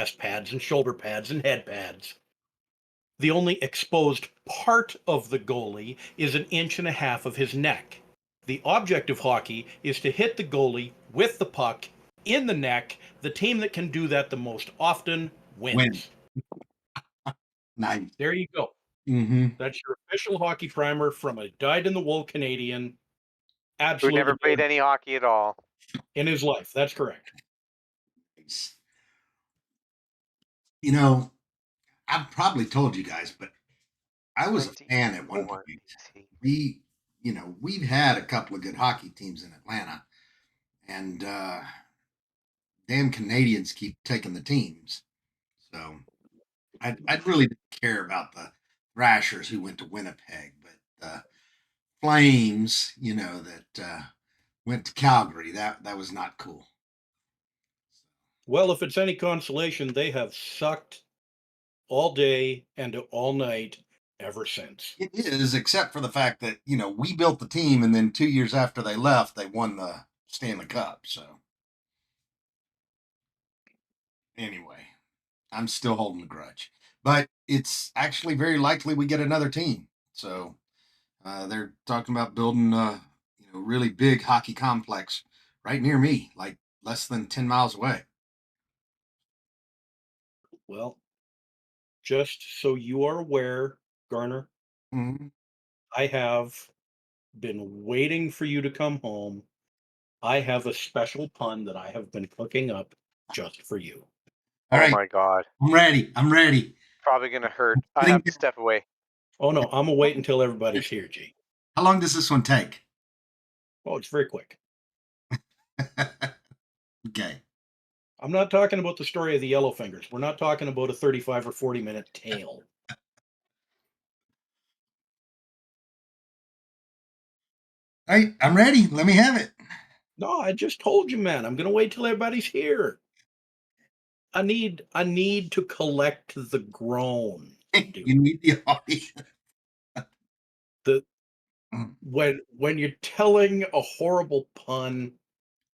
chest pads and shoulder pads and head pads. The only exposed part of the goalie is an inch and a half of his neck. The object of hockey is to hit the goalie with the puck in the neck. The team that can do that the most often Win. wins. Nice. There you go. Mm-hmm. That's your official hockey primer from a dyed-in-the-wool Canadian. Who never Absolutely played any hockey at all. in his life. That's correct. Nice. You know, I've probably told you guys, but I was a fan at one 1981 point. BC. We've had a couple of good hockey teams in Atlanta, and damn Canadians keep taking the teams. So I'd really didn't care about the Thrashers who went to Winnipeg, but the Flames, that went to Calgary, that was not cool. Well, if it's any consolation, they have sucked all day and all night ever since. It is, except for the fact that we built the team, and then 2 years after they left, they won the Stanley Cup. So anyway, I'm still holding a grudge, but it's actually very likely we get another team. So they're talking about building a really big hockey complex right near me, like less than 10 miles away. Well, just so you are aware, Garner, Mhm. I have been waiting for you to come home. I have a special pun that I have been cooking up just for you. All Oh right, my God. I'm ready. Probably gonna hurt. I Sitting have to step away. Oh no, I'm gonna wait until everybody's here, G. How long does this one take? Oh, it's very quick. Okay. I'm not talking about the story of the Yellow Fingers. We're not talking about a 35 or 40-minute tale. All right, I'm ready. Let me have it. No, I just told you, man. I'm gonna wait till everybody's here. I need to collect the groan, dude. You need the audience. The Mm. when you're telling a horrible pun,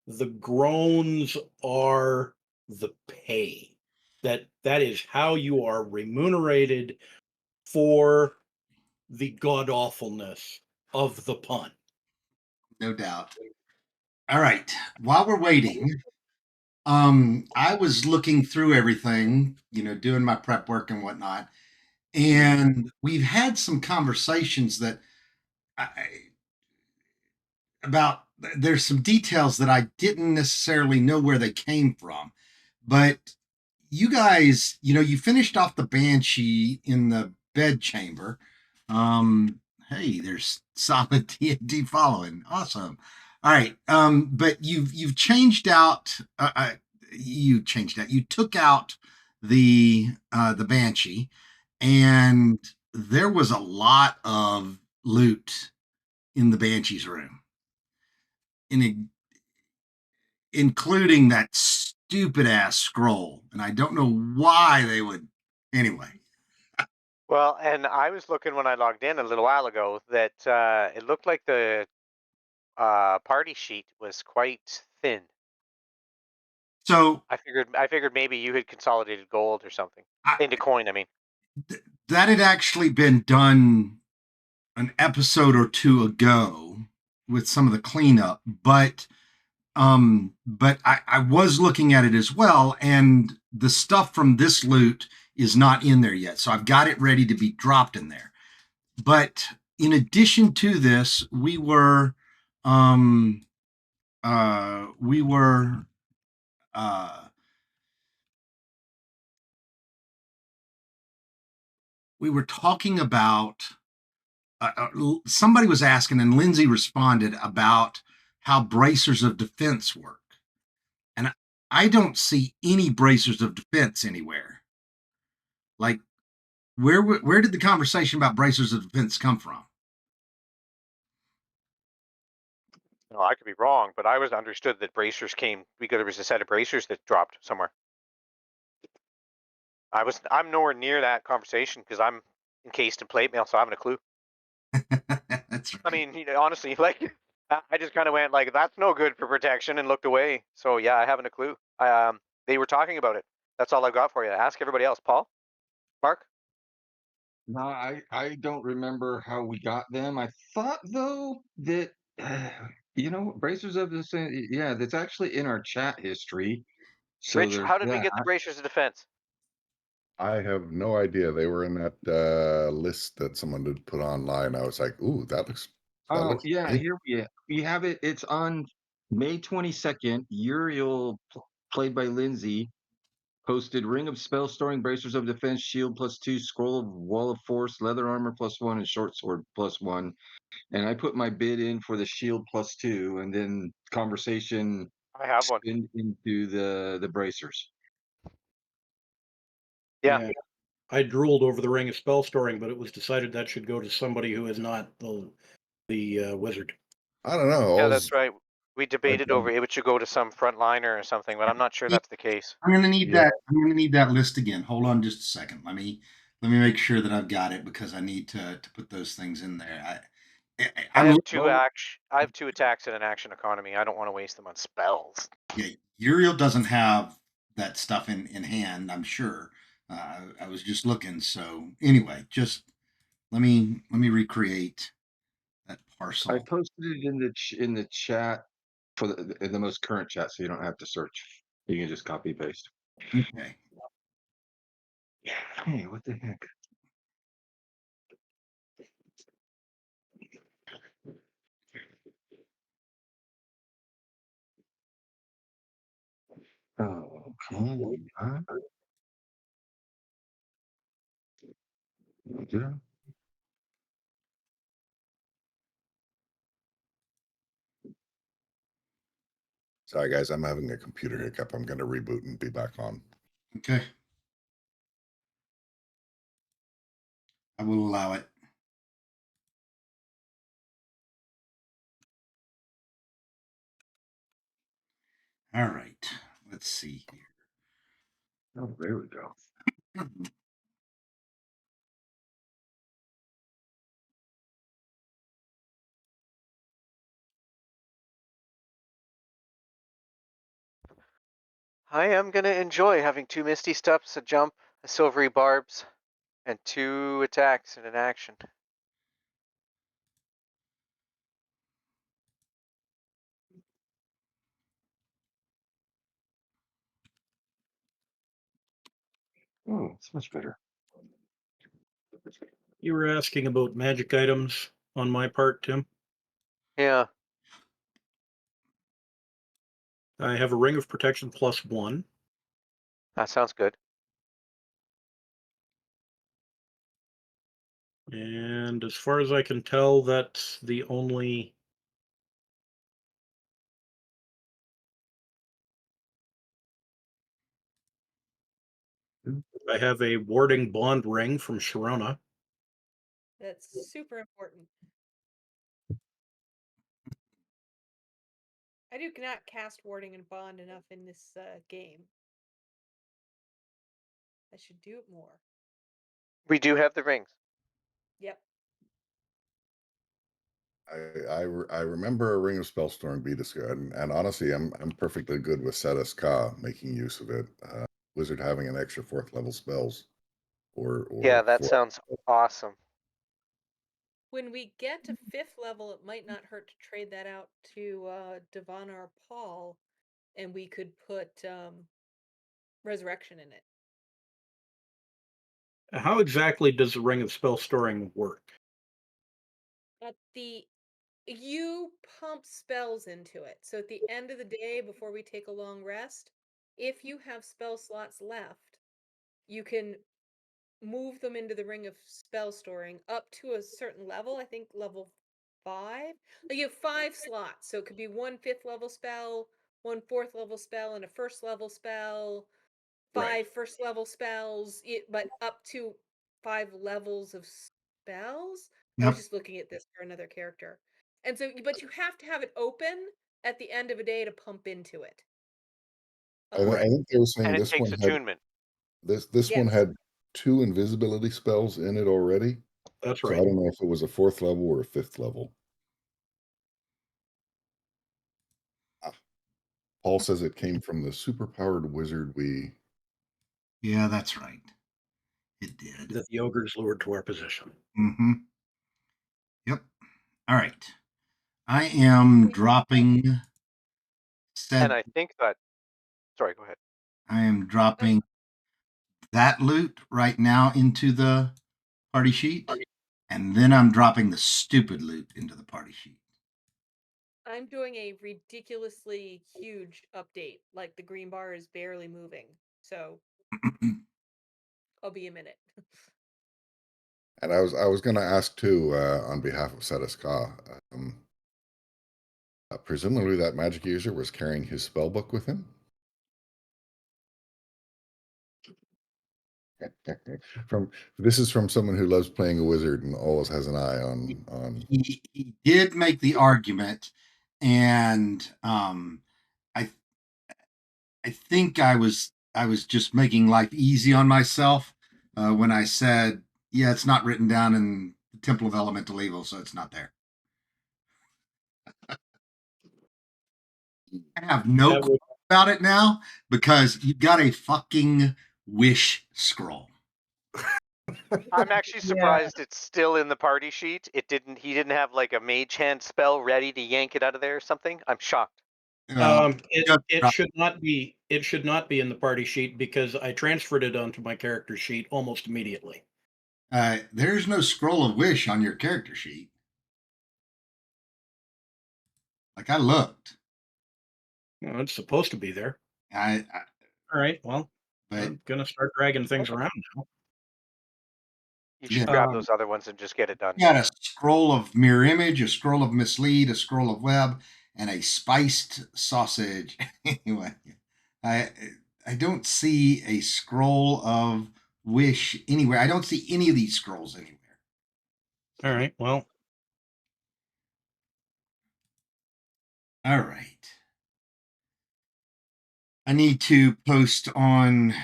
the groans are the pay. That is how you are remunerated for the god awfulness of the pun. No doubt. All right. While we're waiting, I was looking through everything, doing my prep work and whatnot, and we've had some conversations that I, about there's some details that I didn't necessarily know where they came from, but you guys, you finished off the Banshee in the bed chamber. Hey, there's solid D&D following. Awesome. All right. But you've changed out. You changed out. You took out the Banshee, and there was a lot of loot in the Banshee's room, in including that stupid ass scroll. And I don't know why they would. Anyway, Well, and I was looking when I logged in a little while ago that it looked like the party sheet was quite thin. so I figured maybe you had consolidated gold or something I, into coin. I mean, that had actually been done an episode or two ago with some of the cleanup, but I was looking at it as well, and the stuff from this loot is not in there yet, so I've got it ready to be dropped in there. But in addition to this, um we were uh we were talking about somebody was asking, and Lindsay responded about how bracers of defense work. And I don't see any bracers of defense anywhere. Like, where did the conversation about bracers of defense come from? no, I could be wrong, but I was understood that bracers came because there was a set of bracers that dropped somewhere. I'm nowhere near that conversation because I'm encased in plate mail, so I haven't a clue. That's I right. mean, honestly, like I just kind of went like, "That's no good for protection," and looked away. So yeah, I haven't a clue. They were talking about it. That's all I've got for you. Ask everybody else. Paul, Mark. No, I don't remember how we got them. I thought though that bracers of the same. Yeah, that's actually in our chat history. So Rich, there's how did we that. get the bracers of defense? I have no idea. They were in that list that someone did put online. I was like, "Ooh, that Oh looks yeah, great." here we have it. It's on May 22nd. Uriel, played by Lindsay, posted Ring of Spell Storing, Bracers of Defense, Shield +2, Scroll of Wall of Force, Leather Armor +1, and Short Sword +1. And I put my bid in for the Shield +2, and then conversation I have one. spin into the bracers. Yeah. I drooled over the Ring of Spell Storing, but it was decided that should go to somebody who is not the wizard. I don't know. Yeah, all's- that's right. We debated over it should go to some frontliner or something, but I'm not sure that's the case. I'm gonna need Yeah. that. I'm gonna need that list again. Hold on just a second. Let me make sure that I've got it because I need to put those things in there. I I'm have I have 2 attacks and an action economy. I don't want to waste them on spells. yeah. Uriel doesn't have that stuff in hand. I'm sure. I was just looking. So anyway, just let me recreate that I parcel. posted it in the chat for in the most current chat, so you don't have to search. You can just copy paste. Okay. Hey, what the heck? Oh, okay. Yeah. Sorry, guys. I'm having a computer hiccup. I'm going to reboot and be back on. Okay. I will allow it. All right. Let's see here. Oh, there we go. I am going to enjoy having 2 Misty Steps, a jump, a Silvery Barbs, and 2 attacks and an action. Oh, it's much better. You were asking about magic items on my part, Tim. Yeah. I have a Ring of Protection +1. That sounds good. And as far as I can tell, that's the only. I have a Warding Bond ring from Sharona. That's super important. I do not cast Warding and Bond enough in this game. I should do it more. We do have the rings. Yep. I remember a Ring of Spellstorm beat us good, and honestly, I'm perfectly good with Setus Ka making use of it. Wizard having an extra 4th level spells, or Yeah, that four- sounds awesome. When we get to 5th level, it might not hurt to trade that out to Devanar Paul, and we could put Resurrection in it. How exactly does the Ring of Spell Storing work? You pump spells into it. So at the end of the day, before we take a long rest, if you have spell slots left, you can move them into the Ring of Spell Storing up to a certain level. I think level 5. Like you have 5 slots, so it could be 1 5th level spell, 1 4th level spell, and a 1st level spell. 5 Right. 1st level spells, but up to 5 levels of spells. I was Yep. just looking at this for another character. And so, but you have to have it open at the end of a day to pump into it. I think they were saying And it this takes one had attunement. this one Yes. had 2 invisibility spells in it already. That's So I right. don't know if it was a 4th level or a 5th level. Paul says it came from the superpowered wizard we Yeah, that's right. It did. that the ogres lured to our position. Mm-hmm. Yep. All right. I am dropping said. And I think that. Sorry, go ahead. I am dropping that loot right now into the party sheet, and then I'm dropping the stupid loot into the party sheet. I'm doing a ridiculously huge update. Like the green bar is barely moving. So I'll be a minute. And I was going to ask too, on behalf of Sedaska, presumably that magic user was carrying his spell book with him. From this is from someone who loves playing a wizard and always has an eye on. He did make the argument, and I think I was just making life easy on myself when I said, yeah, it's not written down in the Temple of Elemental Evil, so it's not there. I have no That clue would- about it now because you got a fucking wish scroll. I'm actually surprised it's still in the party sheet. He didn't have like a mage hand spell ready to yank it out of there or something. I'm shocked. It should not be. It should not be in the party sheet because I transferred it onto my character sheet almost immediately. There's no scroll of wish on your character sheet. Like I looked. It's supposed to be there. I All right. Well, but I'm gonna start dragging things around now. You should Yeah. grab those other ones and just get it done. you got a scroll of mirror image, a scroll of mislead, a scroll of web, and a spiced sausage. Anyway, I don't see a scroll of wish anywhere. I don't see any of these scrolls anywhere. All right. Well, All right. I need to post on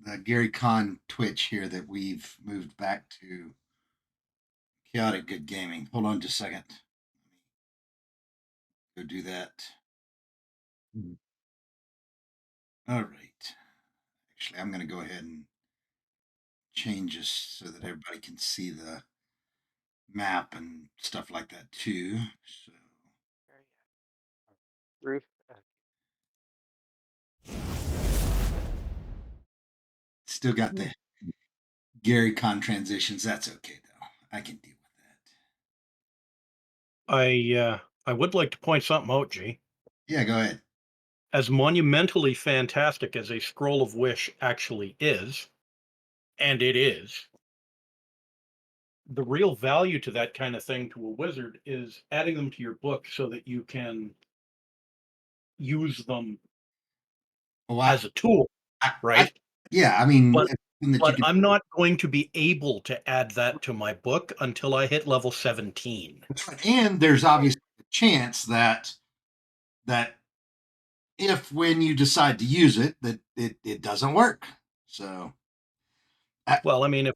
the Gary Con Twitch here that we've moved back to Chaotic Good Gaming. Hold on just a second. Go do that. All right. Actually, I'm going to go ahead and change this so that everybody can see the map and stuff like that too. So Ruth, still got the Gary Con transitions. That's okay though. I can deal with that. I would like to point something out, G. Yeah, go ahead. As monumentally fantastic as a scroll of wish actually is, and it is, the real value to that kind of thing to a wizard is adding them to your book so that you can use them Well, as a tool, right? yeah, I mean, But- it's something that you But can, I'm not going to be able to add that to my book until I hit level 17. that's right. And there's obviously a chance that if when you decide to use it, that it doesn't work. So Well, I mean, if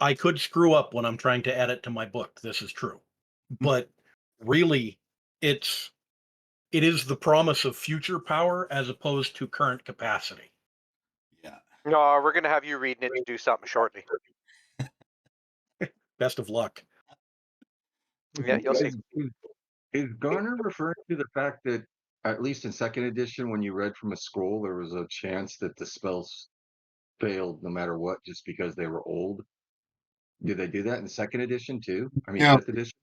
I could screw up when I'm trying to add it to my book. This is true, but really, it is the promise of future power as opposed to current capacity. yeah. no, we're gonna have you reading it to do something shortly. Best of luck. Yeah, you'll see. Is Garner referring to the fact that, at least in second edition, when you read from a scroll, there was a chance that the spells failed no matter what, just because they were old? Did they do that in second edition too? I mean, No. fifth edition?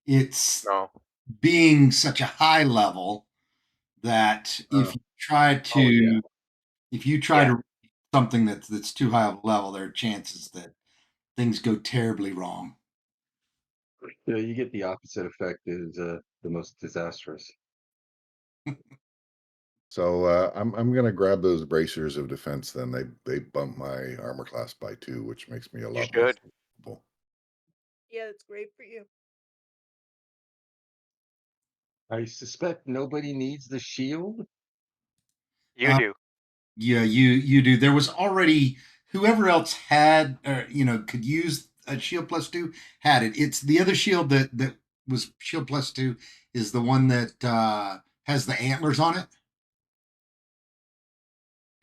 It's No. being such a high level that if you try to yeah. if you try Yeah. to read something that's too high of a level, there are chances that things go terribly wrong. Yeah, you get the opposite effect, is the most disastrous. So I'm gonna grab those bracers of defense. Then they bump my armor class by 2, which makes me a lot more should. capable. Yeah, that's great for you. I suspect nobody needs the shield. You do. Yeah, you do. There was already whoever else had or could use a shield +2 had it. It's the other shield that was shield +2 is the one that has the antlers on it.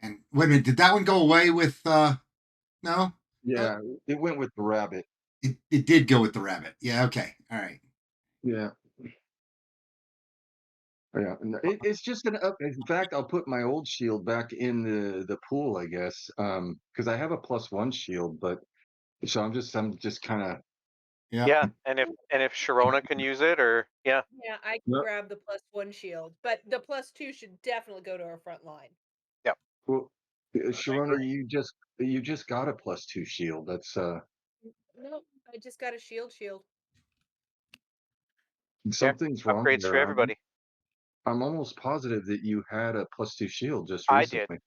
And wait a minute, did that one go away with no? Yeah, it went with the rabbit. It did go with the rabbit. Yeah, okay. All right. Yeah. Yeah, it's just an up. In fact, I'll put my old shield back in the pool, I guess, because I have a +1 shield, but so I'm just kind of. Yeah. Yeah, and if Sharona can use it, or yeah, Yeah, I can grab the +1 shield, but the +2 should definitely go to our front line. Well, Sharona, you just got a +2 shield. That's Nope, I just got a shield. something's wrong upgrades for there. everybody. I'm almost positive that you had a +2 shield just I did. recently.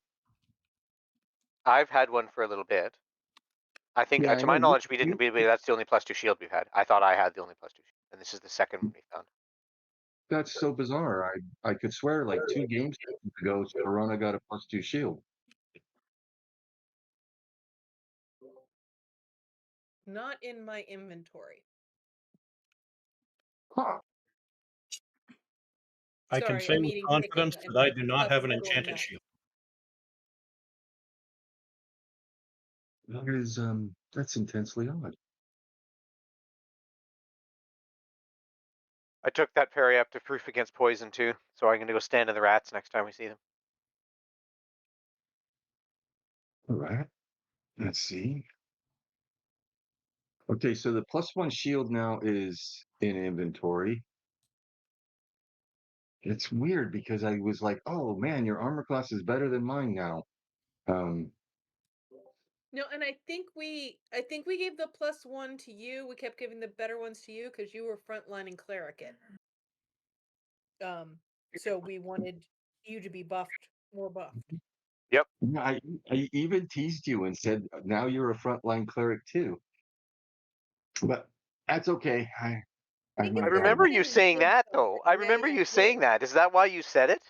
I've had one for a little bit. I think, Yeah, I to know my you. knowledge, we didn't. That's the only +2 shield we've had. I thought I had the only +2 shield, and this is the second one we found. That's so bizarre. I could swear like 2 games ago, Sharona got a +2 shield. Not in my inventory. Huh. I can Sorry, say I'm with eating confidence chicken that I and do not have an nibbling enchanted nuts. shield. That's intensely odd. I took that parry up to proof against poison too, so I'm gonna go stand in the rats next time we see them. All right. Let's see. Okay, so the +1 shield now is in inventory. It's weird because I was like, "Oh man, your armor class is better than mine now." Um, No, and I think we gave the +1 to you. We kept giving the better ones to you because you were frontline and cleric it. So we wanted you to be more buffed. Yep. yeah, I even teased you and said, "Now you're a frontline cleric too." But that's okay. I think I it's I'm good remember when you it's saying good that stuff. though. I remember Yeah, you yeah. saying that. Is that why you said it?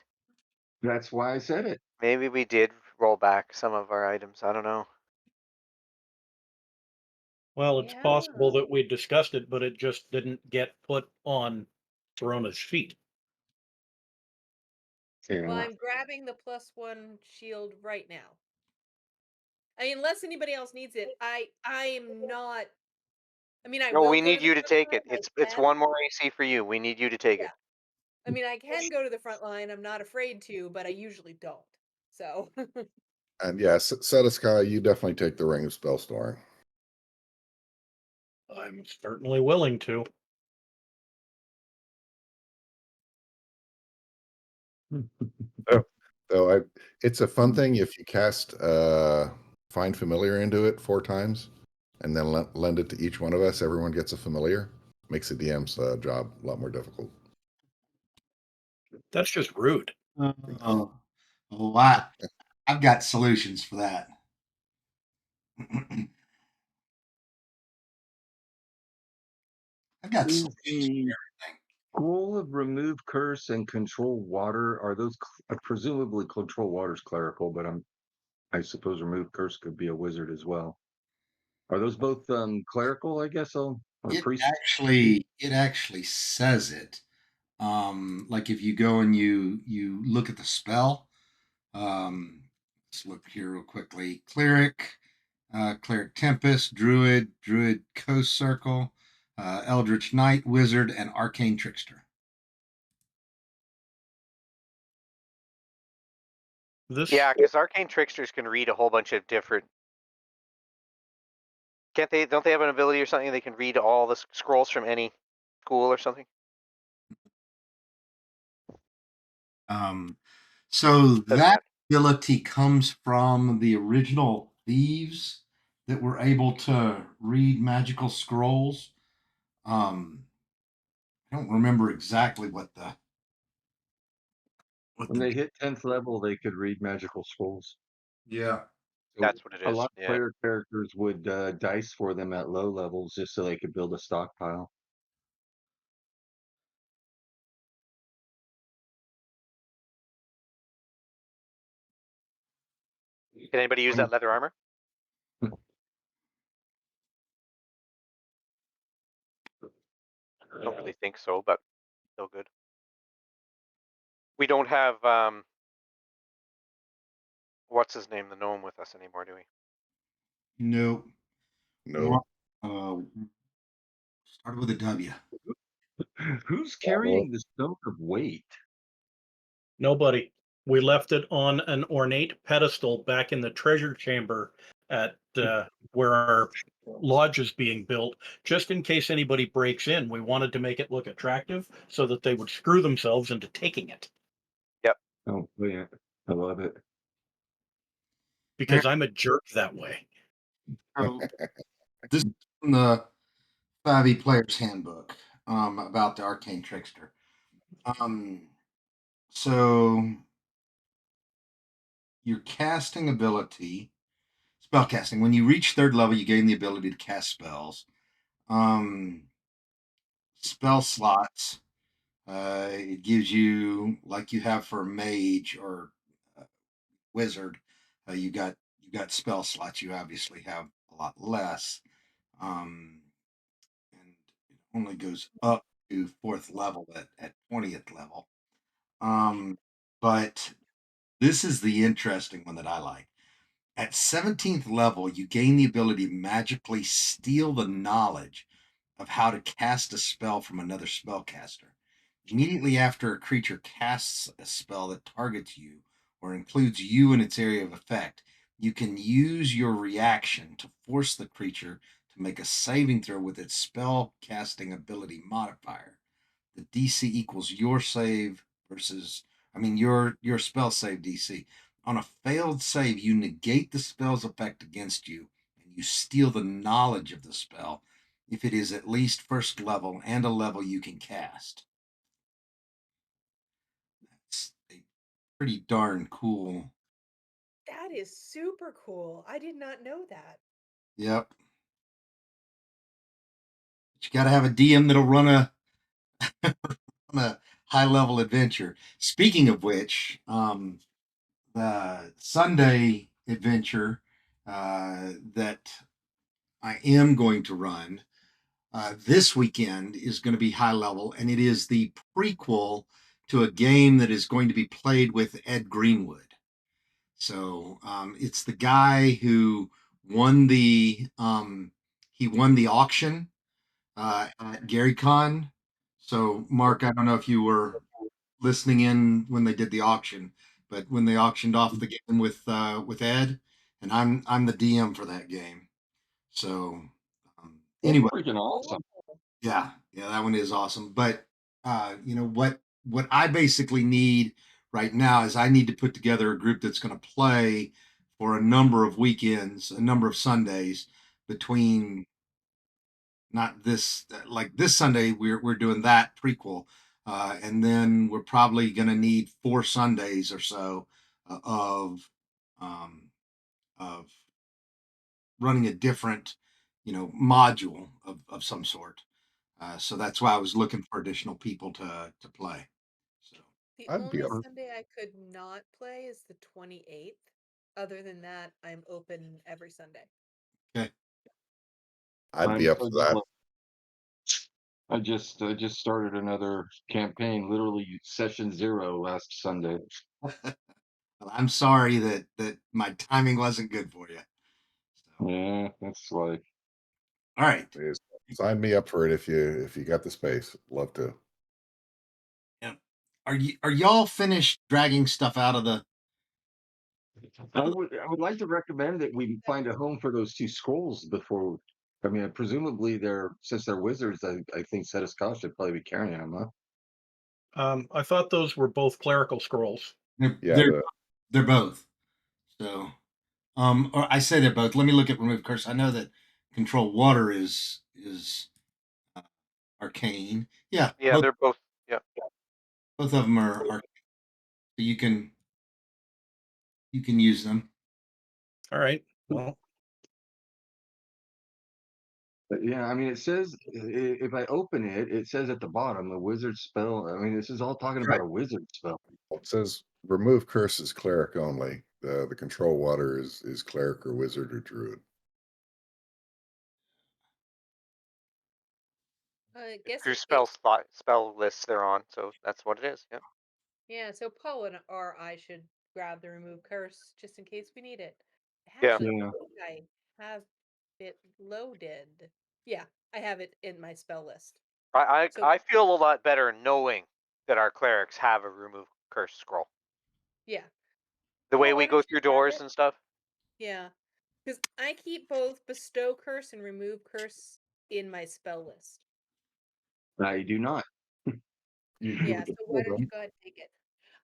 That's why I said it. Maybe we did roll back some of our items. I don't know. Well, it's Yeah. possible that we discussed it, but it just didn't get put on Verona's sheet. Well, Yeah. I'm grabbing the +1 shield right now. I mean, unless anybody else needs it, I'm not. I mean, I No, will we go to need the you to front take line. it. It's one more AC for you. We need you to take Yeah. it. I mean, I can go to the front line. I'm not afraid to, but I usually don't. So And yeah, Sedaska, you definitely take the Ring of Spellstoring. I'm certainly willing to. So it's a fun thing if you cast Find Familiar into it 4 times, and then lend it to each one of us. Everyone gets a familiar. Makes the DM's job a lot more difficult. That's just rude. Oh, I've got solutions for that. I've got Is solutions the for everything. goal of remove curse and control water, are those presumably control water's clerical, but I suppose remove curse could be a wizard as well. Are those both clerical, I guess, or It priest? actually says it. Like if you go and you look at the spell, let's look here real quickly. Cleric, Cleric Tempest, Druid Coast Circle, Eldritch Knight, Wizard, and Arcane Trickster. This Yeah, because arcane tricksters can read a whole bunch of different. Can't they? Don't they have an ability or something? They can read all the scrolls from any school or something. So Doesn't that matter. ability comes from the original thieves that were able to read magical scrolls. I don't remember exactly what When they hit 10th level, they could read magical scrolls. yeah. So That's what it a is. lot of Yeah. player characters would dice for them at low levels just so they could build a stockpile. Can anybody use that leather armor? Don't really think so, but still good. We don't have what's his name, the gnome, with us anymore, do we? Nope. No. Started with a W. Who's well- carrying the stone of weight? Nobody. We left it on an ornate pedestal back in the treasure chamber at where our lodge is being built, just in case anybody breaks in. We wanted to make it look attractive so that they would screw themselves into taking it. Oh, yeah. I love it. Because I'm a jerk that way. So, this is from the 5e Player's Handbook about the Arcane Trickster. So your casting ability, spell casting. When you reach 3rd level, you gain the ability to cast spells. Spell slots. It gives you, like you have for mage or wizard, you got spell slots. You obviously have a lot less, and it only goes up to 4th level at 20th level. But this is the interesting one that I like. At 17th level, you gain the ability to magically steal the knowledge of how to cast a spell from another spellcaster. Immediately after a creature casts a spell that targets you or includes you in its area of effect, you can use your reaction to force the creature to make a saving throw with its spell casting ability modifier. The DC equals your save versus, your spell save DC. On a failed save, you negate the spell's effect against you and you steal the knowledge of the spell if it is at least 1st level and a level you can cast. That's a pretty darn cool. That is super cool. I did not know that. Yep. But you got to have a DM that'll run a high level adventure. Speaking of which, the Sunday adventure that I am going to run this weekend is going to be high level, and it is the prequel to a game that is going to be played with Ed Greenwood. So it's the guy who won the auction at GaryCon. So Mark, I don't know if you were listening in when they did the auction, but when they auctioned off the game with Ed, and I'm the DM for that game. So That's anyway, freaking awesome. yeah, that one is awesome. But what I basically need right now is I need to put together a group that's going to play for a number of weekends, a number of Sundays between not this like this Sunday we're doing that prequel, and then we're probably going to need 4 Sundays or so um, of running a different module of some sort. So that's why I was looking for additional people to play. So The I'd be only up. Sunday I could not play is the 28th. Other than that, I'm open every Sunday. okay, I'd be I'm up so for that. jealous. I just started another campaign, literally session 0 last Sunday. well, I'm sorry that my timing wasn't good for you. So, Yeah, that's like all right, Is- Sign me up for it if you got the space. Love to. yeah. Are y'all finished dragging stuff out of the? I would like to recommend that we find a home for those 2 scrolls before. I mean, presumably since they're wizards, I think Setiscott should probably be carrying them, huh? I thought those were both clerical scrolls. They're Yeah, they're, they're both. So or I say they're both. Let me look at remove curse. I know that control water is uh, arcane. Yeah, Yeah, they're both. Yeah. both of them are. You can use them. All right. Well, But yeah, I mean, it says if I open it, it says at the bottom the wizard spell. I mean, this is all talking about Right. a wizard spell. it says remove curse is cleric only. The control water is cleric or wizard or druid. I guess Your spell lists they're on, so that's what it is. Yeah. yeah, so Paul or I should grab the remove curse just in case we need it. Yeah. Actually, Yeah. I think I have it loaded. Yeah, I have it in my spell list. So I feel a lot better knowing that our clerics have a remove curse scroll. yeah. The way Well, we why go don't you through grab doors it? and stuff. Yeah, because I keep both bestow curse and remove curse in my spell list. I do not. Yeah, so why don't you go ahead and take it?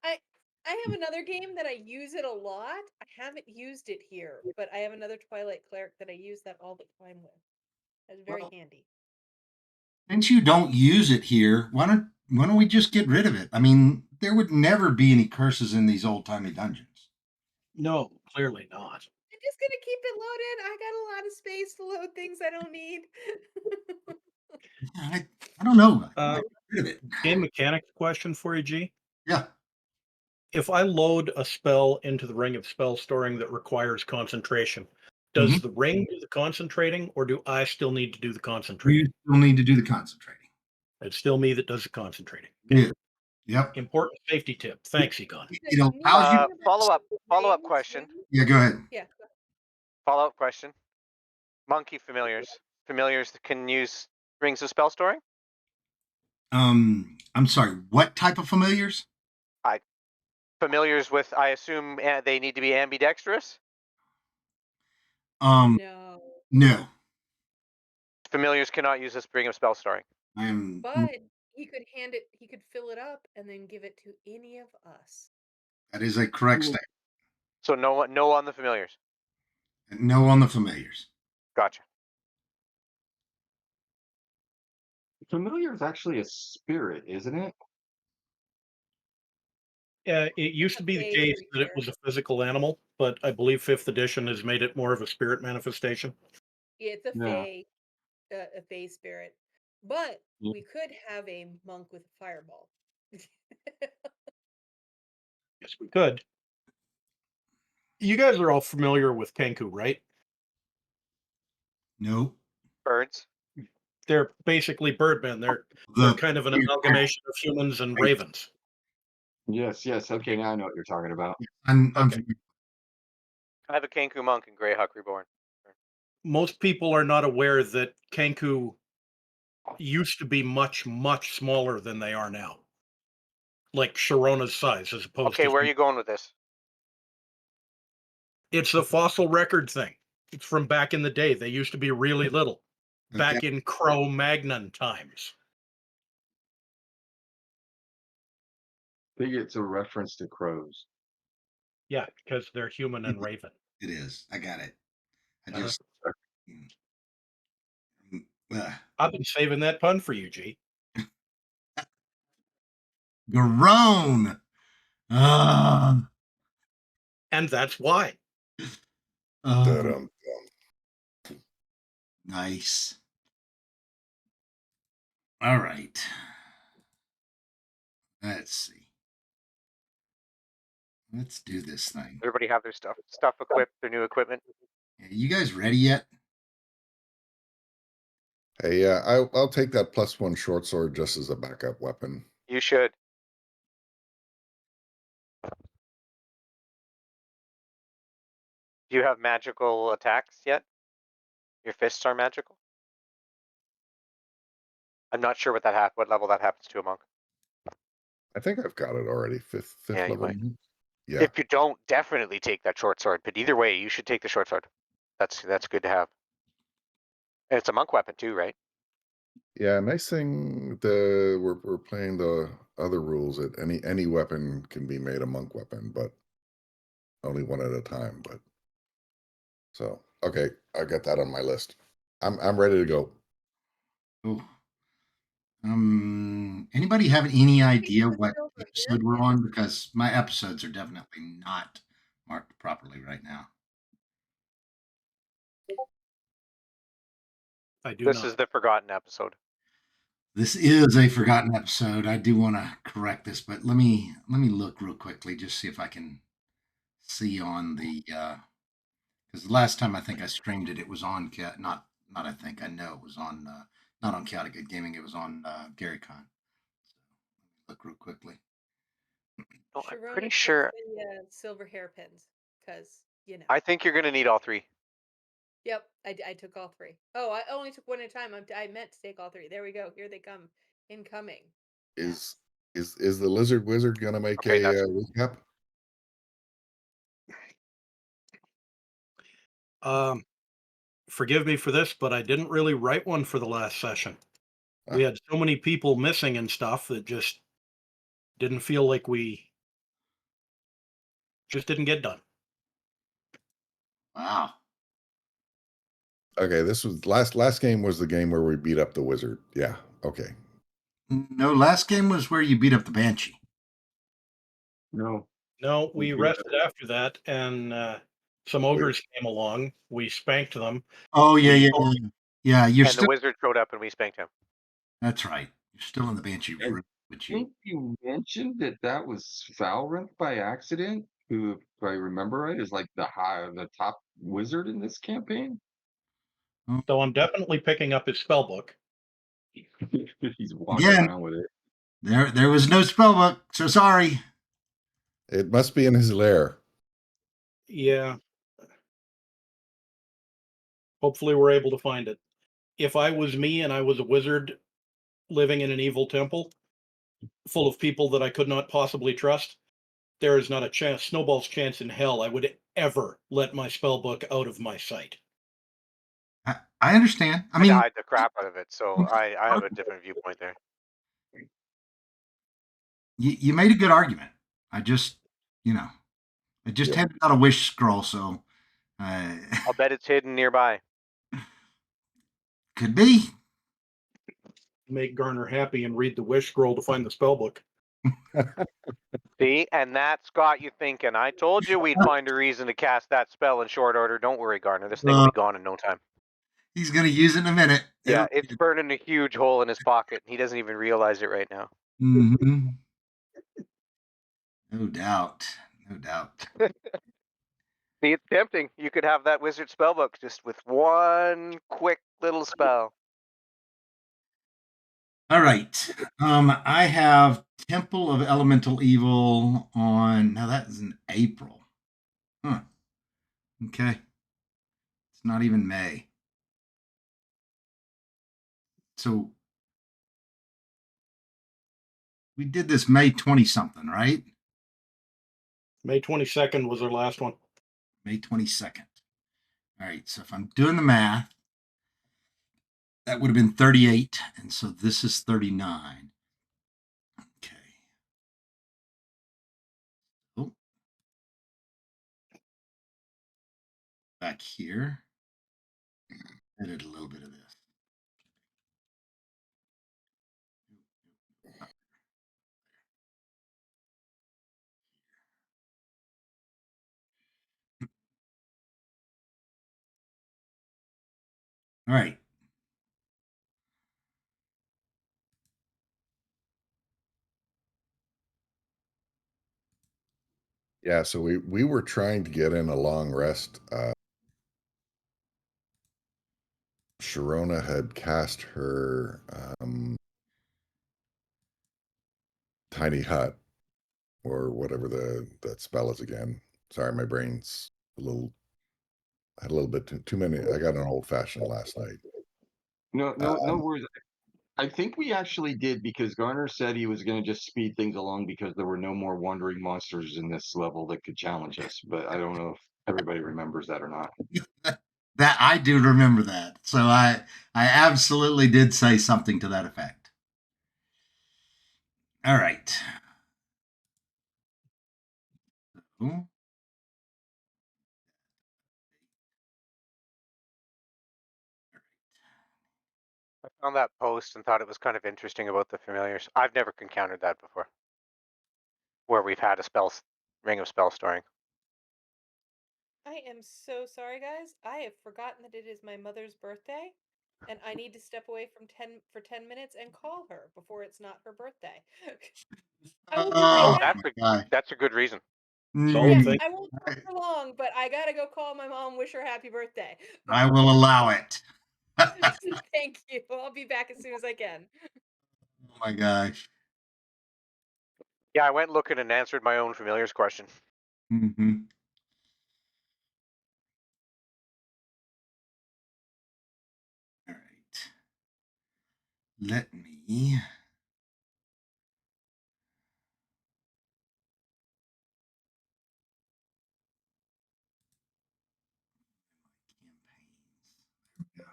I I have another game that I use it a lot. I haven't used it here, but I have another Twilight Cleric that I use that all the time with. It's very Well, handy. since you don't use it here, why don't we just get rid of it? I mean, there would never be any curses in these old timey dungeons. No, clearly not. I'm just gonna keep it loaded. I got a lot of space to load things I don't need. I don't know. Uh, Get rid of it. Game mechanics question for you, G. Yeah. If I load a spell into the Ring of Spell Storing that requires concentration, does Mhm. the ring do the concentrating, or do I still need to do the You concentrating? still need to do the concentrating. It's still me that does the concentrating. Yeah. Yep. Important safety tip. Thanks, Egon. The It allows neat you. thing about Follow-up the ring question. too- Yeah, go ahead. Yeah, Follow-up question. Monkey familiars. Familiars that can use rings of spell storing? I'm sorry. What type of familiars? Familiars with, I assume they need to be ambidextrous? no. No. Familiars cannot use this ring of spell storing. I'm But he could hand it, he could fill it up and then give it to any of us. that is a correct statement. So no on the familiars. No on the familiars. Gotcha. Familiar is actually a spirit, isn't it? It used to be the Okay, case pretty that it sure. was a physical animal, but I believe 5th edition has made it more of a spirit manifestation. Yeah, it's a Yeah. fey spirit. But Yeah. we could have a monk with a fireball. Yes, we could. You guys are all familiar with Kenku, right? No. Birds. They're basically birdmen. They're The kind of an amalgamation of humans and ravens. Yes, yes. Okay, now I know what you're talking about. I'm Okay. I have a Kenku monk in Greyhawk Reborn. Most people are not aware that Kenku used to be much, much smaller than they are now. Like Sharona's size, as opposed Okay, to where are you going with this? it's a fossil record thing. It's from back in the day. They used to be really little. Back in Cro-Magnon times. I think it's a reference to crows. Yeah, because they're human and raven. It is. I got it. I Uh-huh. just uh, I've been saving that pun for you, G. grown. And that's why. Da-dum. Nice. All right. Let's see. Let's do this thing. Everybody have their stuff equipped, their new equipment. You guys ready yet? Hey, I'll take that +1 short sword just as a backup weapon. You should. Do you have magical attacks yet? Your fists are magical? I'm not sure what level that happens to a monk. I think I've got it already. Fifth Yeah, you level. might. Yeah. If you don't, definitely take that short sword. But either way, you should take the short sword. That's good to have. And it's a monk weapon too, right? Yeah, nice thing we're playing the other rules that any weapon can be made a monk weapon, but only one at a time. But so okay, I got that on my list. I'm ready to go. Oh. Anybody have any idea what Silver here. episode we're on? Because my episodes are definitely not marked properly right now. I do This not. is the forgotten episode. This is a forgotten episode. I do want to correct this, but let me look real quickly, just see if I can see on the because the last time I think I streamed it, it was on not I think I know it was on not on Chaotic Good Gaming. It was on GaryCon. So let me look real quickly. Oh, I'm Sharona pretty keeps sure. the silver hairpins because I think you're gonna need all three. Yep, I took all three. Oh, I only took one at a time. I meant to take all three. There we go. Here they come. Incoming. Is is the lizard wizard gonna make Okay, a that's recap? Forgive me for this, but I didn't really write one for the last session. We Ah. had so many people missing and stuff that just didn't feel like we just didn't get done. Wow. Okay, this was last game was the game where we beat up the wizard. Yeah. Okay. No, last game was where you beat up the Banshee. No. No, We we beat rested after that, and some ogres came along. We spanked them. Oh, yeah, We yeah, told- yeah. Yeah, you're and the still. wizard showed up and we spanked him. That's right. You're still in the Banshee And- room, which I think you mentioned that was Valrinth by accident, who, if I remember right, is like the top wizard in this campaign. So I'm definitely picking up his spell book. He's walking Again. around with it. There was no spell book, so sorry. It must be in his lair. Yeah. Hopefully, we're able to find it. If I was me and I was a wizard living in an evil temple full of people that I could not possibly trust, there is not a chance, snowball's chance in hell I would ever let my spell book out of my sight. I understand. I I mean, died the crap out of it, so I have a different viewpoint there. you made a good argument. I just Yeah. handed out a wish scroll, so I'll bet it's hidden nearby. could be. Make Garner happy and read the wish scroll to find the spell book. See, and that's got you thinking. I told you we'd find a reason to cast that spell in short order. Don't worry, Garner. This thing will be gone in no time. He's gonna use it in a minute. Yeah, it's burning a huge hole in his pocket. He doesn't even realize it right now. Mm-hmm. No doubt. No doubt. See, it's tempting. You could have that wizard spellbook just with one quick little spell. All right. I have Temple of Elemental Evil on. Now that is in April. Huh. Okay. It's not even May. So we did this May 20 something, right? May 22nd was our last one. May 22nd. All right. So if I'm doing the math, that would have been 38. And so this is 39. Okay. Oh. Back here. Edit a little bit of this. All right. Yeah, so we were trying to get in a long rest. Sharona had cast her tiny hut or whatever that spell is again. Sorry, my brain's had a little bit too many. I got an old fashioned last night. No worries. I think we actually did because Garner said he was going to just speed things along because there were no more wandering monsters in this level that could challenge us. But I don't know if everybody remembers that or not. That I do remember that. So I absolutely did say something to that effect. All right. Ooh. I found that post and thought it was kind of interesting about the familiars. I've never encountered that before, where we've had a ring of spell storing. I am so sorry, guys. I have forgotten that it is my mother's birthday, and I need to step away for 10 minutes and call her before it's not her birthday. I will be Oh, right back. my God. That's a good reason. So Yes, thank I won't talk for long, but I gotta go call my mom, wish her happy birthday. I will allow it. Thank you. I'll be back as soon as I can. Oh my gosh. Yeah, I went looking and answered my own familiars question. Mm-hmm. All right. Let me. Campaigns. There we go.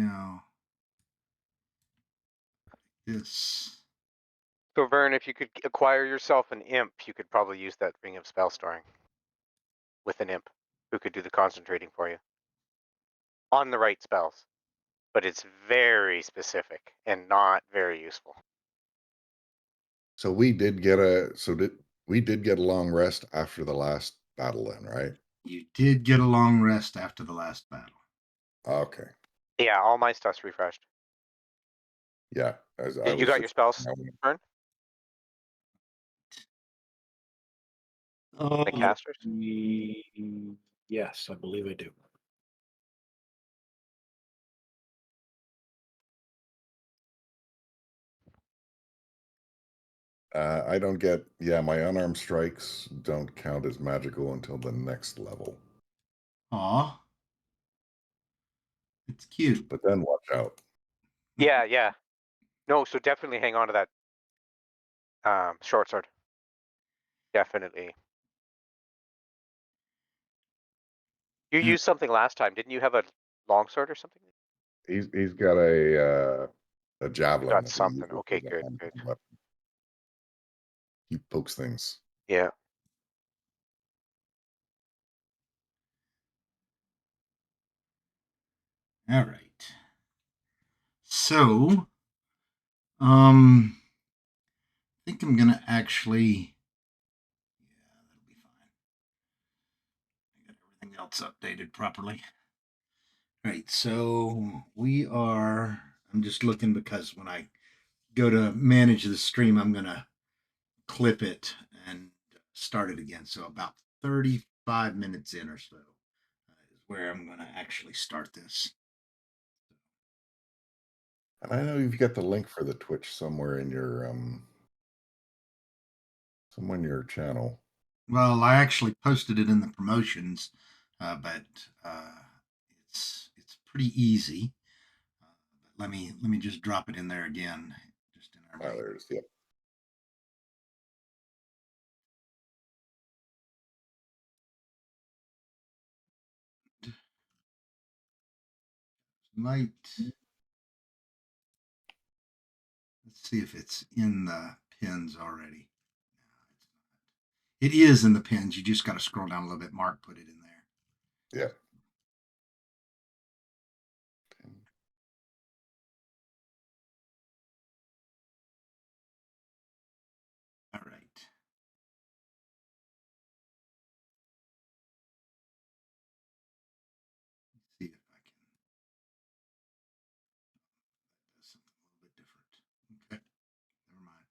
Now, this. So Vern, if you could acquire yourself an imp, you could probably use that ring of spell storing with an imp who could do the concentrating for you on the right spells. But it's very specific and not very useful. So we did get a we did get a long rest after the last battle then, right? You did get a long rest after the last battle. Okay. Yeah, all my stuff's refreshed. Yeah. As I You was got your just spells, Vern? The Oh, casters? Yes, I believe I do. I don't get my unarmed strikes don't count as magical until the next level. aw. It's cute. But then watch out. Yeah, yeah. No, so definitely hang on to that short sword. Definitely. You Yeah. used something last time, didn't you have a longsword or something? He's got a You javelin got that he something. uses Okay, as a good, hand good. weapon. He pokes things. Yeah. All right. So, I think I'm gonna actually. Yeah, that'll be fine. I got everything else updated properly. All right. So we are. I'm just looking because when I go to manage the stream, I'm gonna clip it and start it again. So about 35 minutes in or so is where I'm gonna actually start this. And I know you've got the link for the Twitch somewhere in your channel. Well, I actually posted it in the promotions, but it's pretty easy. But let me just drop it in there again, just in our Oh, main. there it is. Yep. Might let's see if it's in the pins already. No, it's not. It is in the pins. You just got to scroll down a little bit. Mark put it in there. Yep. All right. Let's see if I can. That does something a little bit different. Okay. Never mind.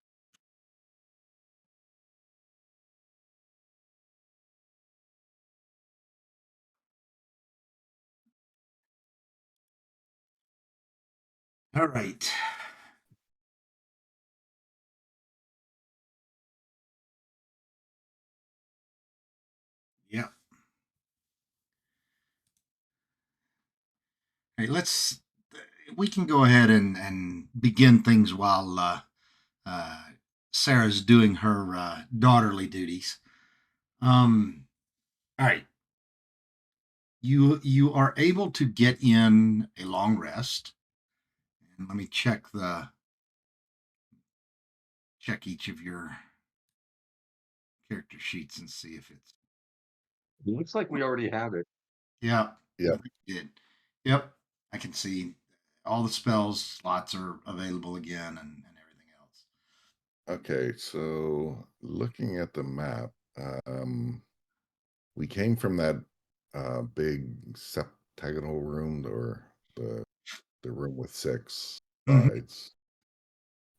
All right. Yeah. Hey, we can go ahead and begin things while uh, Sarah's doing her daughterly duties. All right. You are able to get in a long rest. And let me check each of your character sheets and see if it's. It looks like we already have it. Yeah. Yep. I think you did. Yep. I can see all the spells slots are available again and everything else. Okay, so looking at the map, we came from that big septagonal room, or the room with 6 Mhm. sides,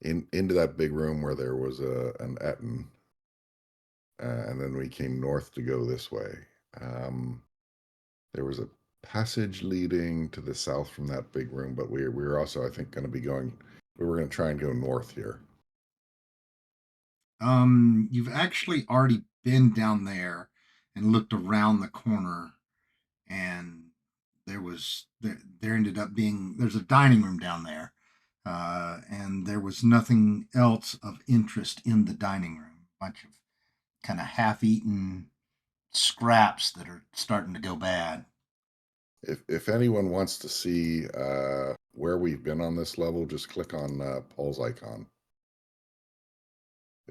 into that big room where there was an Etten, and then we came north to go this way. There was a passage leading to the south from that big room, but we were also, I think, going to be going. We were going to try and go north here. You've actually already been down there and looked around the corner, and there ended up being there's a dining room down there, and there was nothing else of interest in the dining room. A bunch of kind of half-eaten scraps that are starting to go bad. If anyone wants to see where we've been on this level, just click on Paul's icon.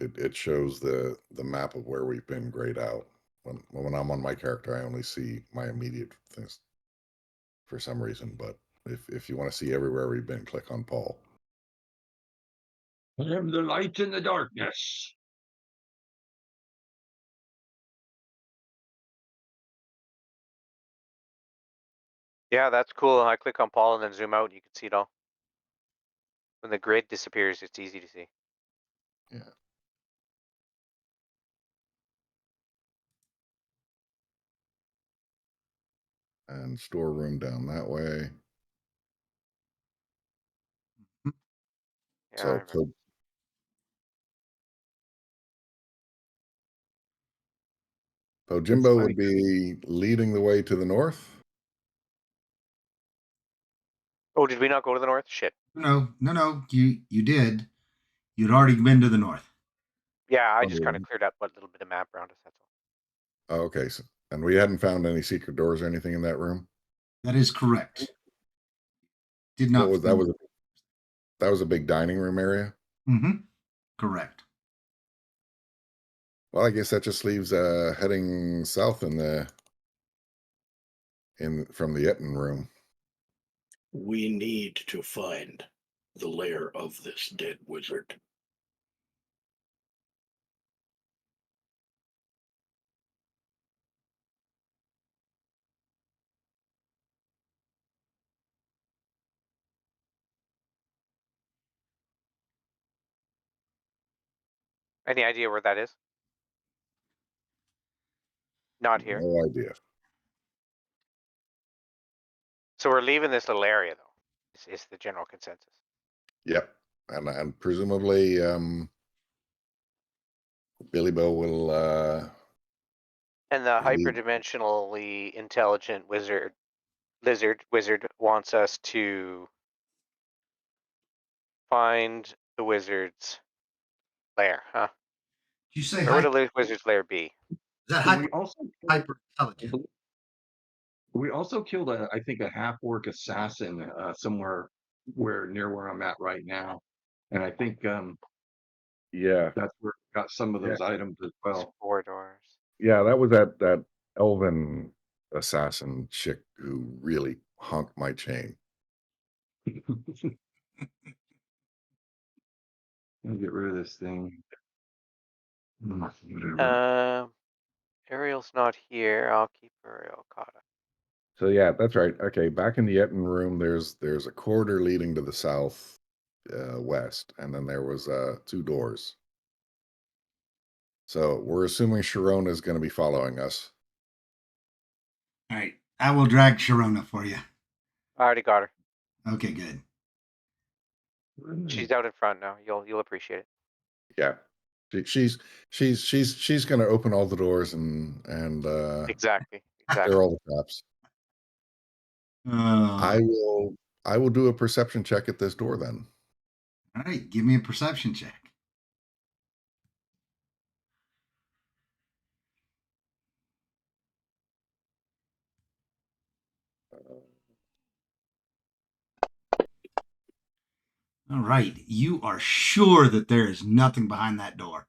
It shows the map of where we've been grayed out. When I'm on my character, I only see my immediate things for some reason. But if you want to see everywhere we've been, click on Paul. I am the light in the darkness. Yeah, that's cool. I click on Paul and then zoom out, and you can see it all. When the grid disappears, it's easy to see. Yeah. And storeroom down that way. Yeah, I So remember. Pojimbo funny. would be leading the way to the north. Oh, did we not go to the north? Shit. No. You did. You'd already been to the north. Yeah, I just Oh. kind of cleared up what little bit of map around us. That's all. Oh, okay. So, and we hadn't found any secret doors or anything in that room. That is correct. Did not. What was that? Was a big dining room area. Mm-hmm. Correct. Well, I guess that just leaves heading south from the Etten room. We need to find the lair of this dead wizard. Any idea where that is? Not here. No idea. So we're leaving this little area, though. Is the general consensus? Yep. And presumably Billy Bo will And the lead. hyperdimensionally intelligent lizard wizard wants us to find the wizard's lair, huh? Did you say Where would the wizard's lair be? Is that So we also hyper intelligent? we also killed I think a half orc assassin somewhere near where I'm at right now, and I think Yeah. that's where we got some of those items as well. Corridors. Yeah, that was that elven assassin chick who really honked my chain. I'll get rid of this thing. Whatever. Ariel's not here. I'll keep Ariel caught up. So yeah, that's right. Okay, back in the Etten room, there's a corridor leading to the south west, and then there was 2 doors. So we're assuming Sharona is going to be following us. All right. I will drag Sharona for you. I already got her. Okay, good. She's out in front now. You'll appreciate it. Yeah, she's going to open all the doors and Exactly. clear all the traps. Uh, I will do a perception check at this door then. all right. Give me a perception check. All right. You are sure that there is nothing behind that door.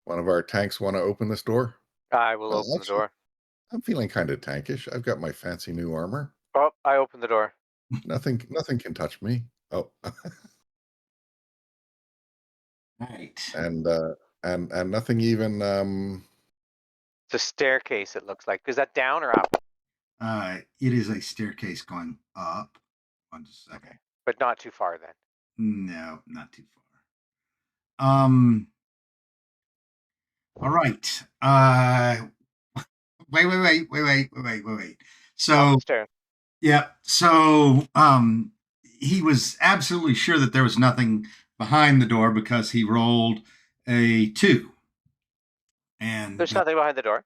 One of our tanks want to open this door? I will open the Actually, door. I'm feeling kind of tankish. I've got my fancy new armor. Oh, I opened the door. Nothing can touch me. Oh, All right. and nothing even It's a staircase. It looks like. Is that down or up? It is a staircase going up. One second. But not too far then. No, not too far. All right. Wait. So Stairs. yeah. So he was absolutely sure that there was nothing behind the door because he rolled a 2. And There's nothing behind the door.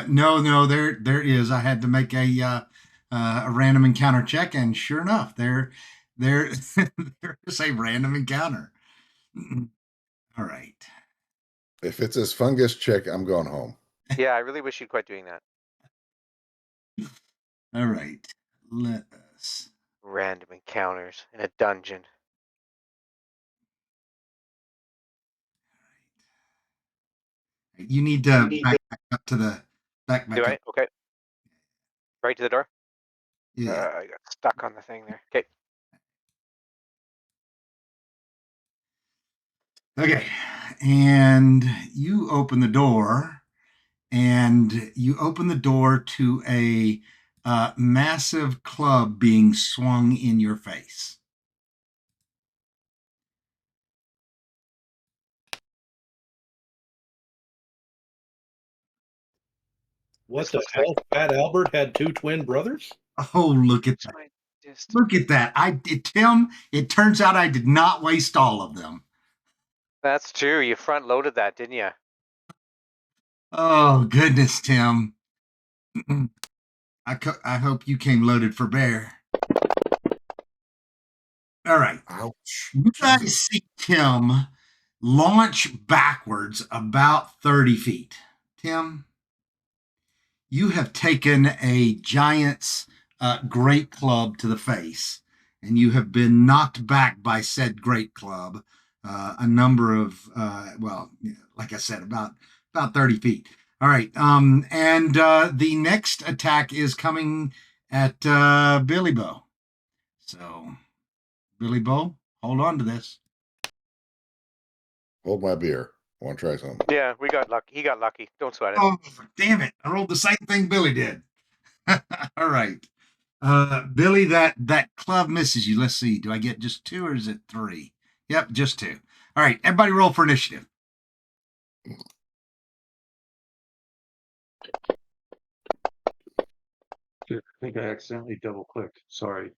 no, there is. I had to make a random encounter check, and sure enough, there there is a random encounter. All right. If it's his fungus check, I'm going home. Yeah, I really wish you'd quit doing that. All right. Let us. Random encounters in a dungeon. You need to back up to the back Do I? up. Okay. Right to the door? Yeah. I got stuck on the thing there. Okay. Okay. And you open the door, and you open the door to a massive club being swung in your face. What This the looks like- hell? Fat Albert had 2 twin brothers? Oh, look at that. Look at that. Tim, it turns out I did not waste all of them. That's true. You front loaded that, didn't you? Oh, goodness, Tim. I hope you came loaded for bear. All right. Ouch. You guys see Tim launch backwards about 30 feet. Tim, you have taken a giant's great club to the face, and you have been knocked back by said great club a number of, like I said, about 30 feet. All right. And the next attack is coming at Billy Bow. So, Billy Bow, hold on to this. Hold my beer. I want to try something. Yeah, we got lucky. He got lucky. Don't sweat it. Oh, damn it. I rolled the same thing Billy did. All right. Billy, that club misses you. Let's see. Do I get just 2 or is it 3? Yep, just 2. All right. Everybody roll for initiative. I think I accidentally double clicked. Sorry.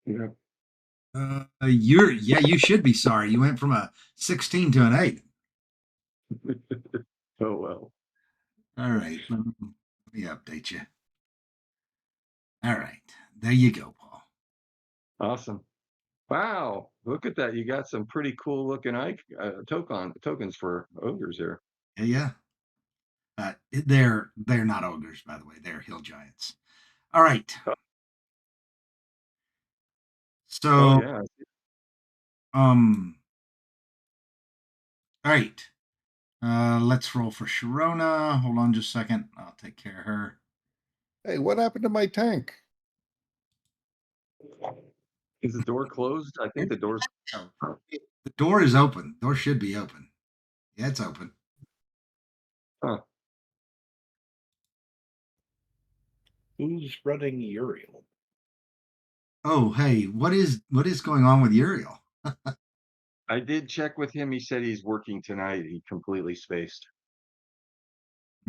Yeah. You should be sorry. You went from a 16 to an 8. Oh well. All right. Let me update you. All right. There you go, Paul. Awesome. Wow. Look at that. You got some pretty cool looking tokens for ogres here. Yeah. They're not ogres, by the way. They're hill giants. All right. So, Oh yeah. all right. Let's roll for Sharona. Hold on just a second. I'll take care of her. Hey, what happened to my tank? Is the door closed? I think the door's The door is open. Door should be open. Yeah, it's open. Who's running Uriel? Oh, hey, what is going on with Uriel? I did check with him. He said he's working tonight. He completely spaced.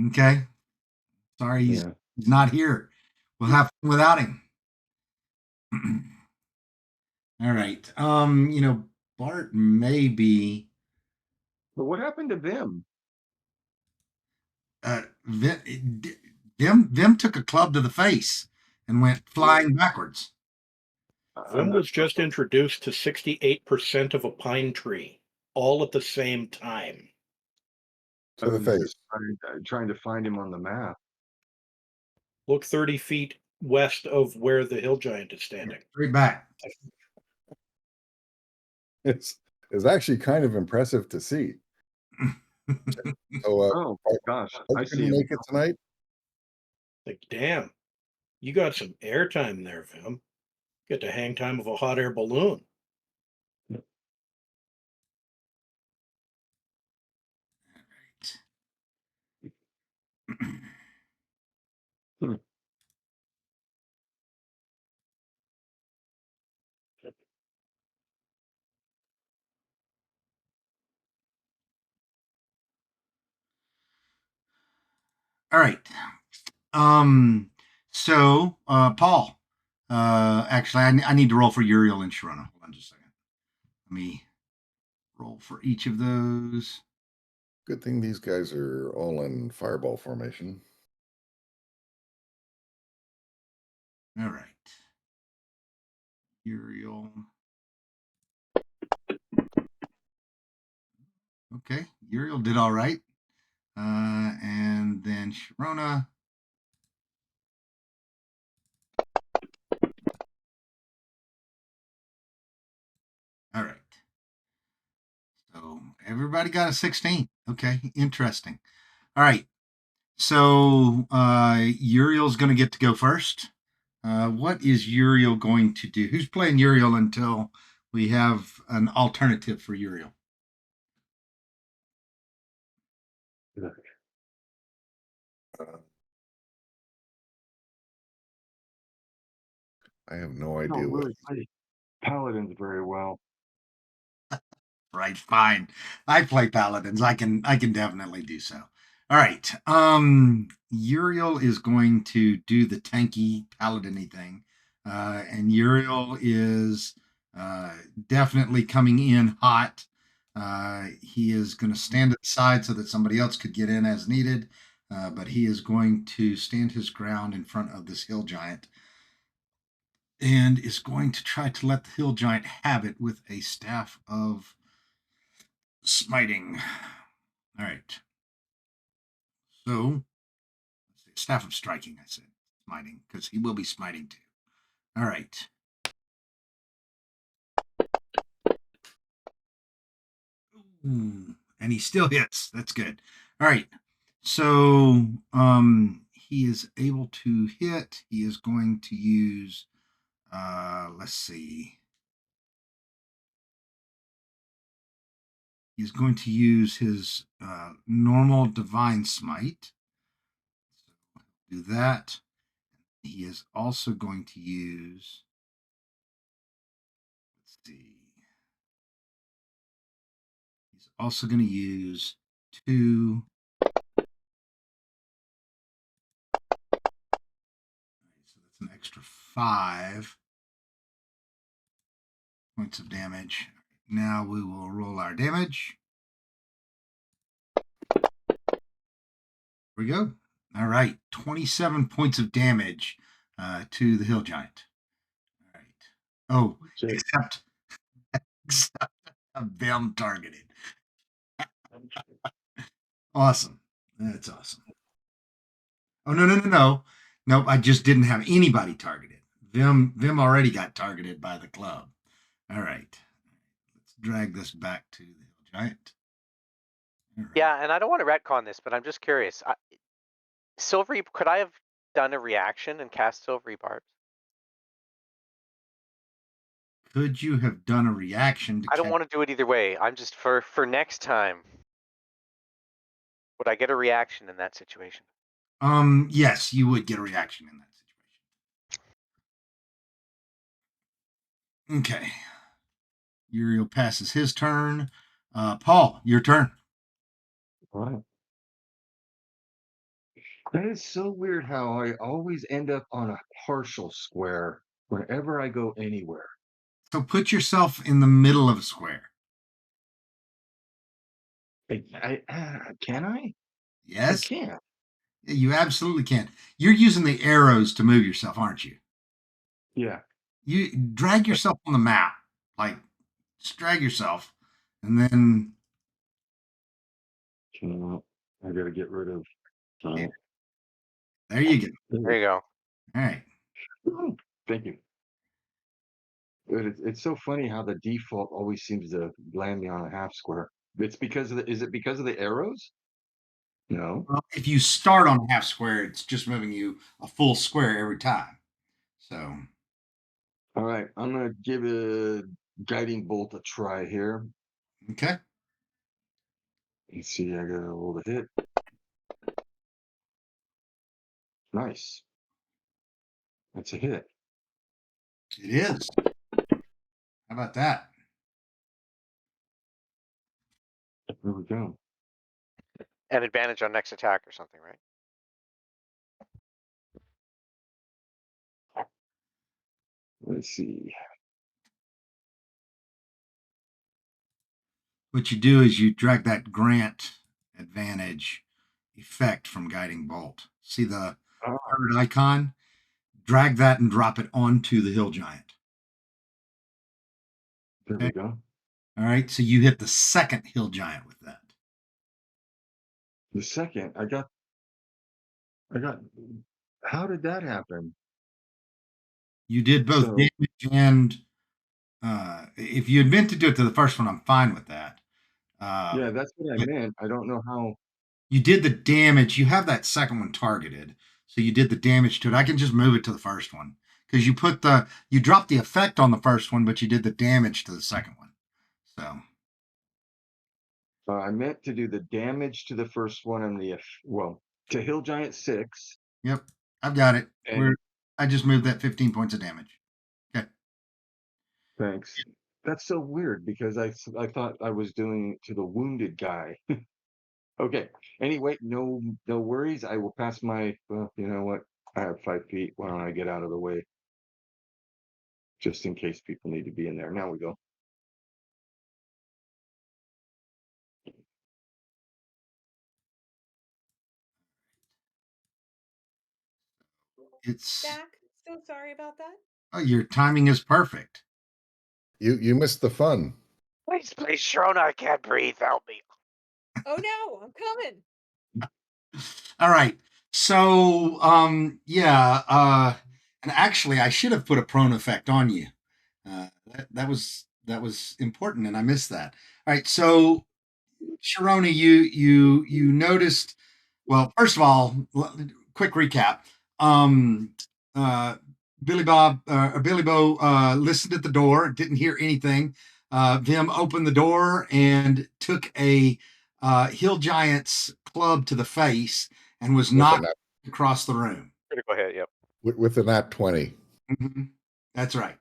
Okay. Sorry, he's not here. We'll have fun without him. All right. Bart may be But what happened to Vim? Vim took a club to the face and went flying backwards. Vim was just introduced to 68% of a pine tree, all at the same time. To the face. Trying to find him on the map. Look 30 feet west of where the hill giant is standing. Straight back. It's actually kind of impressive to see. So, Oh gosh, I can see you him. make it tonight? Like, damn, you got some airtime there, Vim. Get the hang time of a hot air balloon. All right. So Paul, Actually, I need to roll for Uriel and Sharona. Hold on just a second. Let me roll for each of those. Good thing these guys are all in fireball formation. All right. Uriel. Okay, Uriel did all right. And then Sharona. All right. So everybody got a 16. Okay, interesting. All right. So Uriel's going to get to go first. What is Uriel going to do? Who's playing Uriel until we have an alternative for Uriel? I have no I idea don't what. really play paladins very well. Right, fine. I play paladins. I can definitely do so. All right. Uriel is going to do the tanky paladin-y thing. And Uriel is definitely coming in hot. He is going to stand at the side so that somebody else could get in as needed. But he is going to stand his ground in front of this hill giant and is going to try to let the hill giant have it with a staff of smiting. All right. So, staff of striking, I said. Smiting, because he will be smiting too. All right. Ooh, and he still hits. That's good. All right. So, he is able to hit. He is going to use, let's see. He's going to use his normal divine smite. So do that. He is also going to use, let's see. He's also going to use 2. So that's an extra 5 points of damage. Now we will roll our damage. There we go. All right, 27 points of damage to the hill giant. All right. Oh, except them targeted. Awesome. That's awesome. Oh no. Nope, I just didn't have anybody targeted. Vim already got targeted by the club. All right. Let's drag this back to the hill giant. All right. Yeah, and I don't want to retcon this, but I'm just curious. Silvery, could I have done a reaction and cast Silvery Barbs? Could you have done a reaction to I don't catch? want to do it either way. I'm just for next time. Would I get a reaction in that situation? Yes, you would get a reaction in that situation. Okay. Uriel passes his turn. Paul, your turn. All right. That is so weird how I always end up on a partial square whenever I go anywhere. So put yourself in the middle of a square. Can I? I Yes, can't. you absolutely can. You're using the arrows to move yourself, aren't you? Yeah. You drag yourself on the map, like just drag yourself, and then I got to get rid of. yeah, there you go. There you go. All right. Thank you. But it's so funny how the default always seems to land me on a half square. It's because of the. Is it because of the arrows? No. Well, if you start on half square, it's just moving you a full square every time. So All right, I'm gonna give a guiding bolt a try here. okay. Let's see, I got a roll to hit. Nice. That's a hit. It is. How about that? There we go. An advantage on next attack or something, right? Let's see. What you do is you drag that grant advantage effect from guiding bolt. See the Ah, third icon? Drag that and drop it onto the hill giant. there we go. All right. So you hit the second hill giant with that. The second, I got. How did that happen? You did both So damage and if you had meant to do it to the first one, I'm fine with that. yeah, that's what I But meant. I don't know how. you did the damage. You have that second one targeted, so you did the damage to it. I can just move it to the first one because you dropped the effect on the first one, but you did the damage to the second one. So I meant to do the damage to the first one and to Hill Giant 6 yep, I've got it. and I just moved that 15 points of damage. Okay. thanks. That's so weird because I thought I was doing it to the wounded guy. Okay. Anyway, no worries. I will pass my. Well, you know what? I have 5 feet. Why don't I get out of the way just in case people need to be in there? Now we go. It's Zach, so sorry about that. your timing is perfect. You missed the fun. Please, Sharona, I can't breathe. Help me. Oh no, I'm coming. All right. So yeah, and actually I should have put a prone effect on you. That was important and I missed that. All right. So Sharona, you noticed, well, first of all, quick recap. Um uh Billy Bo listened at the door, didn't hear anything. Vim opened the door and took a Hill Giant's club to the face and was With a knocked nat, across the room. Critical hit. Yep. with a nat 20. Mhm. That's right.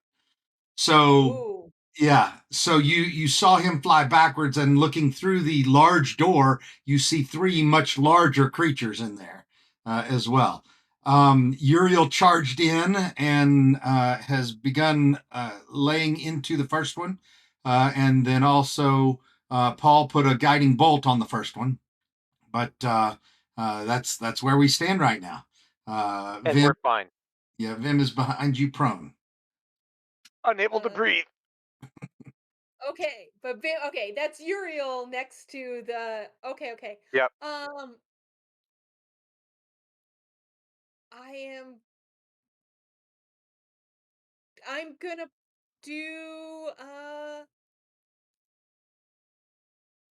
So Ooh. yeah, so you saw him fly backwards, and looking through the large door, you see three much larger creatures in there as well. Uriel charged in and has begun laying into the first one, and then also Paul put a guiding bolt on the first one. But that's where we stand right now. And Vim, we're fine. yeah, Vim is behind you, prone. Unable to Uh, breathe. Okay, but okay, that's Uriel next to the. Okay. Yep. I am. I'm gonna do.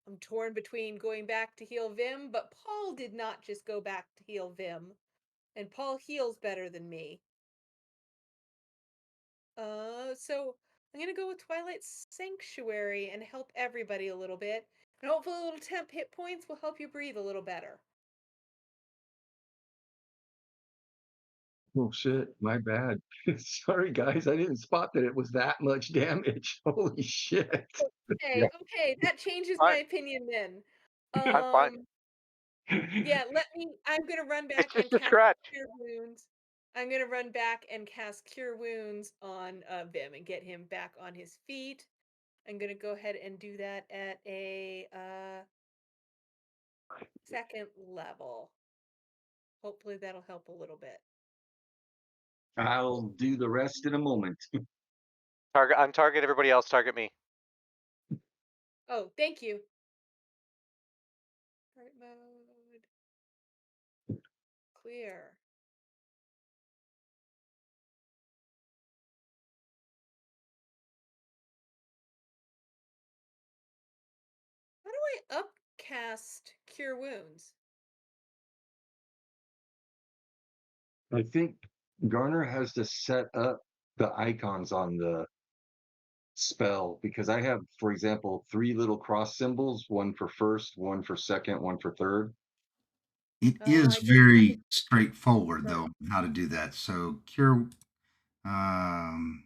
I'm torn between going back to heal Vim, but Paul did not just go back to heal Vim, and Paul heals better than me. So I'm gonna go with Twilight Sanctuary and help everybody a little bit, and hopefully a little temp hit points will help you breathe a little better. Oh shit, my bad. Sorry guys, I didn't spot that it was that much damage. Holy shit. Okay, okay, that changes my Fine. opinion then. I'm fine. Yeah, I'm gonna run It's back and just a cast scratch. Cure Wounds. I'm gonna run back and cast Cure Wounds on Vim and get him back on his feet. I'm gonna go ahead and do that at a second level. Hopefully that'll help a little bit. I'll do the rest in a moment. Target. Untarget everybody else. Target me. Oh, thank you. Heart mode. Clear. How do I upcast Cure Wounds? I think Garner has to set up the icons on the spell because I have, for example, 3 little cross symbols, one for first, one for second, one for third. It I is just have it very straightforward front. though how to do that. So cure, um,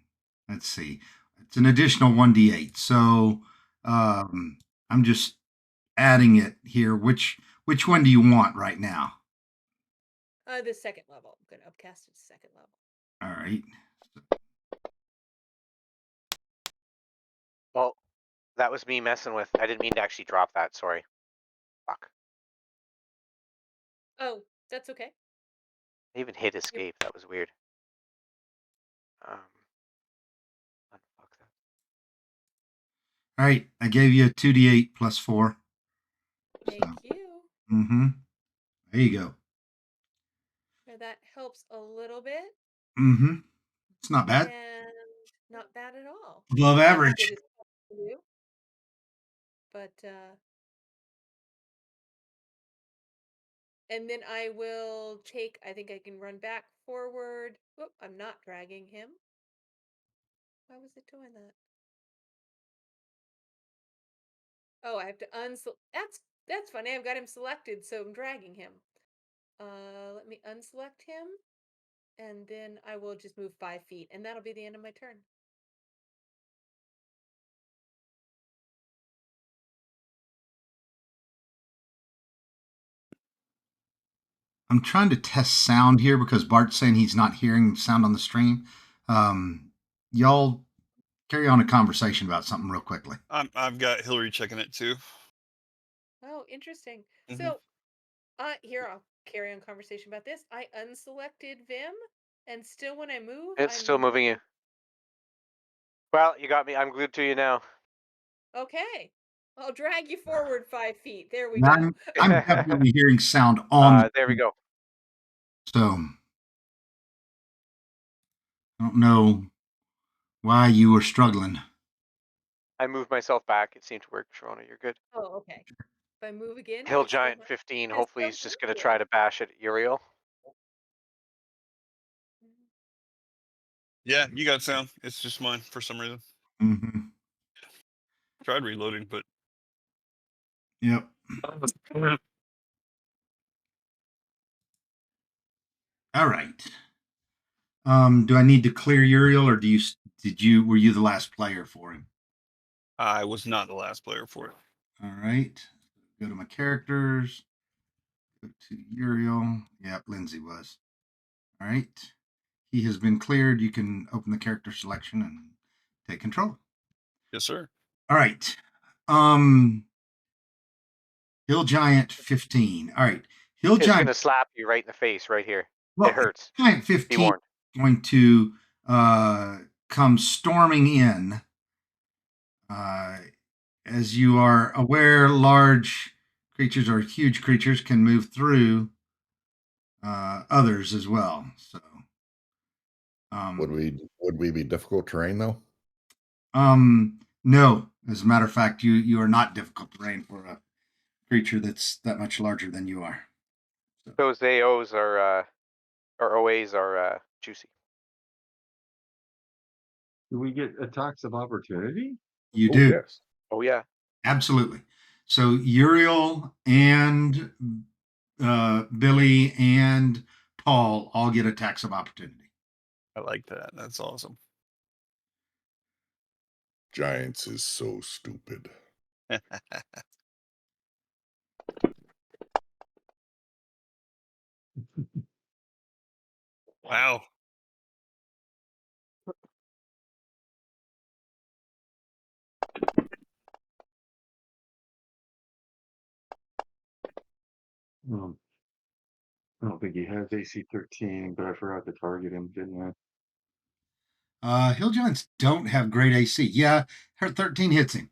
let's see, it's an additional 1d8. So I'm just adding it here. Which one do you want right now? The second level. I'm gonna upcast it to second level. All right. Well, that was me messing with. I didn't mean to actually drop that. Sorry. Fuck. Oh, that's okay. I even hit escape. That was weird. Unfuck that. All right, I gave you a 2d8 plus 4. Thank you. Mm-hmm. There you go. Yeah, that helps a little bit, Mm-hmm. It's not bad. and not bad at all. Above Not as average. good as you, but and then I will take. I think I can run back, forward. Whoop! I'm not dragging him. Why was it doing that? Oh, I have to that's funny. I've got him selected, so I'm dragging him. Let me unselect him, and then I will just move 5 feet, and that'll be the end of my turn. I'm trying to test sound here because Bart's saying he's not hearing sound on the stream. Y'all carry on a conversation about something real quickly. I've got Hillary checking it too. Oh, interesting. Mhm. So, here I'll carry on conversation about this. I unselected Vim, and still when I move, It's I'm still moving you. Well, you got me. I'm glued to you now. Okay. I'll drag you forward 5 feet. There we And go. I'm definitely hearing sound on. There we go. So I don't know why you were struggling. I moved myself back. It seemed to work. Sharona, you're good. Oh, okay. If I move again, Hill it's still Giant not- 15. it's Hopefully still he's just not going to here. try to bash at Uriel. Yeah, you got sound. It's just mine for some reason. Mm-hmm. Tried reloading, but Yep. All right. Do I need to clear Uriel, or were you the last player for him? I was not the last player for it. All right. Go to my characters. Go to Uriel. Yep, Lindsay was. All right. He has been cleared. You can open the character selection and take control. Yes, sir. All right. Hill Giant 15. All right. Hill It's going Giant. to slap you right in the face right here. Well, It hurts. Giant Be 15 warned. is going to come storming in. As you are aware, large creatures or huge creatures can move through others as well. So, Would we be difficult terrain though? no. As a matter of fact, you are not difficult terrain for a creature that's that much larger than you are. Those AOs are, or OAs are juicy. Do we get attacks of opportunity? You Oh, do. yes. Oh, yeah. Absolutely. So Uriel and Billy and Paul all get attacks of opportunity. I like that. That's awesome. Giants is so stupid. Wow. I don't think he has AC 13, but I forgot to target him, didn't Hill Giants don't have great AC. Yeah, her 13 hits him.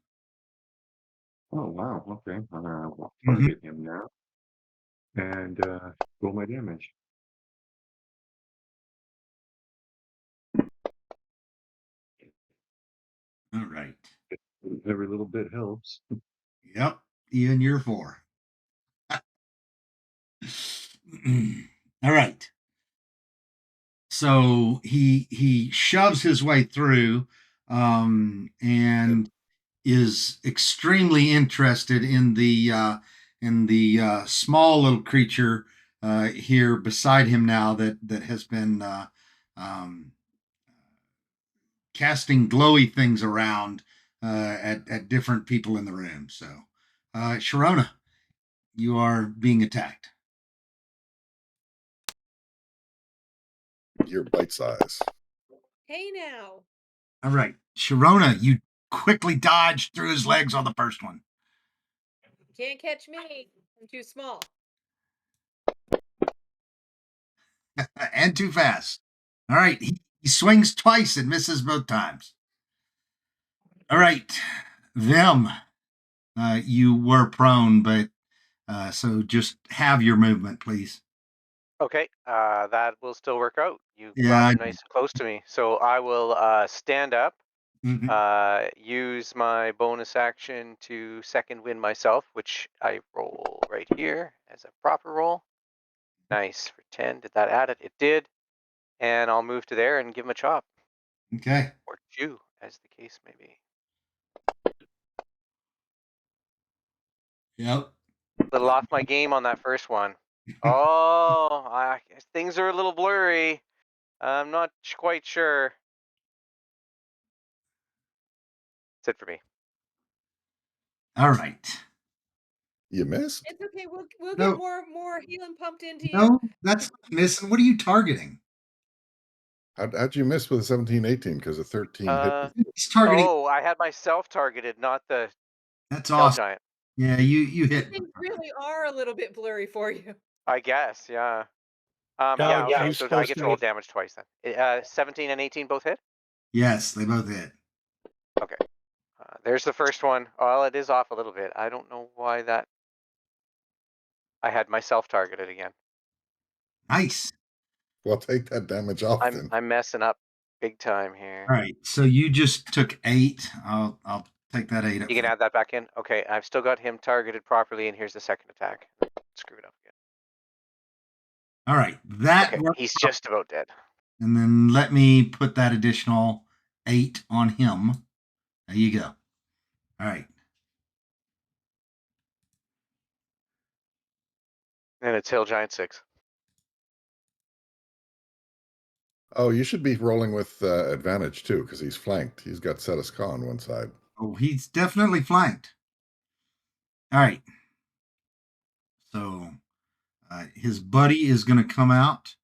I? Oh, wow. Okay. I'm going to Mhm. target him now and roll my damage. All right. Every little bit helps. Yep. Ian, you're 4. All right. So he shoves his way through and is extremely interested in the small little creature here beside him now that has been um, casting glowy things around at different people in the room. So, Sharona, you are being attacked. You're bite size. Hey now. All right, Sharona, you quickly dodged through his legs on the first one. Can't catch me. I'm too small. And too fast. All right. He swings twice and misses both times. All right. Them. You were prone, but so just have your movement, please. Okay, that will still work out. You Yeah, brought I him nice and close to me, so I will stand up. Mhm. Use my bonus action to second wind myself, which I roll right here as a proper roll. Nice for 10. Did that add it? It did. And I'll move to there and give him a chop. Okay. Or chew, as the case may be. Yep. Little off my game on that first one. Oh, things are a little blurry. I'm not quite sure. That's it for me. All right. You missed? It's okay. We'll No. get more healing pumped into you. No, that's not missing. What are you targeting? How'd you miss with a 17-18? Because a 13 hit. He's targeting. Oh, I had myself targeted, not the That's hell awesome. giant. Yeah, you hit. Things really are a little bit blurry for you. I guess, yeah. Yeah, Dodge, okay, you're so I supposed get to to roll make- damage twice then. 17 and 18 both hit? Yes, they both hit. Okay. There's the first one. Well, it is off a little bit. I don't know why that... I had myself targeted again. Nice. Well, take that damage off then. I'm messing up big time here. All right. So you just took 8. I'll take that 8 up. You can add that back in? Okay, I've still got him targeted properly, and here's the second attack. Screw it up again. All right. That Okay, worked. he's just about dead. And then let me put that additional 8 on him. There you go. All right. And it's Hill Giant 6. Oh, you should be rolling with advantage too, because he's flanked. He's got Cetus Ka on one side. Oh, he's definitely flanked. All right. So his buddy is going to come out,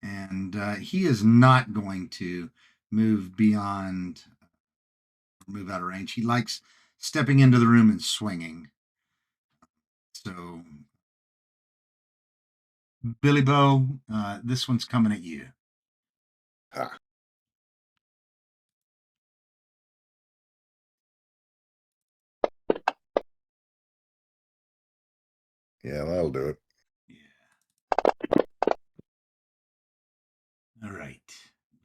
and he is not going to move out of range. He likes stepping into the room and swinging. So, Billy Bo, this one's coming at you. Ha. Yeah, that'll do it. Yeah. All right.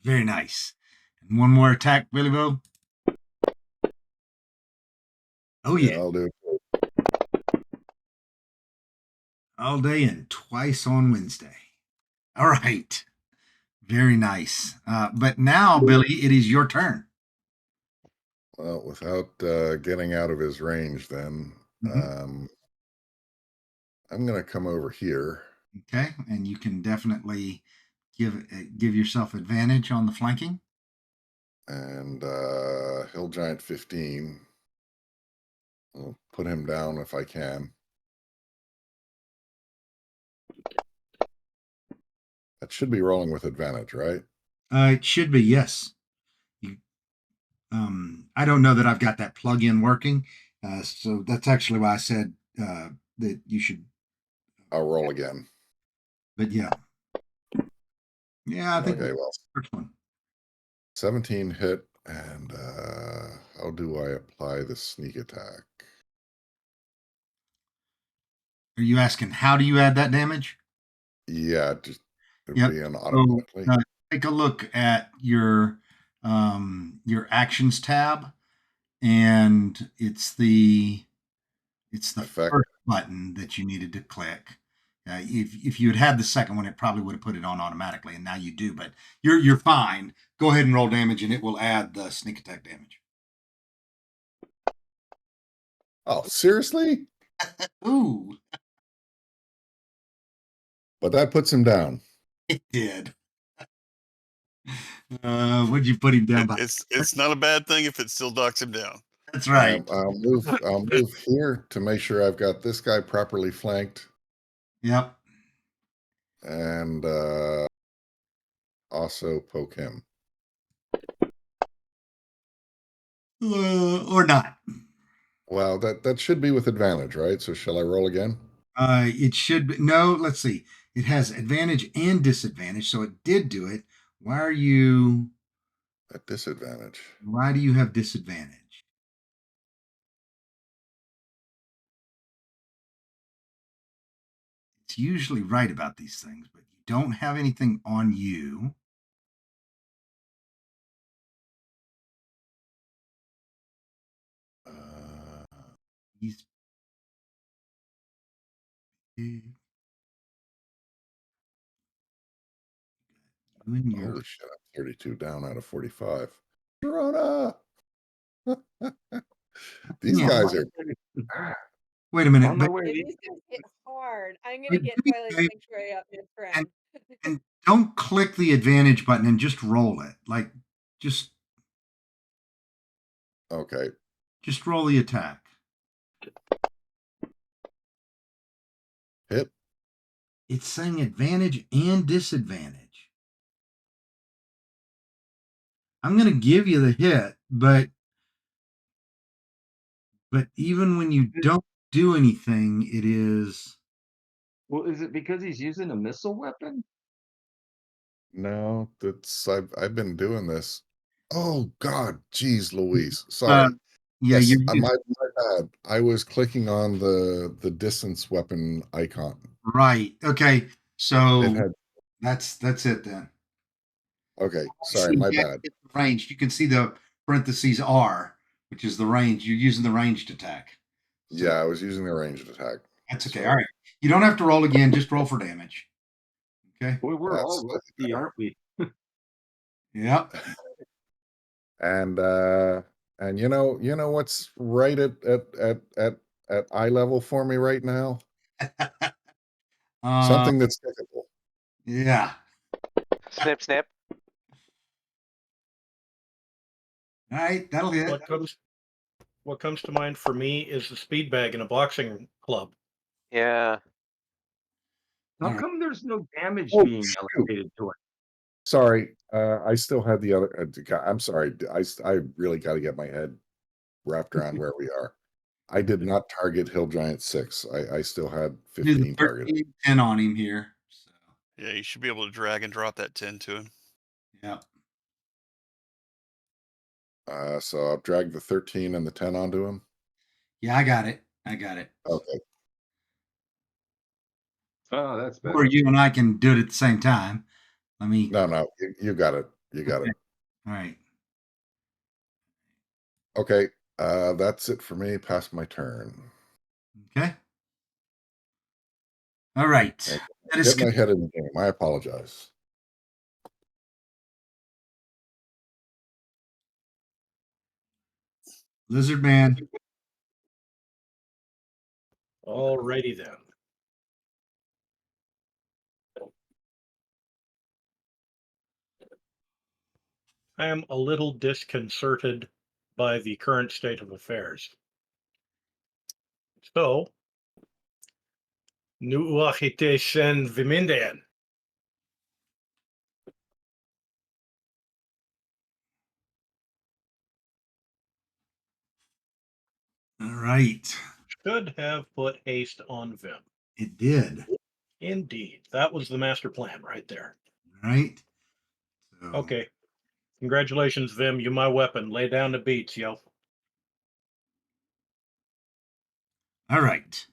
Very nice. And one more attack, Billy Bo. Oh, yeah. I'll do it. All day and twice on Wednesday. All right. Very nice. But now, Billy, it is your turn. Well, without getting out of his range, then I'm going to come over here. Okay. And you can definitely give yourself advantage on the flanking. And Hill Giant 15. I'll put him down if I can. That should be rolling with advantage, right? It should be, yes. I don't know that I've got that plug-in working. So that's actually why I said that you should. I'll roll again. But yeah. Yeah, I think Okay, well, first one. 17 hit, and how do I apply the sneak attack? Are you asking how do you add that damage? Yeah, just it would Yep. be an So, automatically. take a look at your actions tab, and it's the Effect. first button that you needed to click. If you had the second one, it probably would have put it on automatically, and now you do. But you're fine. Go ahead and roll damage, and it will add the sneak attack damage. Oh, seriously? Ooh, But that puts him down. it did. What'd you put him down by? It's not a bad thing if it still knocks him down. That's right. I'll move here to make sure I've got this guy properly flanked, Yep. and also poke him. or not. Well, that should be with advantage, right? So shall I roll again? It should be. No, let's see. It has advantage and disadvantage, so it did do it. Why are you? At disadvantage. Why do you have disadvantage? It's usually right about these things, but you don't have anything on you. He's big. You and your Holy shit! I'm 32 down out of 45. Corona. These Yeah. guys are. Wait a minute, On my but way. And these guys hit hard. I'm But gonna get do me a Twilight favor Sanctuary up mid-friend. and don't click the advantage button and just roll it. Like just Okay. roll the attack. Hit. It's saying advantage and disadvantage. I'm going to give you the hit, but even when you don't do anything, it is. Well, is it because he's using a missile weapon? No, I've been doing this. Oh God, geez, Louise. Sorry. Yeah, Yes, you're my bad. I was clicking on the distance weapon icon. right. Okay, so It had that's it then. okay. Sorry, my bad. It's the range. You can see the parentheses R, which is the range. You're using the ranged attack. So Yeah, I was using the ranged attack. that's okay. So All right. You don't have to roll again. Just roll for damage. Okay. Boy, we're That's all rusty, aren't we? Yep. and you know what's right at eye level for me right now? Something that's typical. Yeah. Snip, snip. All right. That'll hit. What comes to mind for me is the speed bag in a boxing club. Yeah. How Alright. come there's no damage Oh, being shoot. allocated to it? Sorry, I still had the other. I'm sorry. I really got to get my head wrapped around where we are. I did not target Hill Giant 6. I still had Do the 15 targeted. 13, 10 on him here. So, Yeah, you should be able to drag and drop that 10 to him. yeah. So I'll drag the 13 and the 10 onto him. Yeah, I got it. I got it. Okay. Oh, that's better. Or you and I can do it at the same time. Let me. No, you got it. You got it. All right. Okay. That's it for me. Pass my turn. Okay. All right. Okay. That is Get my head in the game. I apologize. Lizard Man. Alrighty then. I am a little disconcerted by the current state of affairs. So, Nuachite Shen Vimindan. All right. Should have put haste on Vim. It did. Indeed. That was the master plan right there. All right. So, Okay. Congratulations, Vim. You my weapon. Lay down the beats, yo. all right.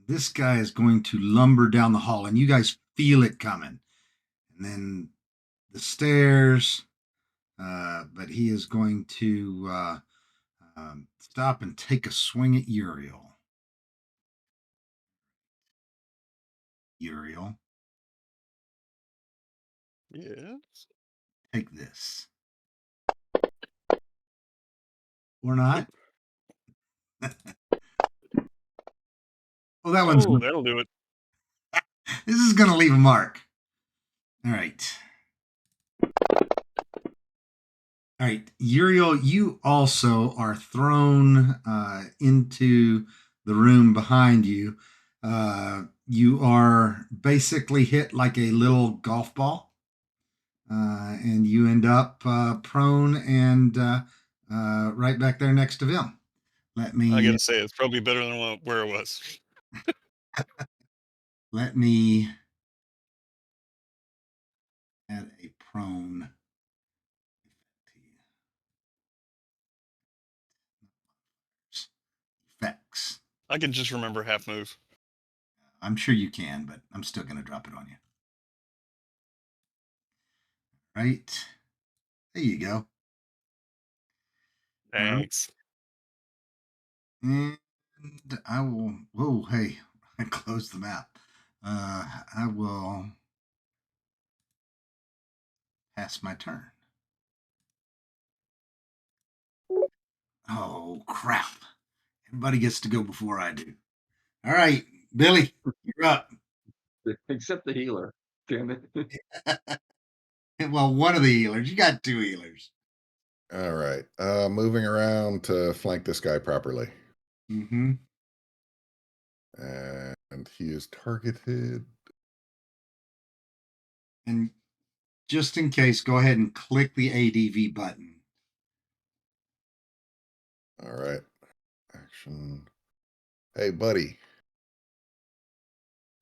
This guy is going to lumber down the hall, and you guys feel it coming. And then the stairs. But he is going to stop and take a swing at Uriel. Uriel, Yes. take this. Or not. Well, that one's. Oh, that'll do it. This is going to leave a mark. All right. All right, Uriel, you also are thrown into the room behind you. You are basically hit like a little golf ball, and you end up prone and right back there next to Vim. Let I me gotta say, it's probably better than where it was. let me add a prone effects. I can just remember half move. I'm sure you can, but I'm still going to drop it on you. Right. There you go. right. Thanks. And I will. Whoa, hey, I closed the map. I will pass my turn. Oh, crap. Everybody gets to go before I do. All right, Billy, you're up. Except the healer. Damn it. Well, one of the healers. You got two healers. All right. Moving around to flank this guy properly. Mm-hmm. And he is targeted. And just in case, go ahead and click the ADV button. All right. Action. Hey, buddy.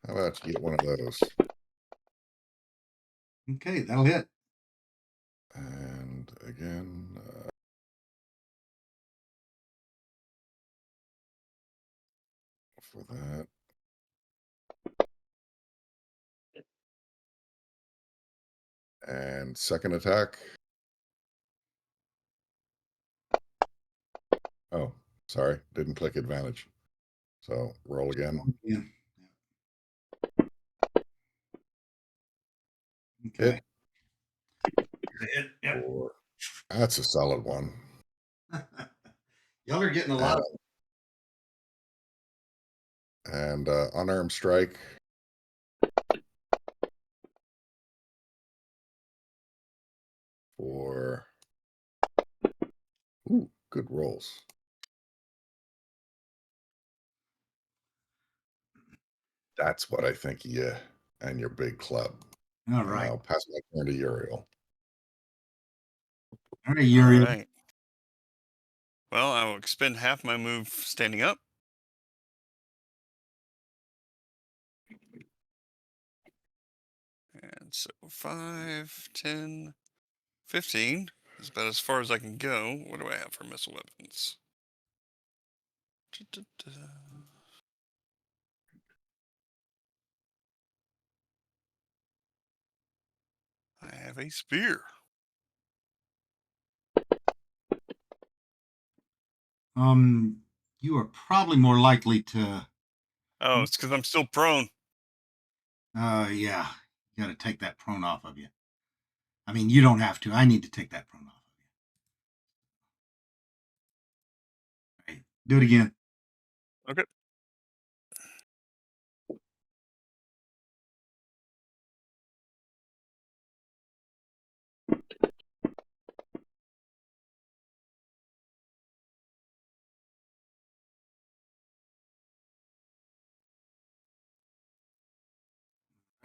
How about you get one of those? Okay, that'll hit. And again, for that. And second attack. Oh, sorry. Didn't click advantage. So roll again. Yeah. Hit. Hit. Yep. Four. That's a solid one. Y'all are getting a lot of. And unarmed strike. For. Ooh, good rolls. That's what I think of you and your big club. All And right. I'll pass my turn to Uriel. All right, Yuri. All right. Well, I will expend half my move standing up. And so 5, 10, 15 is about as far as I can go. What do I have for missile weapons? Da-da-da. I have a spear. You are probably more likely to. Oh, it's because I'm still prone. Yeah, you got to take that prone off of you. I mean, you don't have to. I need to take that prone off of you. All right, do it again. Okay.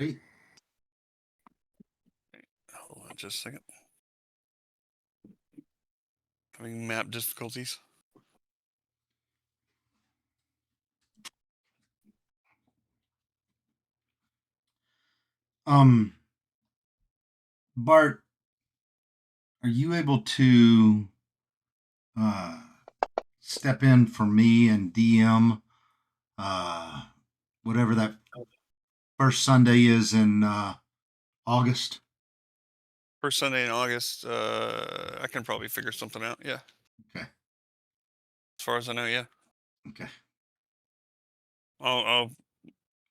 Right. Hold on just a second. Having map difficulties. Bart, are you able to step in for me and DM whatever that first Sunday is in August? First Sunday in August, I can probably figure something out. Yeah. Okay. As far as I know, yeah. Okay. I'll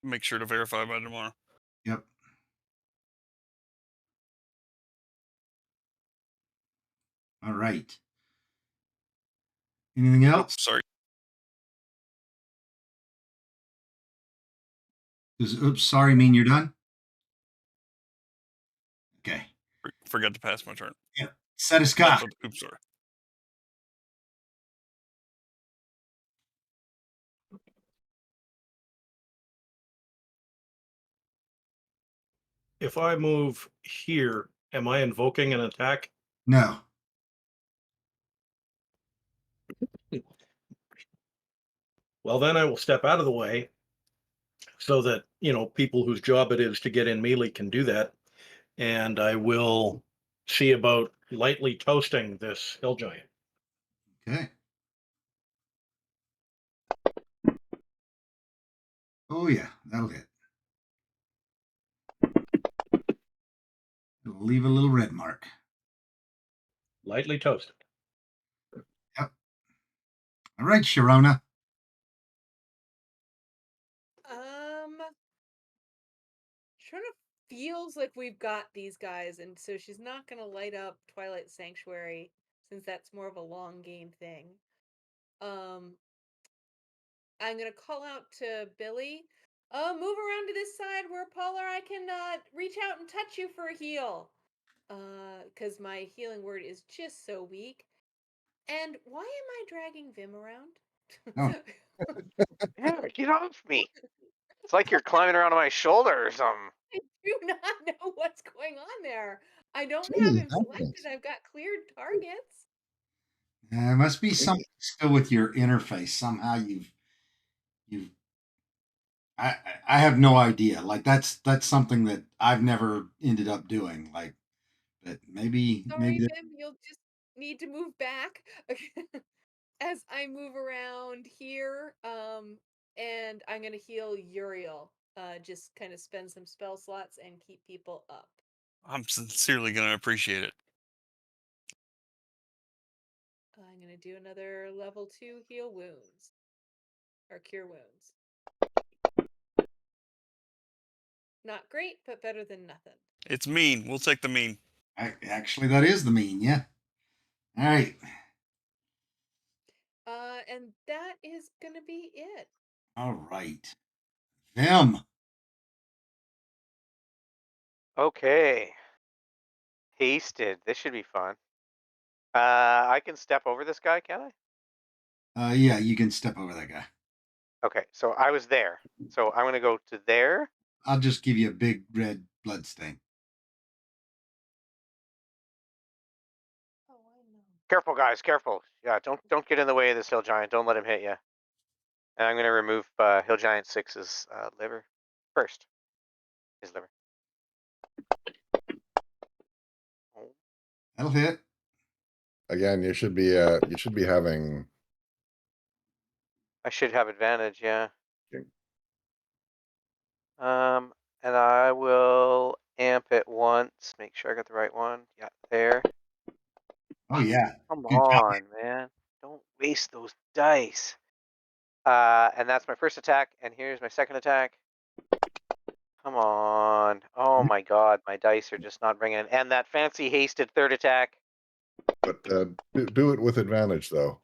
make sure to verify by tomorrow. Yep. All right. Anything Oh, else? sorry. Does oops, sorry mean you're done? Okay. Forgot to pass my turn. Yep. Set a That's Scott. what, oops, sorry. If I move here, am I invoking an attack? No. Well, then I will step out of the way so that, people whose job it is to get in melee can do that. And I will see about lightly toasting this hill giant. Okay. Oh yeah, that'll hit. It'll leave a little red mark. Lightly toasted. Yep. All right, Sharona. Sharona feels like we've got these guys, and so she's not gonna light up Twilight Sanctuary since that's more of a long game thing. I'm gonna call out to Billy. Move around to this side where Polar I can reach out and touch you for a heal. Because my healing word is just so weak. And why am I dragging Vim around? Oh. Yeah, get off me. It's like you're climbing around on my shoulder or something. I do not know what's going on there. I don't Gee, have him that selected. is- I've got cleared targets. There must be something still with your interface. Somehow you've I have no idea. Like that's something that I've never ended up doing. Like, but maybe Sorry, Vim, you'll just need to move back as I move around here. And I'm gonna heal Uriel. Just kind of spend some spell slots and keep people up. I'm sincerely going to appreciate it. I'm gonna do another level 2 heal wounds. Or cure wounds. Not great, but better than nothing. It's mean. We'll take the mean. actually that is the mean. Yeah. All right. And that is gonna be it. All right. Vim. Okay. Hasted. This should be fun. I can step over this guy, can I? Yeah, you can step over that guy. Okay, so I was there. So I'm gonna go to there. I'll just give you a big red blood stain. Oh, I know. Careful, guys, careful. Yeah, don't get in the way of this hill giant. Don't let him hit you. And I'm gonna remove hill giant 6's liver first. His liver. Oh. That'll hit. Again, you should be having I should have advantage, yeah. Okay. And I will amp it once. Make sure I got the right one. Yeah, there. Oh yeah. Come Good job. on, man. Don't waste those dice. And that's my first attack, and here's my second attack. Come on. Oh my god, my dice are just not bringing. And that fancy hasted third attack. but do it with advantage though.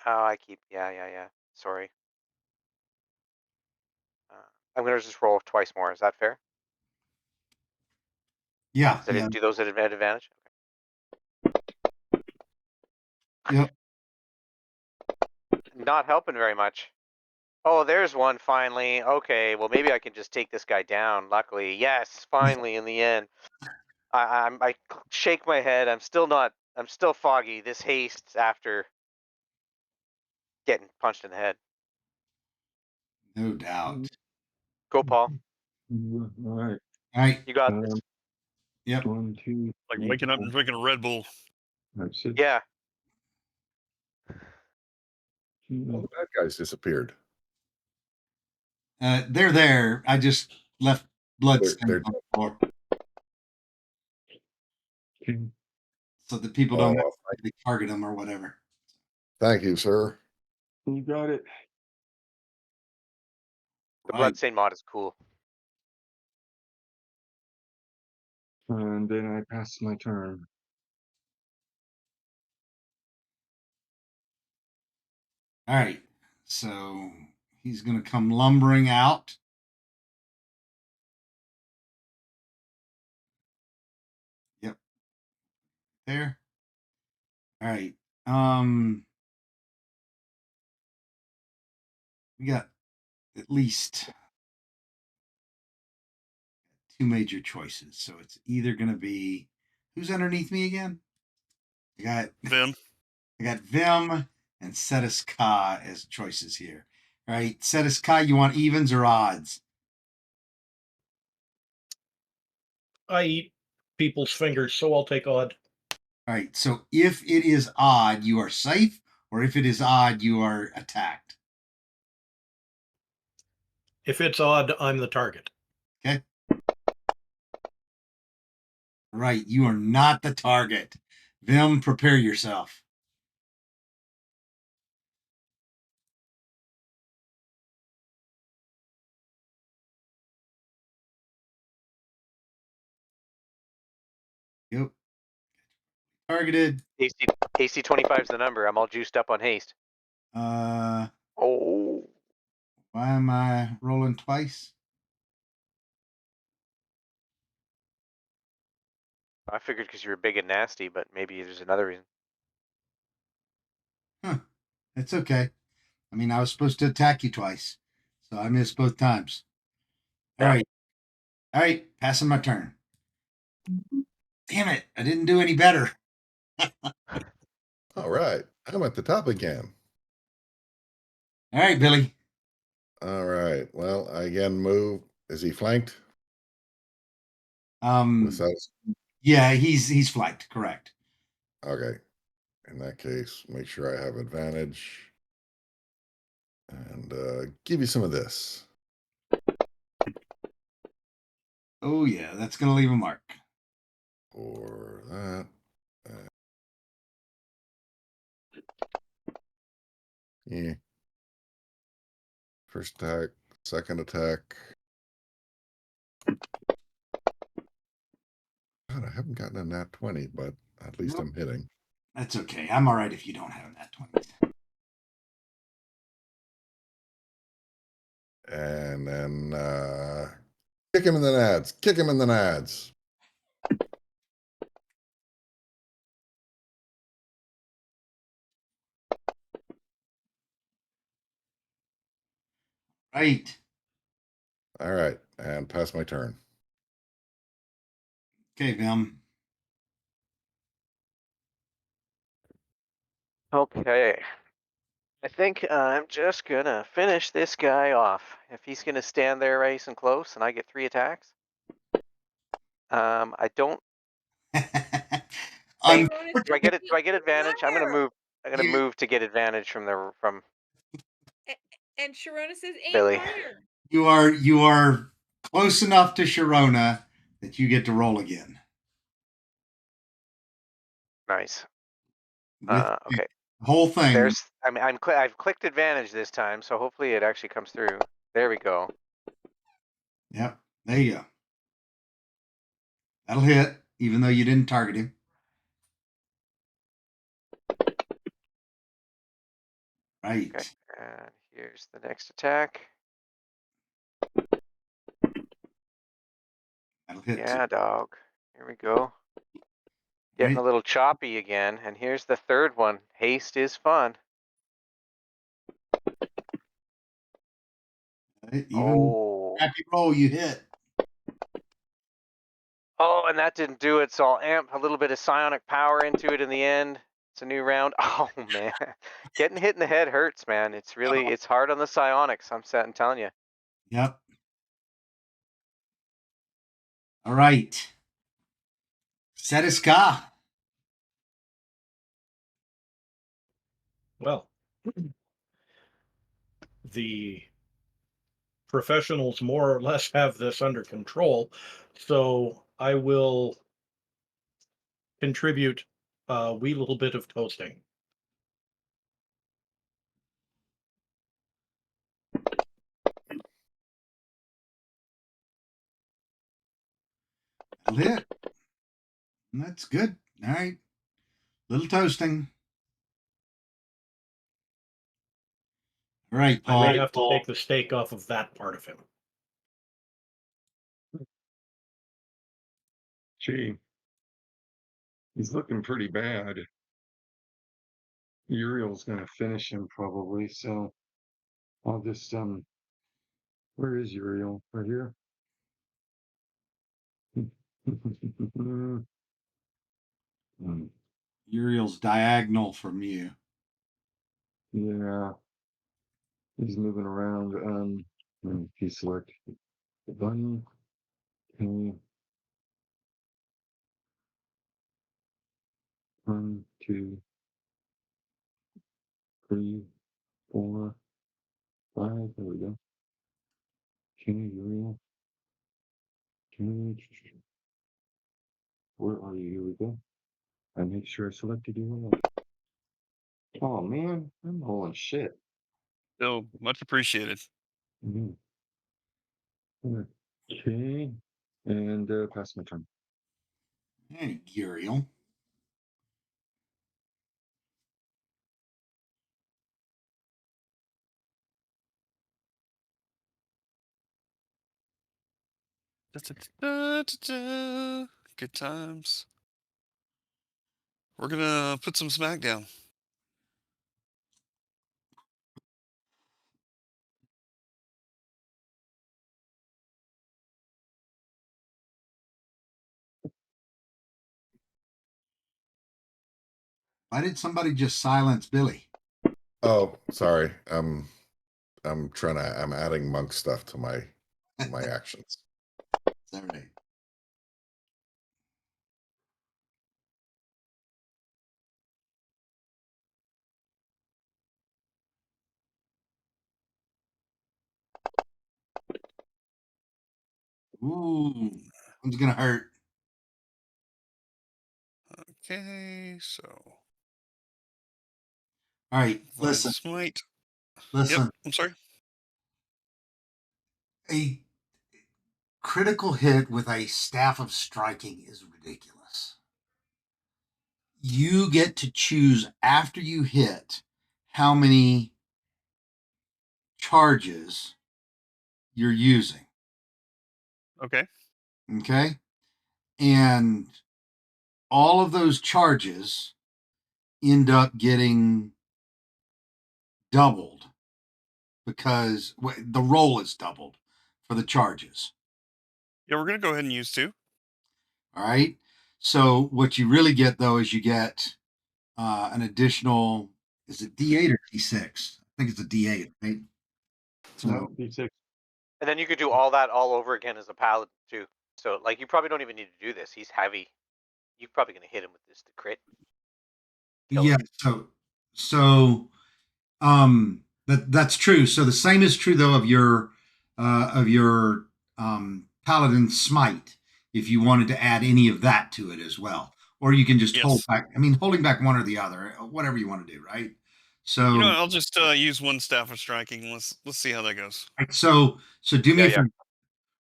Oh, I keep. Yeah. Sorry. I'm gonna just roll twice more. Is that fair? Yeah. Did I Yeah. do those at advantage? Yep. Not helping very much. Oh, there's one finally. Okay, well maybe I can just take this guy down. Luckily, yes, finally in the end. I shake my head. I'm still foggy. This haste after getting punched in the head. No doubt. Go, Paul. All right. All right. You got this. Yep. 1, 2, Like 3, waking up 4, and drinking a Red Bull. 5, 6, Yeah. All the bad guys disappeared. They're there. I just left blood They're- stains they're- on the floor 2. so that people don't Oh, actually target them or whatever. thank you, sir. You got it. The Right. bloodstain mod is cool. And then I pass my turn. All right. So he's going to come lumbering out. Yep. There. All right. We got at least two major choices. So it's either going to be who's underneath me again? Vim. I got Vim and Cetus Ka as choices here. All right, Setiskai, you want evens or odds? I eat people's fingers, so I'll take odd. All right, so if it is odd, you are safe, or if it is odd, you are attacked. If it's odd, I'm the target. Okay. Right, you are not the target. Vim, prepare yourself. Yep. Targeted. AC 25 is the number. I'm all juiced up on haste. Uh, Oh. why am I rolling twice? I figured because you were big and nasty, but maybe there's another reason. Huh. It's okay. I mean, I was supposed to attack you twice, so I missed both times. All Yeah. right. All right, passing my turn. Damn it, I didn't do any better. All right. I'm at the top again. All right, Billy. All right. Well, I again move. Is he flanked? Um, Without, yeah, he's flanked, correct. okay. In that case, make sure I have advantage. And give you some of this. Oh yeah, that's gonna leave a mark. Or that. Yeah. First attack, second attack. God, I haven't gotten a nat 20, but at least I'm hitting. That's okay. I'm all right if you don't have that 20. And then kick him in the nads. Kick him in the nads. Right. All right. And pass my turn. Okay, Vim. Okay. I think I'm just gonna finish this guy off. If he's gonna stand there nice and close and I get 3 attacks. I don't. Un- Do I get it? Do I get advantage? I'm gonna Liar! move. I'm gonna move to get advantage from And Sharona says, aim Billy. higher. you are close enough to Sharona that you get to roll again. Nice. With Okay. the whole thing. There's. I mean, I've clicked advantage this time, so hopefully it actually comes through. There we go. Yep. There you go. That'll hit, even though you didn't target him. Right. Okay. And here's the next attack. That'll hit. Yeah, dog. Here we go. Getting Right. a little choppy again. And here's the third one. Haste is fun. Right. Even Oh. crappy roll, you hit. Oh, and that didn't do it, so I'll amp a little bit of psionic power into it in the end. It's a new round. Oh man. Getting hit in the head hurts, man. It's really it's hard on the psionics, I'm telling you. Yep. All right. Setiska. Well, the professionals more or less have this under control, so I will contribute a wee little bit of toasting. That'll hit. That's good. All right. Little toasting. All right, I Paul. may have to take the steak off of that part of him. Gee, he's looking pretty bad. Uriel's gonna finish him probably, so I'll just where is Uriel? Right here. Hmm, Uriel's diagonal from you. yeah. He's moving around. He select the button. Okay. 1, 2, 3, 4, 5. There we go. Okay, Uriel. Okay. Where are you? Here we go. I make sure I selected you. Oh man, I'm rolling shit. So much appreciated. Mhm. Okay, and pass my turn. Hey, Uriel. Da-da-da-da-da. Good times. We're gonna put some smackdown. Why did somebody just silence Billy? Oh, sorry. I'm adding monk stuff to my actions. Is that right? Ooh, one's gonna hurt. Okay, so All right, Vile listen, Smite. Yep, listen. I'm sorry. A critical hit with a staff of striking is ridiculous. You get to choose after you hit how many charges you're using. Okay. Okay. And all of those charges end up getting doubled because the roll is doubled for the charges. Yeah, we're gonna go ahead and use 2. All right. So what you really get though is you get an additional, is it D8 or D6? I think it's a D8, right? So No, D6. And then you could do all that all over again as a paladin too. So like you probably don't even need to do this. He's heavy. You're probably gonna hit him with this to crit. Kill him. yeah, so that's true. So the same is true though of your paladin smite if you wanted to add any of that to it as well. Or you can just hold Yes. back. I mean, holding back one or the other, whatever you want to do, right? So You know what? I'll just use 1 staff of striking. Let's see how that goes. so do me Yeah, a favor.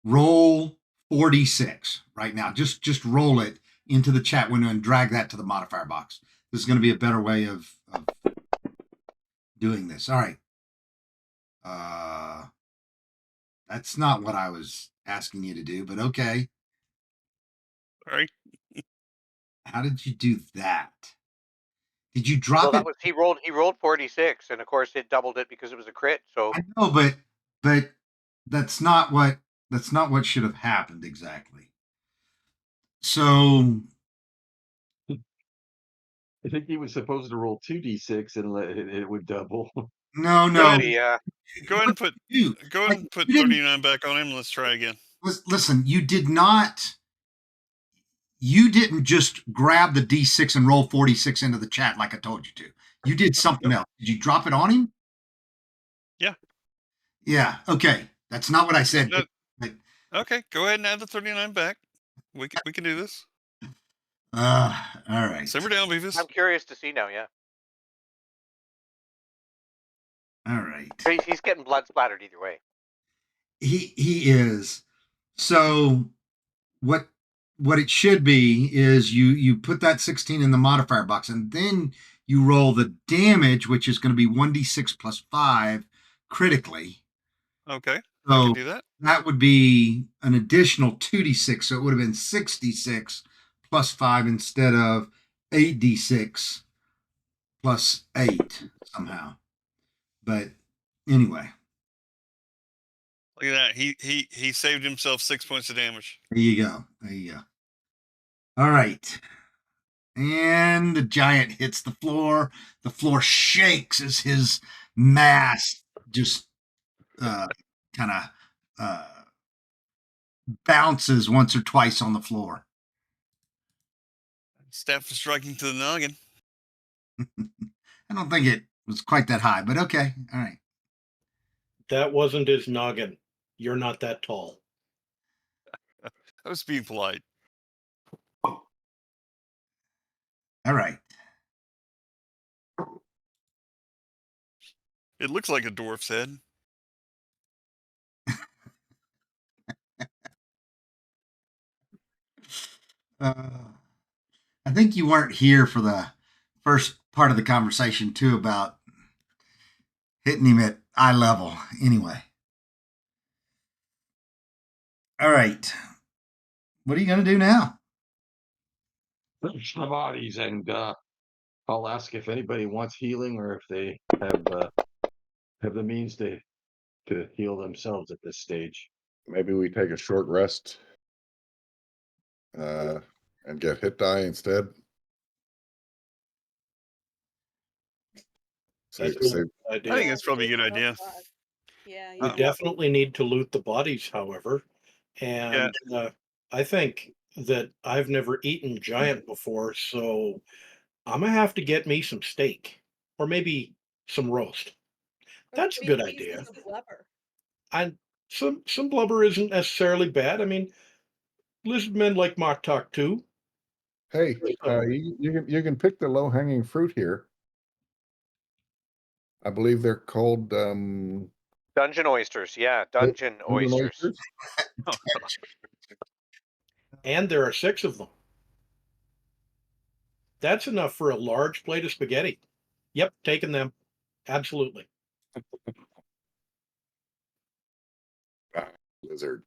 Roll 4d6 right now. Just roll it into the chat window and drag that to the modifier box. This is going to be a better way of doing this. All right. That's not what I was asking you to do, but okay. All right. How did you do that? Did you Well, drop that it? was he rolled 46, and of course it doubled it because it was a crit. So I know, but that's not what should have happened exactly. So I think he was supposed to roll 2d6 and it would double. no, maybe, yeah. Go ahead and put you go ahead and put you didn't 39 back on him. Let's try again. listen. You didn't just grab the D6 and roll 46 into the chat like I told you to. You did something Nope. else. Did you drop it on him? Yeah. Yeah. Okay. That's not what I said. No, But, okay, go ahead and add the 39 back. We can do this. all right. Simmer down, Beavis. I'm curious to see now. Yeah, All right. he's getting blood splattered either way. He is. So what it should be is you put that 16 in the modifier box and then you roll the damage, which is going to be 1d6 plus 5 critically. Okay, I So can do that. that would be an additional 2d6. So it would have been 6d6 plus 5 instead of 8d6 plus 8 somehow. But anyway, Look at that. He saved himself 6 points of damage. there you go. There you go. All right. And the giant hits the floor. The floor shakes as his mass just kind of bounces once or twice on the floor. Staff is striking to the noggin. I don't think it was quite that high, but okay. All right. That wasn't his noggin. You're not that tall. I was being polite. All right. It looks like a dwarf's head. I think you weren't here for the first part of the conversation too about hitting him at eye level. Anyway. All right. What are you going to do now? Finish the bodies, and I'll ask if anybody wants healing or if they have the means to heal themselves at this stage. Maybe we take a short rest and get hit die instead. That's Save, a save, good idea. I think that's probably a good idea. Yeah, We yeah. definitely need to loot the bodies, however. And I think that I've never eaten giant before, so I'm gonna have to get me some steak or maybe some roast. Or That's a maybe good pieces idea. of blubber. And some blubber isn't necessarily bad. I mean, lizard men like mock talk too. hey, So you can pick the low hanging fruit here. I believe they're called Dungeon oysters. Yeah, dungeon golden oysters. and there are 6 of them. That's enough for a large plate of spaghetti. Yep, taking them. Absolutely. Lizard.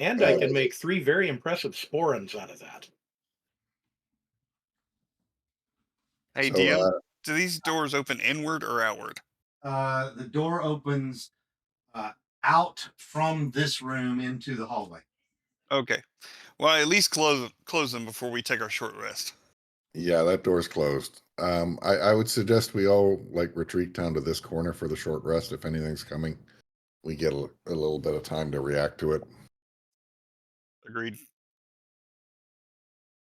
And I can make 3 very impressive sporins out of that. Hey, So, DM, do these doors open inward or outward? The door opens out from this room into the hallway. Okay. Well, at least close them before we take our short rest. yeah, that door's closed. I would suggest we all like retreat down to this corner for the short rest. If anything's coming, we get a little bit of time to react to it. Agreed.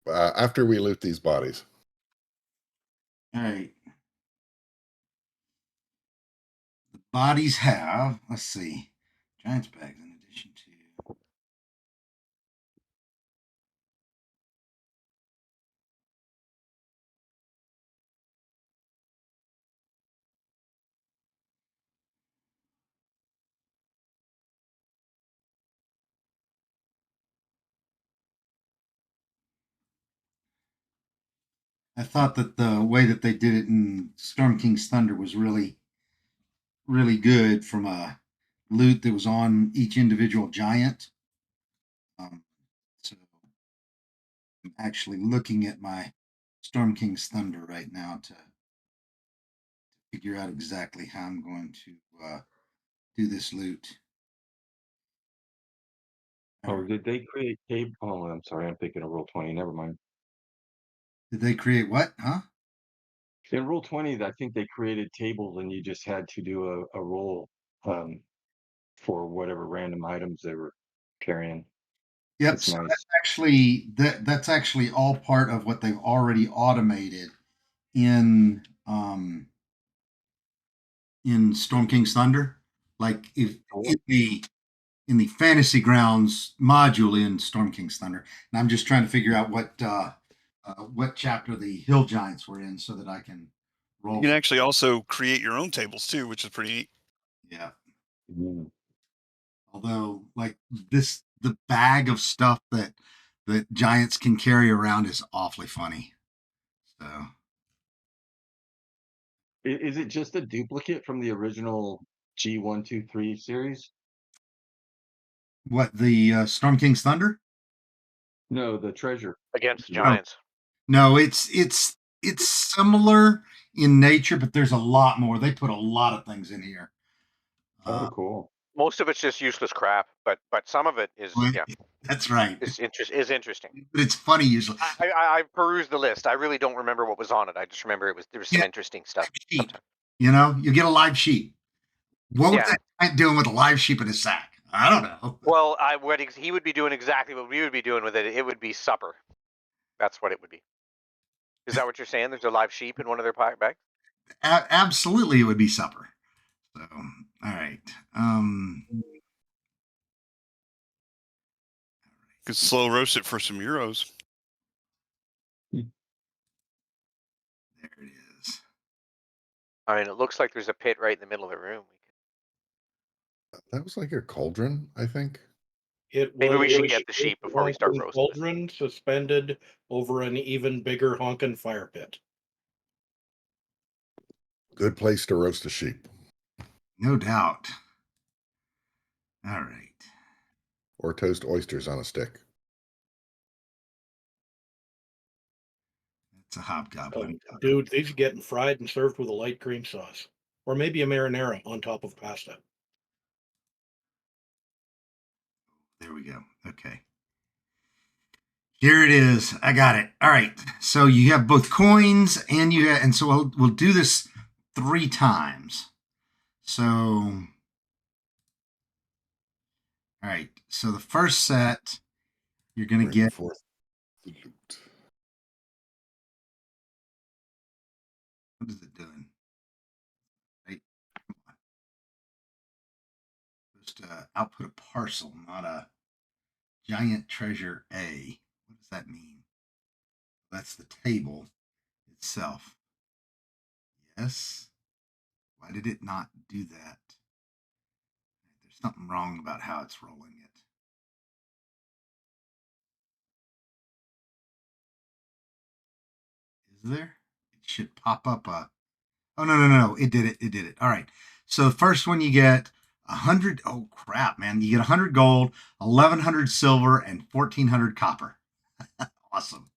After we loot these bodies. All right. The bodies have, let's see, giant's bags in addition to. I thought that the way that they did it in Storm King's Thunder was really, really good from a loot that was on each individual giant. So I'm actually looking at my Storm King's Thunder right now to figure out exactly how I'm going to do this loot. Or did they create table? Oh, I'm sorry, I'm thinking of Roll20. Never mind. Did they create what? Huh? In Roll20, I think they created tables, and you just had to do a roll for whatever random items they were carrying. Yep. That's So nice. that's actually all part of what they've already automated in Storm King's Thunder. Like if in the Fantasy Grounds module in Storm King's Thunder, and I'm just trying to figure out what chapter the Hill Giants were in so that I can roll. You can actually also create your own tables too, which is pretty neat. Yeah. Mm. Although, like the bag of stuff that giants can carry around is awfully funny. So, Is it just a duplicate from the original G123 series? what the Storm King's Thunder? No, the treasure. Against giants. No, it's similar in nature, but there's a lot more. They put a lot of things in here. Oh, cool. Most of it's just useless crap, but some of it is Well, that's right. is interesting. But it's funny usually. I perused the list. I really don't remember what was on it. I just remember there was some interesting stuff. Sheep. You know, you get a live sheep. What was Yeah. that giant doing with a live sheep in his sack? I don't know. Well, he would be doing exactly what we would be doing with it. It would be supper. That's what it would be. Is that what you're saying? There's a live sheep in one of their bags? Absolutely, it would be supper. So, all right. Could slow roast it for some euros. There it is. I mean, it looks like there's a pit right in the middle of the room. That was like a cauldron, I think. Maybe we should was get the sheep before we a start roasting this. cauldron suspended over an even bigger honkin' fire pit. Good place to roast a sheep No doubt. All right. or toast oysters on a stick. It's a hobgoblin. Dude, these are getting fried and served with a light cream sauce. Or maybe a marinara on top of pasta. There we go. Okay. Here it is. I got it. All right. So you have both coins and so we'll do this 3 times. So, all right. So the first set, you're going to Bring get forth the loot. what is it doing? Right. Supposed to output a parcel, not a giant treasure A. What does that mean? That's the table itself. Yes. Why did it not do that? There's something wrong about how it's rolling it. Is there? It should pop up a. Oh, no. It did it. All right. So the first one you get 100. Oh, crap, man. You get 100 gold, 1,100 silver, and 1,400 copper. Awesome.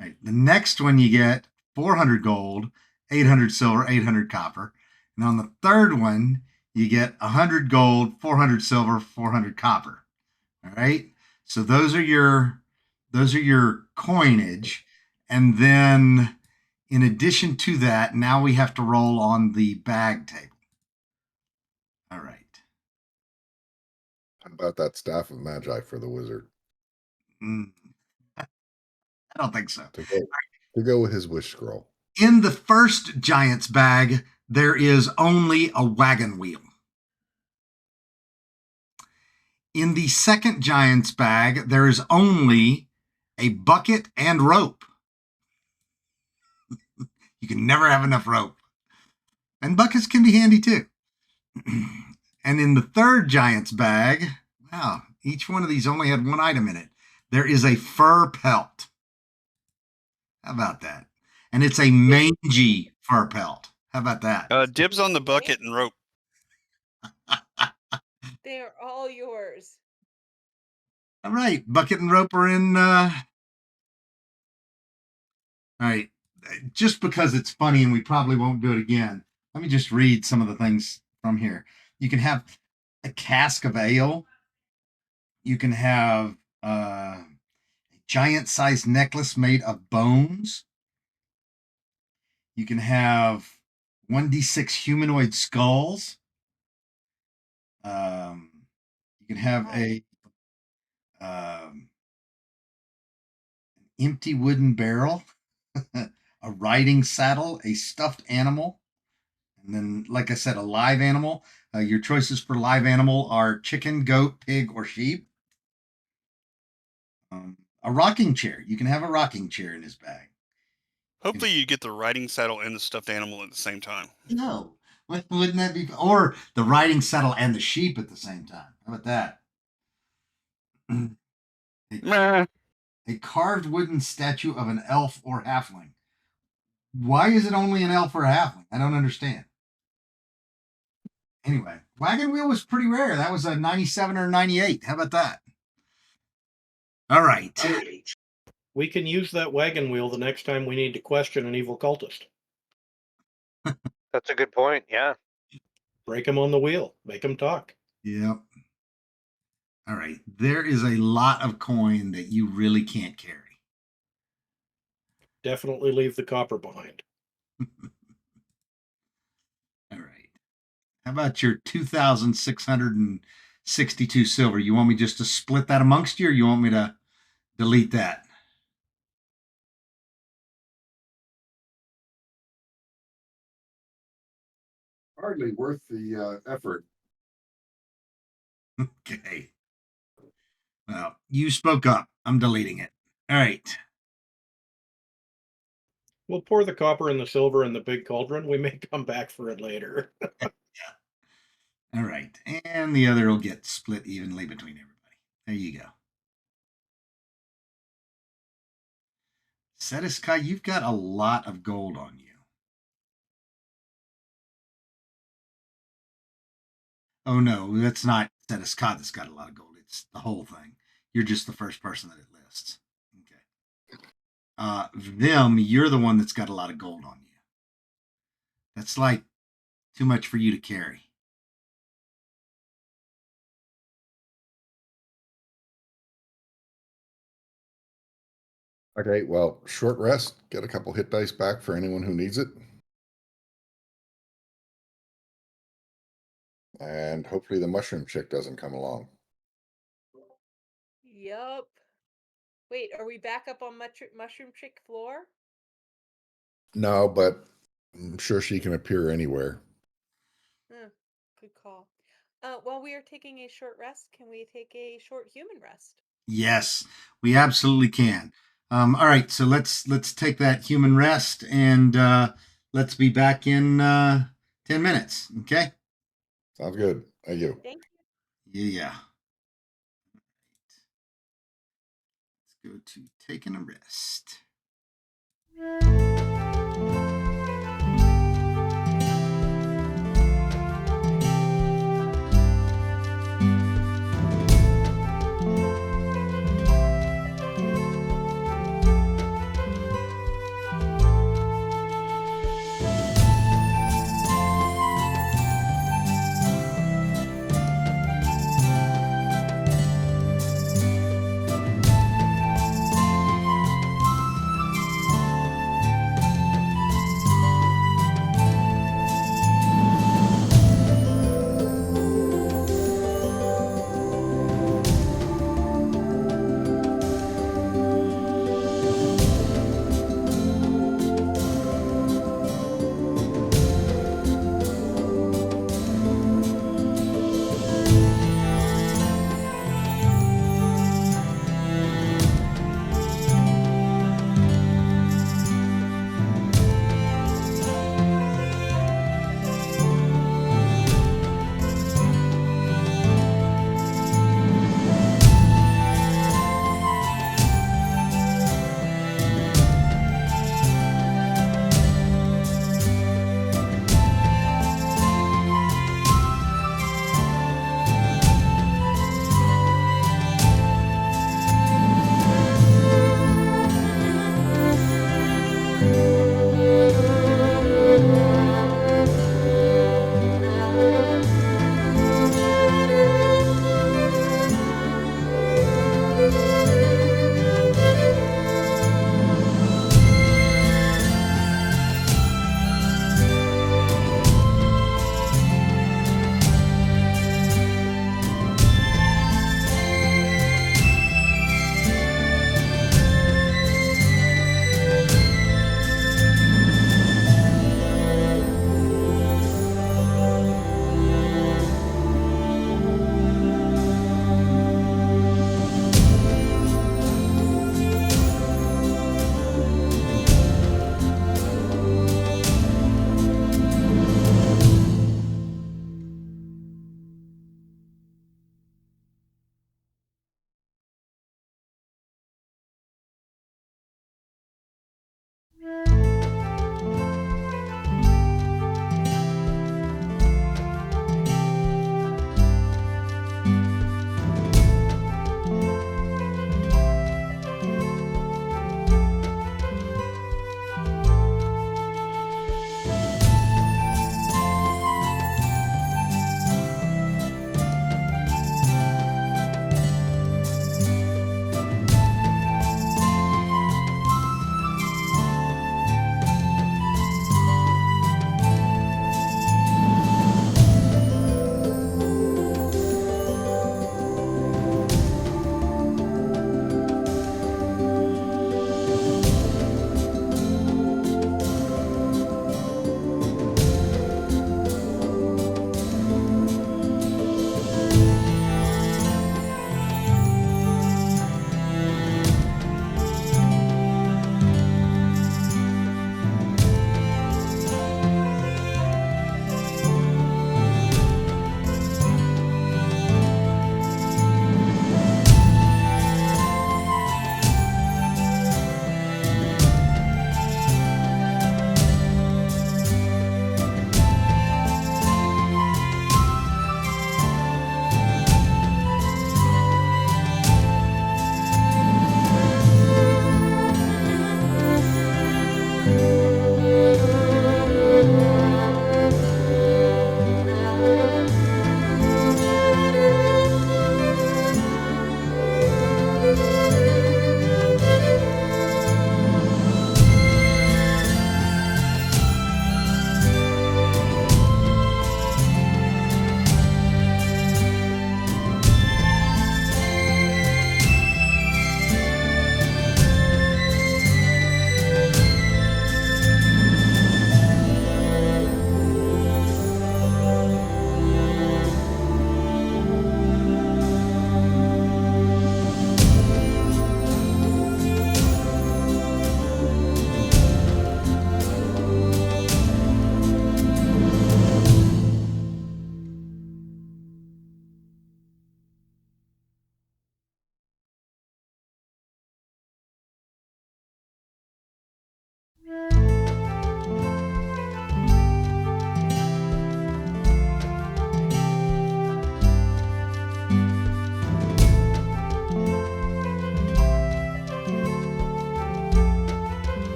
All right. The next one you get 400 gold, 800 silver, 800 copper. And on the third one, you get 100 gold, 400 silver, 400 copper. All right. So those are your coinage. And then in addition to that, now we have to roll on the bag table. All right. How about that staff of magi for the wizard I don't think so. to go with his wish scroll? In the first giant's bag, there is only a wagon wheel. In the second giant's bag, there is only a bucket and rope. You can never have enough rope. And buckets can be handy too. And in the third giant's bag, wow, each one of these only had one item in it. There is a fur pelt. How about that? And it's a mangy fur pelt. How about that? Dibs on the bucket and rope. They are all yours. All right, bucket and rope are in. All right, just because it's funny and we probably won't do it again, let me just read some of the things from here. You can have a cask of ale. You can have a giant-sized necklace made of bones. You can have 1d6 humanoid skulls. You can have an empty wooden barrel, a riding saddle, a stuffed animal, and then, like I said, a live animal. Your choices for live animal are chicken, goat, pig, or sheep. A rocking chair. You can have a rocking chair in his bag. Hopefully you get the riding saddle and the stuffed animal at the same time. No. Wouldn't that be? Or the riding saddle and the sheep at the same time. How about that? A carved wooden statue of an elf or halfling. Why is it only an elf or a halfling? I don't understand. Anyway, wagon wheel was pretty rare. That was a 97 or 98. How about that? All right. We can use that wagon wheel the next time we need to question an evil cultist. That's a good point. Yeah. Break him on the wheel. Make him talk. Yep. All right. There is a lot of coin that you really can't carry. Definitely leave the copper behind. All right. How about your 2,662 silver? You want me just to split that amongst you, or you want me to delete that? Hardly worth the effort. Okay. Well, you spoke up. I'm deleting it. All right. We'll pour the copper and the silver in the big cauldron. We may come back for it later. All right. And the other will get split evenly between everybody. There you go. Setiskai, you've got a lot of gold on you. Oh, no, that's not Setiskai that's got a lot of gold. It's the whole thing. You're just the first person that it lists. Okay. Vim, you're the one that's got a lot of gold on you. That's like too much for you to carry. Okay, well, short rest, get a couple hit dice back for anyone who needs it. And hopefully the mushroom chick doesn't come along. Yup. Wait, are we back up on Mushroom Chick floor? No, but I'm sure she can appear anywhere. Good call. While we are taking a short rest, can we take a short human rest? Yes, we absolutely can. All right, so let's take that human rest, and let's be back in 10 minutes. Okay? Sounds good. Thank you. Thank you. Yeah. Let's go to taking a rest.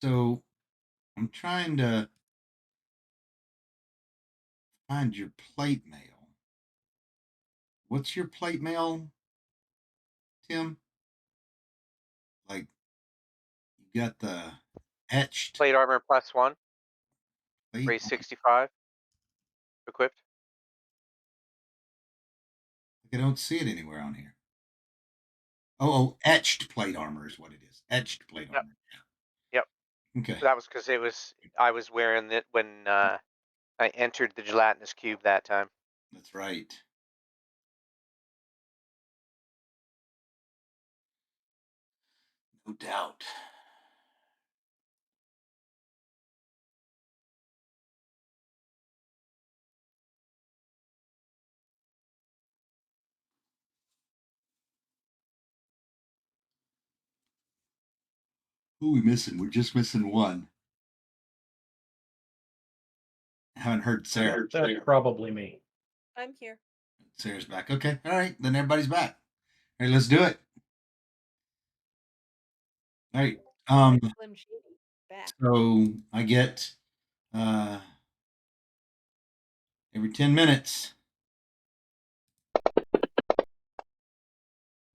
So I'm trying to find your plate mail. What's your plate mail, Tim? Like, you got the etched Plate armor +1, plate. raise 65, equipped. I don't see it anywhere on here. Oh, etched plate armor is what it is. Etched plate Yep. armor. Yep. Okay. That was because I was wearing it when I entered the gelatinous cube that time. That's right. No doubt. Who are we missing? We're just missing one. I haven't heard Sarah. That's probably me. I'm here. Sarah's back. Okay. All right. Then everybody's back. All right, let's do it. All right. Slim Shady back. So I get every 10 minutes.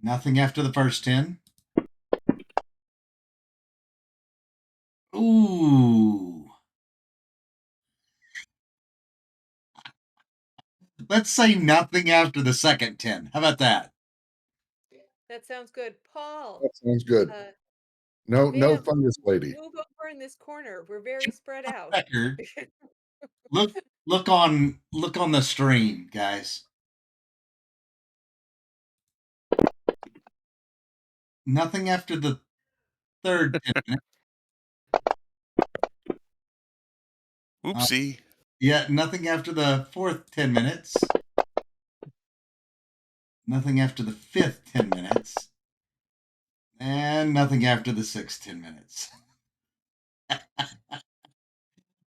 Nothing after the first 10. Ooh. Let's say nothing after the second 10. How about that? That sounds good. Paul, That sounds good. No Viv, fungus lady. move over in this corner. We're very spread out. Record. Look on the stream, guys. Nothing after the third 10 minutes. Oopsie. Yeah, nothing after the fourth 10 minutes. Nothing after the fifth 10 minutes. And nothing after the sixth 10 minutes.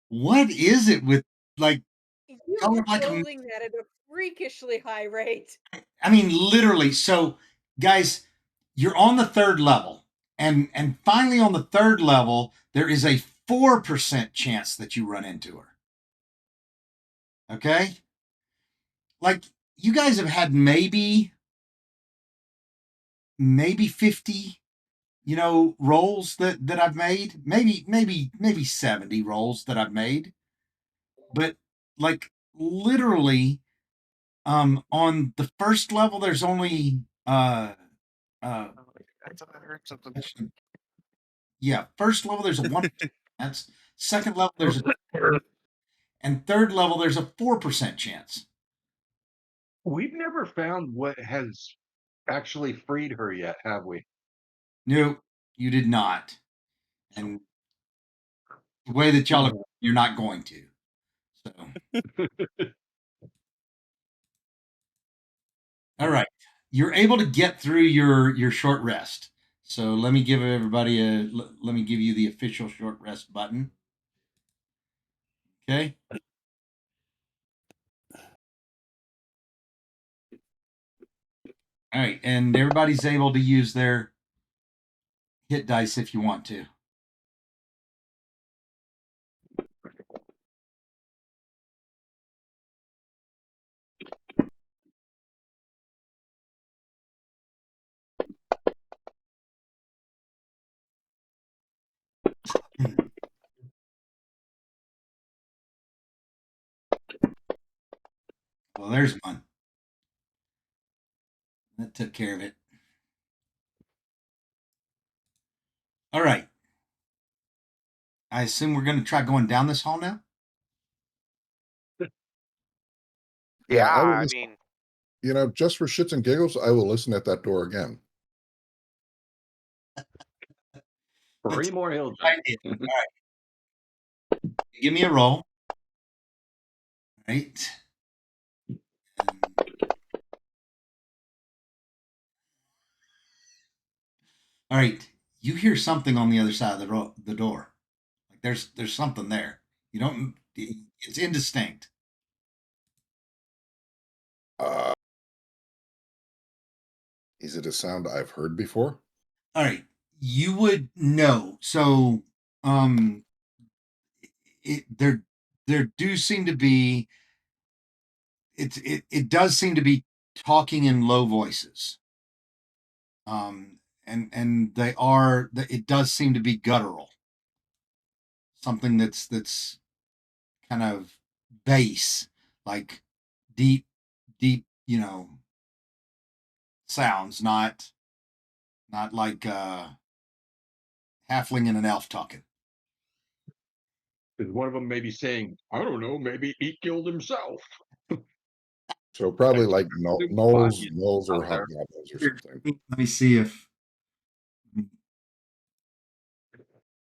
What is it with, like, You Color are like a- building that at a freakishly high rate. I mean, literally. So, guys, you're on the third level. And finally on the third level, there is a 4% chance that you run into her. Okay? Like, you guys have had maybe 50, rolls that I've made. Maybe 70 rolls that I've made. But like literally on the first level there's only I thought I heard something. yeah, first level there's a 1% chance. Second level there's and third level there's a 4% chance. We've never found what has actually freed her yet, have we? No, you did not. And the way that y'all are, you're not going to. So all right. You're able to get through your short rest. So let me give everybody let me give you the official short rest button. Okay. All right, and everybody's able to use their hit dice if you want to. Well, there's one. That took care of it. All right. I assume we're going to try going down this hall now. Yeah, I will I listen- mean, just for shits and giggles, I will listen at that door again. 3 more hill All jumps. right. Give me a roll. All right. All right. You hear something on the other side of the door. Like there's something there. You don't. It's indistinct. Is it a sound I've heard before? All right. You would know. So there do seem to be it does seem to be talking in low voices. And it does seem to be guttural. Something that's kind of bass, like deep, sounds, not like halfling and an elf talking. Is one of them maybe saying, I don't know, maybe he killed himself? So probably like Super gnolls, body gnolls or out there. hobgoblins or Here, something. let me see if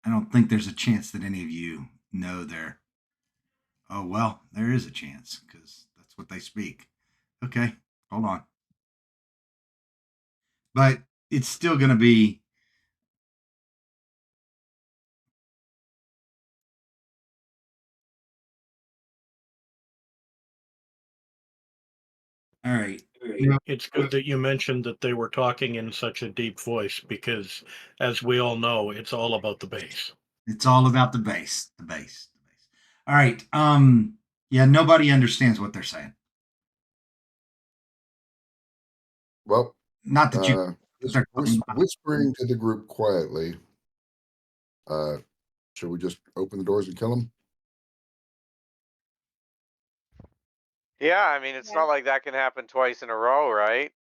I don't think there's a chance that any of you know their. Oh well, there is a chance because that's what they speak. Okay, hold on. But it's still going to be. All right. It's good that you mentioned that they were talking in such a deep voice because, as we all know, it's all about the bass. It's all about the bass. The bass. The bass. All right. Yeah, nobody understands what they're saying. Well, Not that you. They're talking about. whispering to the group quietly. Should we just open the doors and kill them? Yeah, I mean, it's Yeah. not like that can happen twice in a row, right?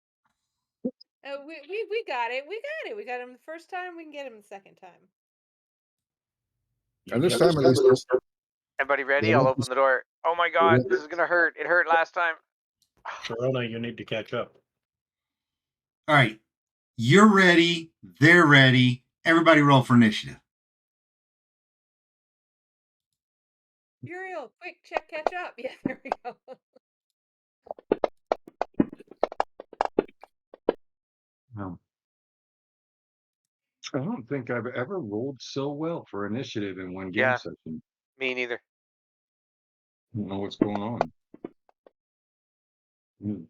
We got it. We got it. We got him the first time. We can get him the second time. And this time, at least, Everybody ready? Yeah. I'll open the door. Oh my god, this is gonna hurt. It hurt last time. Sharona, you need to catch up. All right. You're ready. They're ready. Everybody roll for initiative. Uriel, quick, catch up. Yeah, there we go. I don't think I've ever rolled so well for initiative in one game Yeah. session. Me neither. I don't know what's going on. And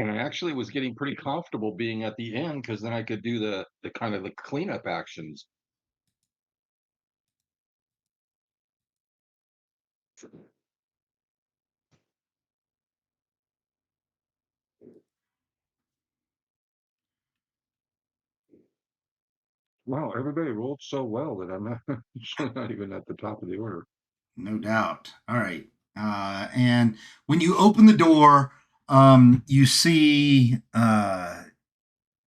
I actually was getting pretty comfortable being at the end because then I could do the kind of the cleanup actions. Wow, everybody rolled so well that I'm not even at the top of the order. No doubt. All right. And when you open the door, you see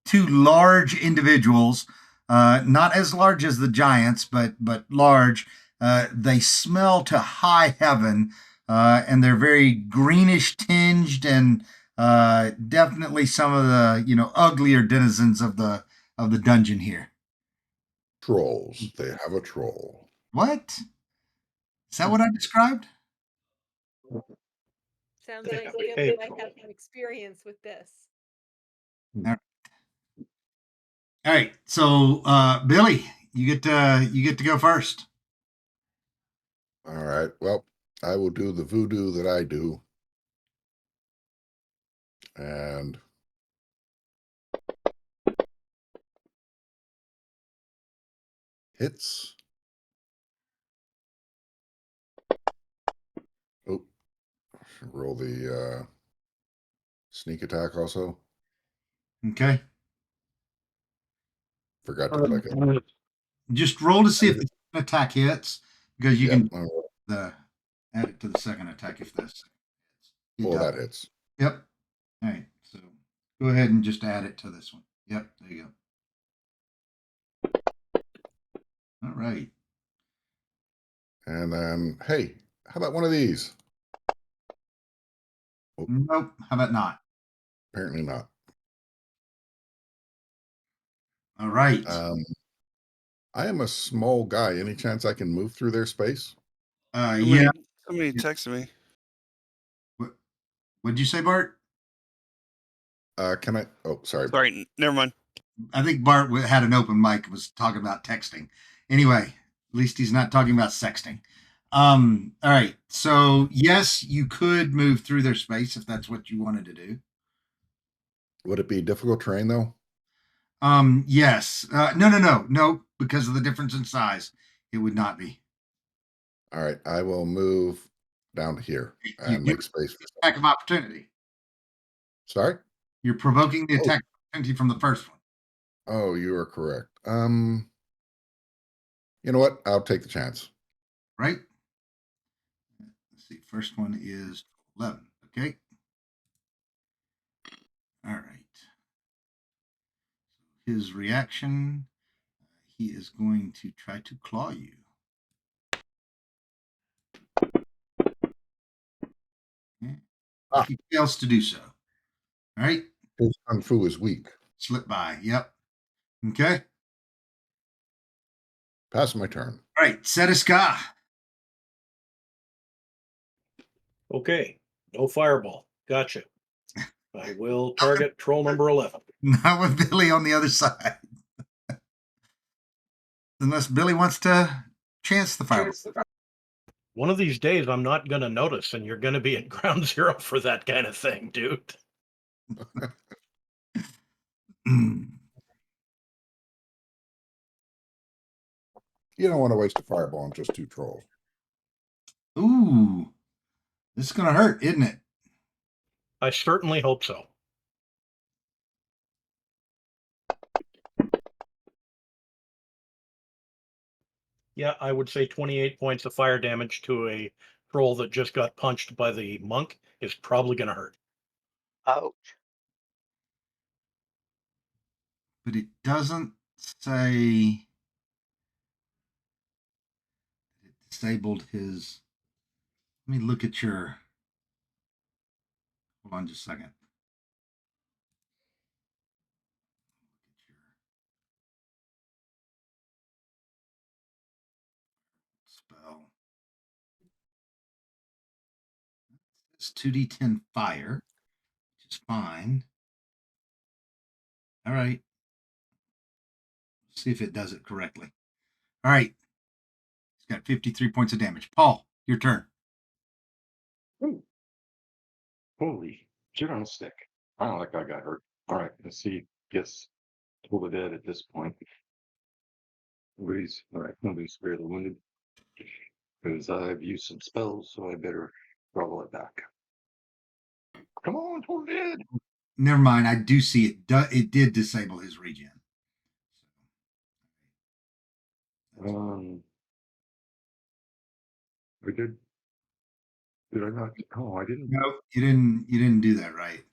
two large individuals, not as large as the giants, but large. They smell to high heaven, and they're very greenish tinged, and definitely some of the uglier denizens of the dungeon here. trolls. They have a troll. What? Is that what I described? Sounds They like have a Gil cave might troll. have some experience with this. All right. So, Billy, you get to go first. All right. Well, I will do the voodoo that I do. And hits. Oh, roll the sneak attack also. Okay. Forgot to click it. Just roll to see if the second attack hits, because you Yep. can add it to the second attack if this. It Well, does. that hits. Yep. All right. So go ahead and just add it to this one. Yep. There you go. All right. And then, hey, how about one of these? Nope. How about not? Apparently not. All right. I am a small guy. Any chance I can move through their space? Yeah. Somebody texted me. What'd you say, Bart? Can I? Oh, sorry. Sorry, never mind. I think Bart had an open mic and was talking about texting. Anyway, at least he's not talking about sexting. All right. So yes, you could move through their space if that's what you wanted to do. Would it be difficult terrain though? Yes. No, because of the difference in size. It would not be. All right, I will move down to here You- and you- make space for Attack of opportunity. Sorry? You're provoking the Oh. attack of opportunity from the first one. Oh, you are correct. You know what? I'll take the chance. Right? Let's see. First one is 11. Okay. All right. His reaction, he is going to try to claw you. Okay. Ah. He fails to do so. All right. His kung fu is weak. Slip by. Yep. Okay. Pass my turn. All right. Setiska. Okay, no fireball. Gotcha. I will target troll number 11. Now with Billy on the other side. Unless Billy wants to chance the fireball. One of these days, I'm not going to notice, and you're going to be at ground zero for that kind of thing, dude. You don't want to waste a fireball on just 2 trolls. Ooh. This is going to hurt, isn't it? I certainly hope so. Yeah, I would say 28 points of fire damage to a troll that just got punched by the monk is probably going to hurt. Ouch. But it doesn't say it disabled his. Let me look at your. Hold on just a second. Spell. It's 2d10 fire, which is fine. All right. Let's see if it does it correctly. All right. He's got 53 points of damage. Paul, your turn. Holy shit on a stick. I don't like I got hurt. All right, let's see. Guess Toll the Dead at this point. Nobody's all right, nobody's severely wounded. Because I've used some spells, so I better throttle it back. Come on, Toll the Dead! Never mind. I do see it. It did disable his regen. I did. Did I not? Oh, I didn't. No, you didn't. You didn't do that right.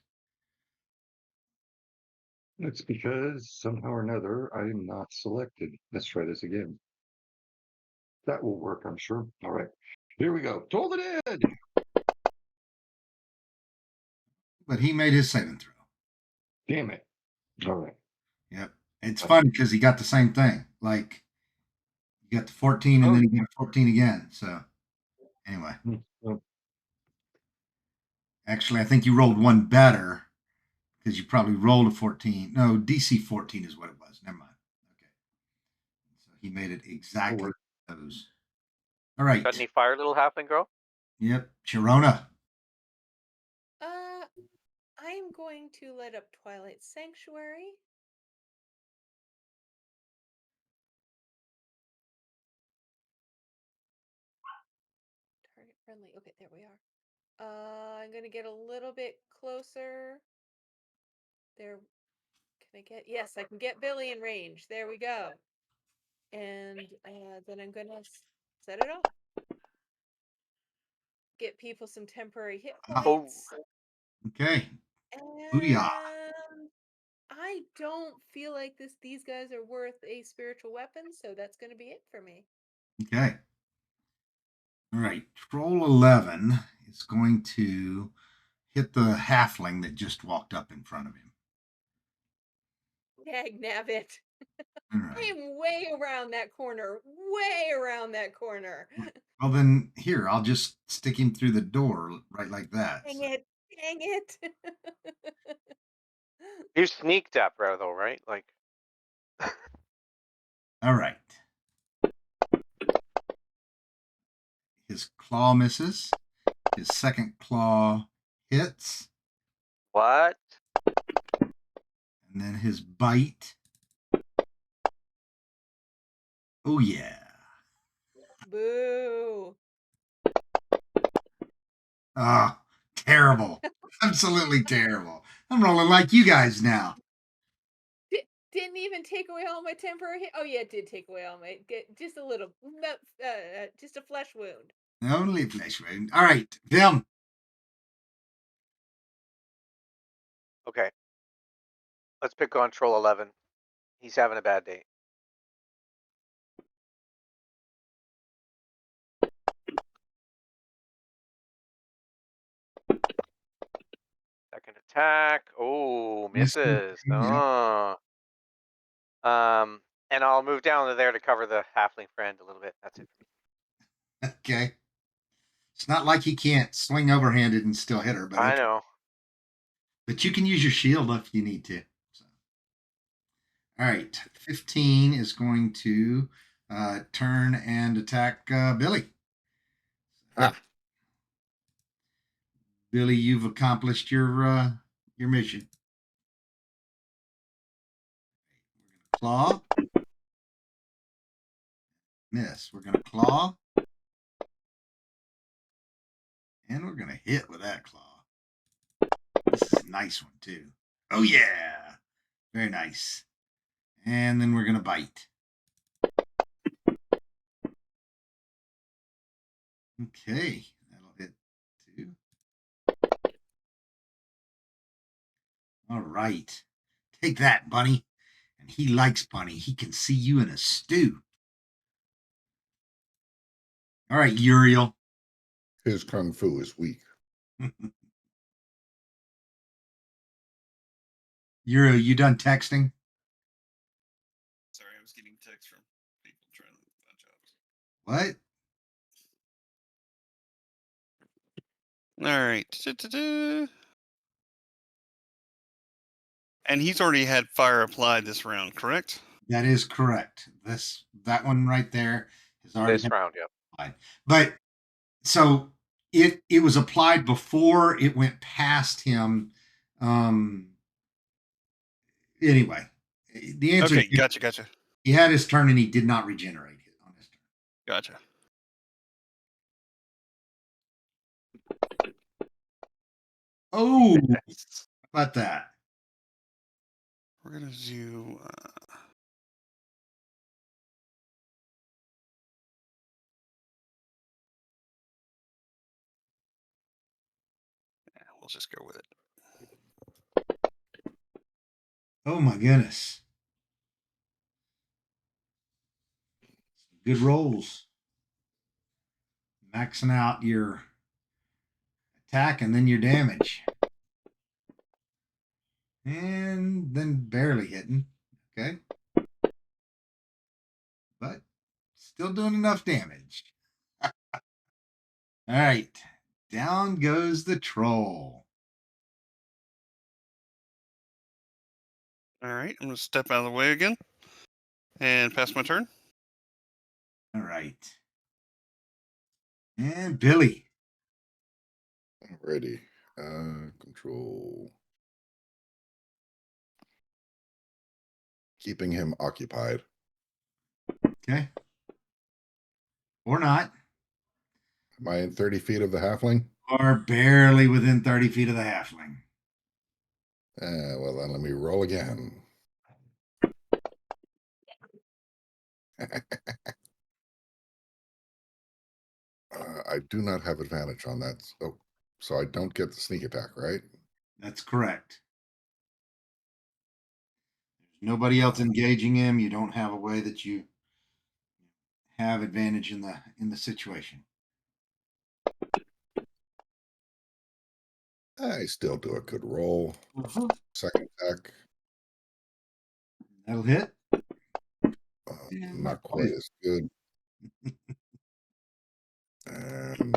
It's because somehow or another I am not selected. Let's try this again. That will work, I'm sure. All right. Here we go. Toll the Dead! But he made his saving throw. Damn it. All right. Yep. It's funny because he got the same thing. Like, you got the 14 and then you got 14 again. So, anyway. Actually, I think you rolled one better because you probably rolled a 14. No, DC 14 is what it was. Never mind. Okay. So he made it exactly those. All right. Got any fire, little halfling girl? Yep. Sharona. I am going to light up Twilight Sanctuary. Target friendly. Okay, there we are. I'm gonna get a little bit closer. There. Can I get? Yes, I can get Billy in range. There we go. And then I'm gonna set it off. Get people some temporary hit points. Okay. And Booyah. I don't feel like these guys are worth a spiritual weapon, so that's going to be it for me. Okay. All right. Troll 11 is going to hit the halfling that just walked up in front of him. Dag nabbit. All I right. am way around that corner. Way around that corner. Well, then here, I'll just stick him through the door right like that. Dang it. Dang it. You sneaked that, bro, though, right? Like, All right. His claw misses. His second claw hits. what? And then his bite. Oh, yeah. Boo. Ah, terrible. Absolutely terrible. I'm rolling like you guys now. Didn't even take away all my temporary hit. Oh yeah, it did take away all my just a little, just a flesh wound. Only flesh wound. All right, Vim. Okay. Let's pick on Troll 11. He's having a bad day. Second attack. Oh, misses. Yeah. Oh. And I'll move down to there to cover the halfling friend a little bit. That's it. Okay. It's not like he can't swing overhanded and still hit her, but I okay. know. But you can use your shield if you need to. So. All right, 15 is going to turn and attack Billy. Ah. Billy, you've accomplished your mission. Claw. Miss. We're going to claw. And we're going to hit with that claw. This is a nice one, too. Oh, yeah. Very nice. And then we're going to bite. Okay. That'll hit, too. All right. Take that, Bunny. And he likes Bunny. He can see you in a stew. All right, Uriel. His kung fu is weak. Uriel, you done texting? Sorry, I was getting texts from people trying to find jobs. What? All right. Da-da-da. And he's already had fire applied this round, correct? That is correct. That one right there has already This been round, yep. applied. But so it was applied before it went past him. Anyway, the answer Okay, is gotcha. he had his turn and he did not regenerate it on his turn. Gotcha. Oh, how about that? We're gonna do. Yeah, we'll just go with it. Oh my goodness. Good rolls. Maxing out your attack and then your damage. And then barely hitting. Okay. But still doing enough damage. All right. Down goes the troll. All right, I'm gonna step out of the way again and pass my turn. All right. And Billy. Ready. Control. Keeping him occupied. Okay. Or not. Am I in 30 feet of the halfling? Or barely within 30 feet of the halfling. Well, then let me roll again. I do not have advantage on that. So I don't get the sneak attack, right? That's correct. There's nobody else engaging him. You don't have a way that you have advantage in the situation. I still do a good roll. Second attack, That'll hit. Yeah, not quite as good. And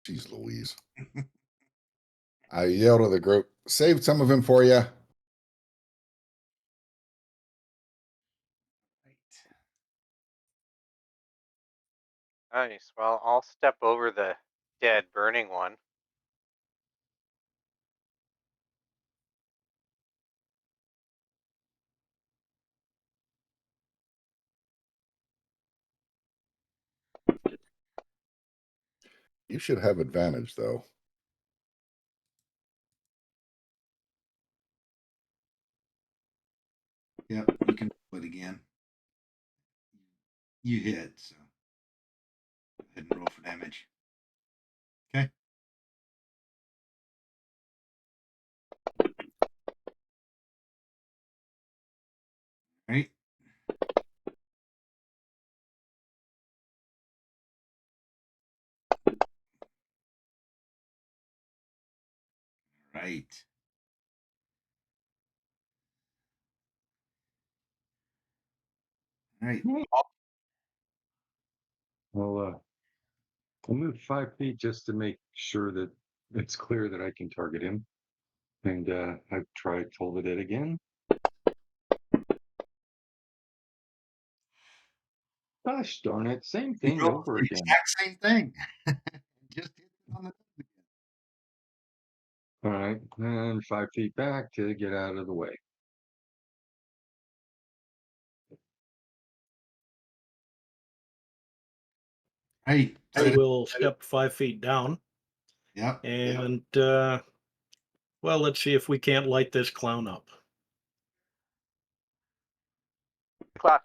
geez Louise. I yell to the group, saved some of him for you. Nice. Well, I'll step over the dead burning one. You should have advantage though. Yep, you can roll it again. You hit, so go ahead and roll for damage. Okay. Right. Right. All right. Well, I'll move 5 feet just to make sure that it's clear that I can target him. And I've tried Toll the Dead again. Gosh darn it, same You thing rolled over the again. exact same thing. Just hit it on the nose again. All right, and 5 feet back to get out of the way. Right. I will step 5 feet down Yep. and, well, let's see if we can't light this clown up.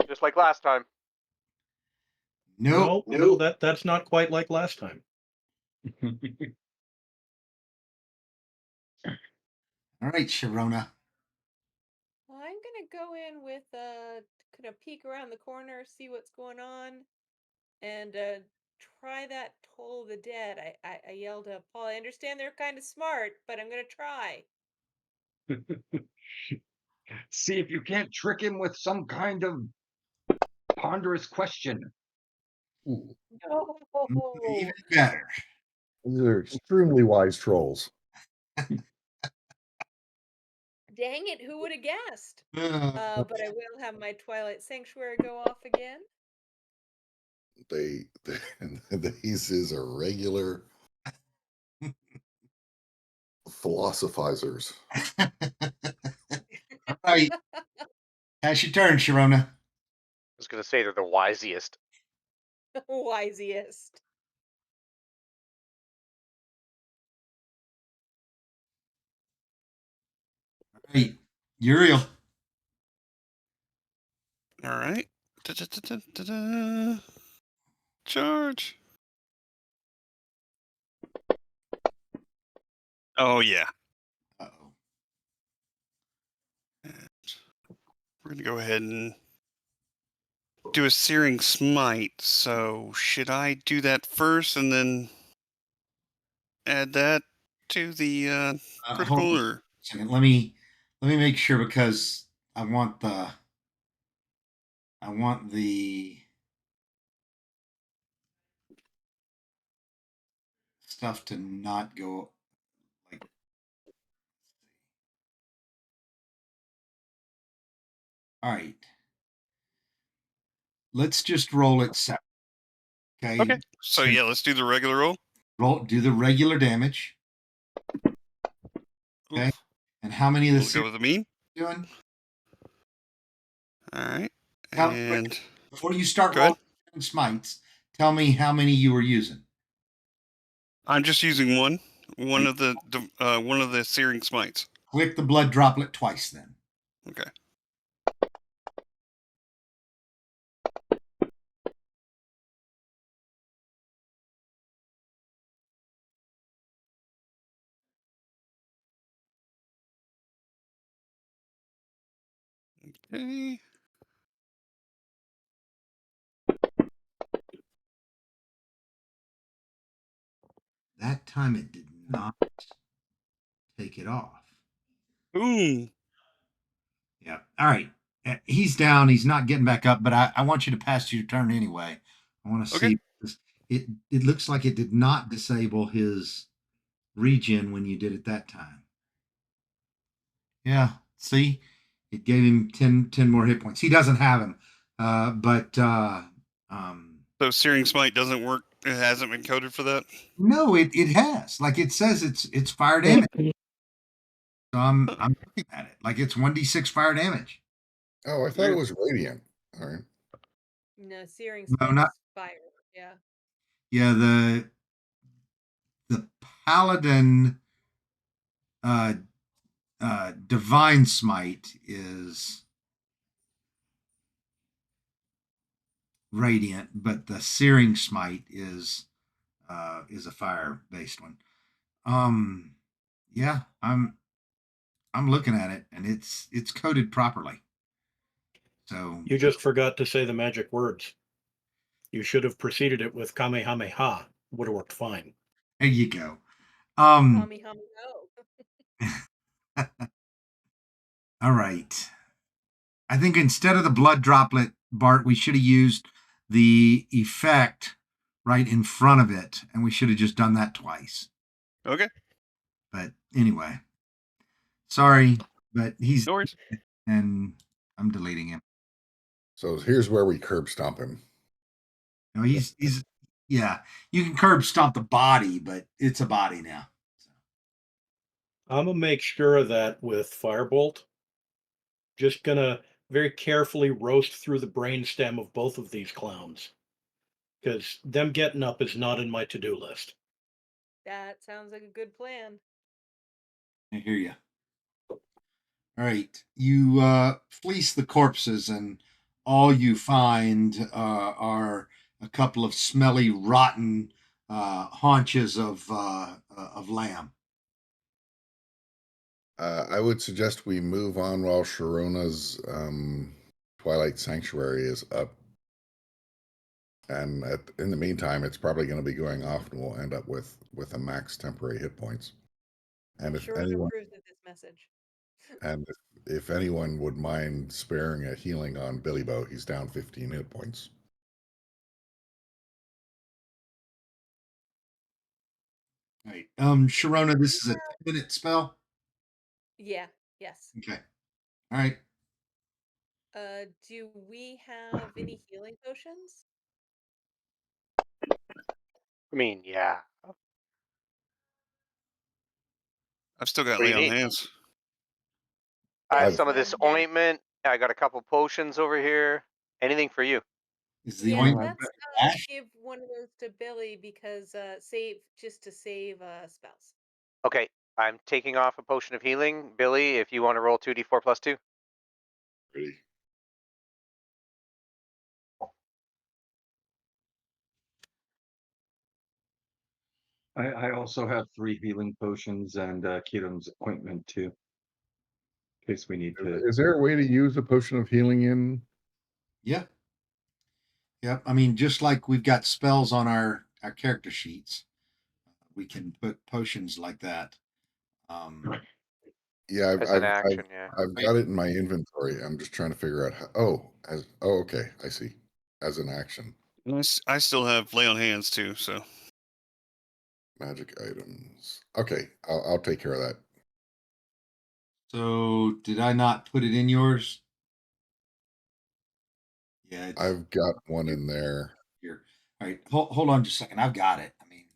Just like last time. Nope. No, that's not quite like last time. All right, Sharona. Well, I'm gonna go in with kind of peek around the corner, see what's going on, and try that Toll the Dead. I yelled at Paul. I understand they're kind of smart, but I'm gonna try. See if you can't trick him with some kind of ponderous question. Ooh, Even better. these are extremely wise trolls. Dang it, who would have guessed? Uh, But I will have my Twilight Sanctuary go off again. These is a regular philosophizers. All right. That's your turn, Sharona. I was gonna say they're the wisest. Wisiest. All right. Uriel. All right. Da-da-da-da-da-da. Charge. Oh yeah. Uh-oh. We're gonna go ahead and do a searing smite. So should I do that first and then add that to the Hold critical, on or a second. Let me make sure because I want the stuff to not go like. All right. Let's just roll it separate. Okay. okay? So yeah, let's do the regular roll. Do the regular damage. Okay. Oof. And how many of We'll the go with the mean. doing? All right. Tell- And Before you start go ahead. rolling smites, tell me how many you were using. I'm just using one of the searing smites. Click the blood droplet twice then. Okay. Okay. That time it did not take it off. Boom. Yeah. All right. He's down. He's not getting back up, but I want you to pass your turn anyway. I want to Okay. see. It looks like it did not disable his regen when you did it that time. Yeah. See, it gave him 10 more hit points. He doesn't have him. So searing smite doesn't work. It hasn't been coded for that. No, it has. Like it says it's fire damage. So I'm looking at it. Like it's 1d6 fire damage. Oh, I thought it was radiant. All right. No, searing No, smites not- fire. Yeah. Yeah, paladin divine smite is radiant, but the searing smite is a fire based one. Yeah, I'm looking at it, and it's coded properly. So You just forgot to say the magic words. You should have preceded it with Kamehameha. Would have worked fine. there you go. Hummy, hummy, ho. All right. I think instead of the blood droplet, Bart, we should have used the effect right in front of it, and we should have just done that twice. Okay. But anyway, sorry, but he's No worries. and I'm deleting him. So here's where we curb stomp him. No, he's yeah. You can curb stomp the body, but it's a body now. I'm gonna make sure of that with Firebolt. Just gonna very carefully roast through the brainstem of both of these clowns. Because them getting up is not in my to-do list. That sounds like a good plan. I hear you. All right, you fleece the corpses, and all you find are a couple of smelly, rotten haunches of lamb. I would suggest we move on while Sharona's Twilight Sanctuary is up. And in the meantime, it's probably going to be going off, and we'll end up with a max temporary hit points. And if Sure anyone approves of this message. and if anyone would mind sparing a healing on Billy Bow, he's down 15 hit points. All right, Sharona, this is a 10-minute spell. Yeah, yes. Okay. All right. Do we have any healing potions? I mean, yeah. I've still got What do you lay on need? hands. I have I've- some of this Yeah. ointment. I got a couple potions over here. Anything for you? Is the Yeah, ointment let's ash? give one of those to Billy because to save spells. Okay, I'm taking off a potion of healing. Billy, if you want to roll 2d4 plus 2. Pretty. I also have 3 healing potions and Kiram's ointment too. In case we need to. Is there a way to use a potion of healing in? Yeah. Yep. I mean, just like we've got spells on our character sheets, we can put potions like that. Yeah, As an action, yeah. I've got it in my inventory. I'm just trying to figure out how. Okay, I see. As an action, And I still have lay on hands too, so magic items. Okay, I'll take care of that. So did I not put it in yours? Yeah, it's I've got one in there. here. All right, hold on just a second. I've got it. I mean,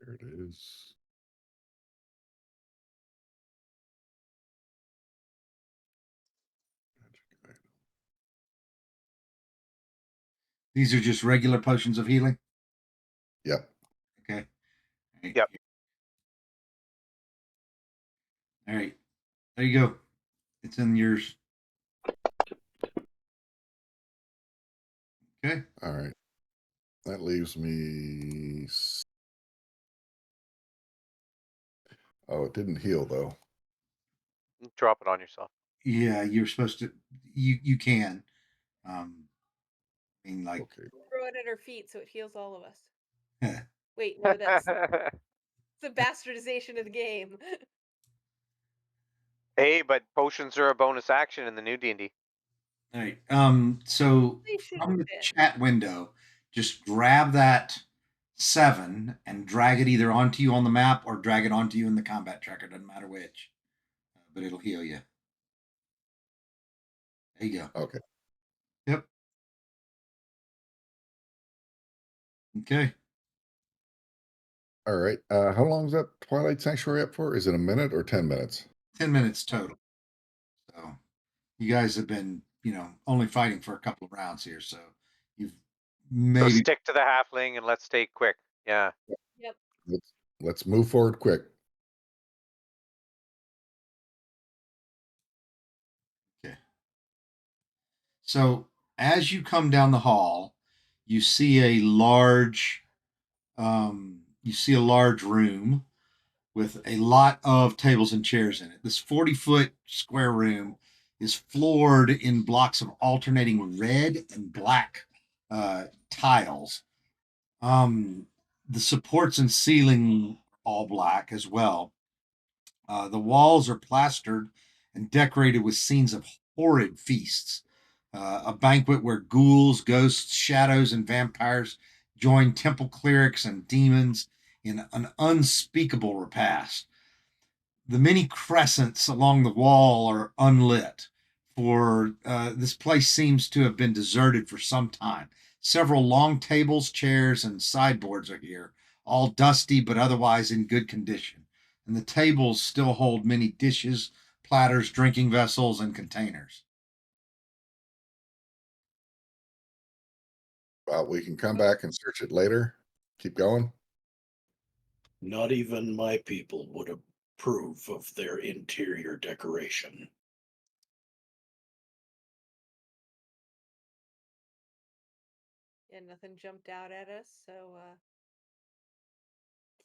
There it is. Magic item. these are just regular potions of healing. Yep. Okay. All right. Yep. All right. There you go. It's in yours. Okay. All right. That leaves me. Oh, it didn't heal though. Drop it on yourself. Yeah, you're supposed to. You can. I mean, like. Okay. Throw it at her feet so it heals all of us. All Wait, no, that's it's a bastardization of the game. Hey, but potions are a bonus action in the new D&D. right. So They should from the fit. chat window, just grab that 7 and drag it either onto you on the map or drag it onto you in the combat tracker. Doesn't matter which, but it'll heal you. There you go. Okay. Yep. Okay. All right. How long is that Twilight Sanctuary up for? Is it a minute or 10 minutes? 10 minutes total. So You guys have been, only fighting for a couple of rounds here, so you've So maybe. stick to the halfling and let's stay quick. Yeah. Yep. Let's move forward quick. Okay. So as you come down the hall, you see a large room with a lot of tables and chairs in it. This 40-foot square room is floored in blocks of alternating red and black tiles. The supports and ceiling all black as well. The walls are plastered and decorated with scenes of horrid feasts. A banquet where ghouls, ghosts, shadows, and vampires join temple clerics and demons in an unspeakable repast. The many crescents along the wall are unlit, for this place seems to have been deserted for some time. Several long tables, chairs, and sideboards are here, all dusty but otherwise in good condition. And the tables still hold many dishes, platters, drinking vessels, and containers. Well, we can come back and search it later. Keep going. Not even my people would approve of their interior decoration. Yeah, nothing jumped out at us, so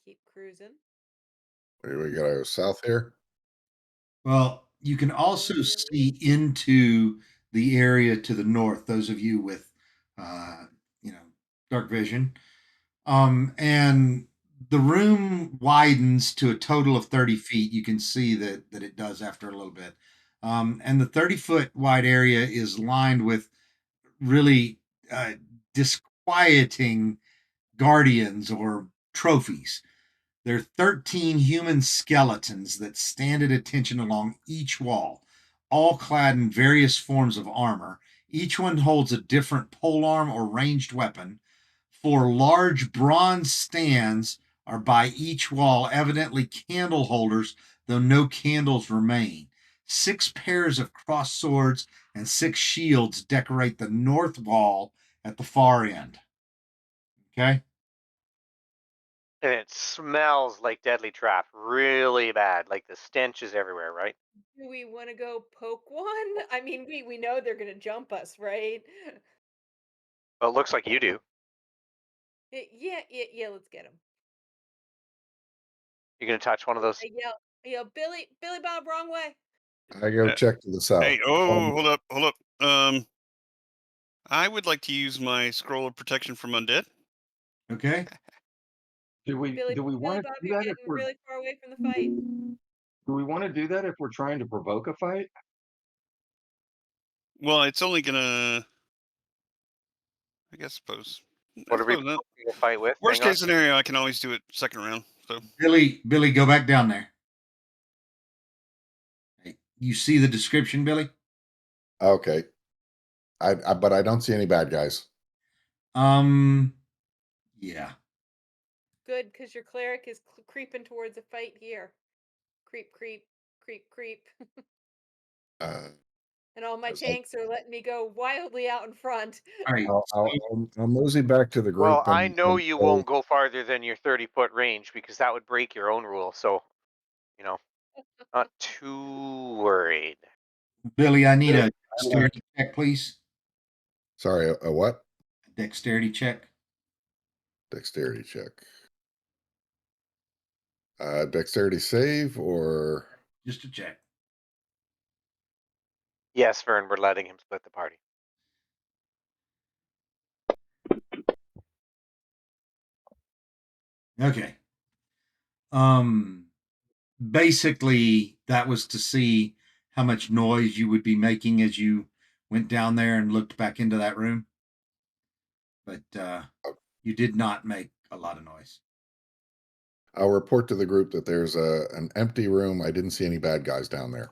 keep cruising. We gotta go south here. Well, you can also see into the area to the north, those of you with, dark vision. And the room widens to a total of 30 feet. You can see that it does after a little bit. And the 30-foot wide area is lined with really disquieting guardians or trophies. There are 13 human skeletons that stand at attention along each wall, all clad in various forms of armor. Each one holds a different polearm or ranged weapon. 4 large bronze stands are by each wall, evidently candle holders, though no candles remain. 6 pairs of crossed swords and 6 shields decorate the north wall at the far end. Okay? And it smells like Deadly Trap really bad. Like the stench is everywhere, right? Do we want to go poke one? I mean, we know they're gonna jump us, right? Well, it looks like you do. Yeah. Let's get them. You gonna touch one of those? I yell, Billy Bob, wrong way. I go Yeah. check to the south. Hey, oh, hold up. I would like to use my scroll of protection from undead. Okay? Do we Billy want to Bob, do you're that if getting we're really far away from the fight. do we want to do that if we're trying to provoke a fight? Well, it's only gonna. I suppose. What are we suppose not. poking a fight with? Worst Hang on. case scenario, I can always do it second round. So Billy, go back down there. Hey, you see the description, Billy? Okay. But I don't see any bad guys. Yeah. Good, because your cleric is creeping towards a fight here. Creep. Uh, And all my It's like- tanks are letting me go wildly out in front. All right. I'll mosey back to the group. Well, I and- know and you go- won't go farther than your 30-foot range because that would break your own rule. So, not too worried. Billy, I need a dexterity check, please. Sorry, a what? Dexterity check. Dexterity check. Dexterity save or Just a check. Yes, Vern, we're letting him split the party. Okay. Basically that was to see how much noise you would be making as you went down there and looked back into that room. But you did not make a lot of noise. I'll report to the group that there's an empty room. I didn't see any bad guys down there.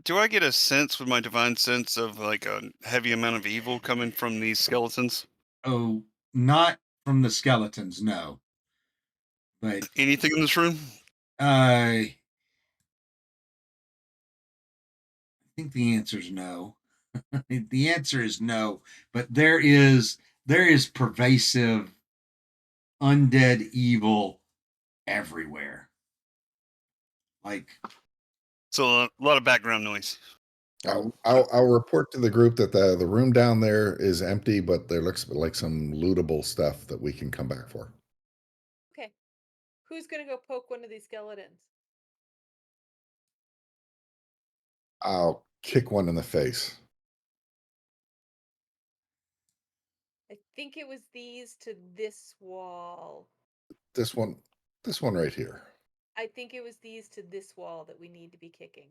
do I get a sense with my divine sense of like a heavy amount of evil coming from these skeletons? Oh, not from the skeletons, no. But Anything in this room? uh think the answer is no. The answer is no, but there is pervasive undead evil everywhere. Like, So a lot of background noise. I'll report to the group that the room down there is empty, but there looks like some lootable stuff that we can come back for. Okay. Who's gonna go poke one of these skeletons? I'll kick one in the face. I think it was these to this wall. This one right here. I think it was these to this wall that we need to be kicking.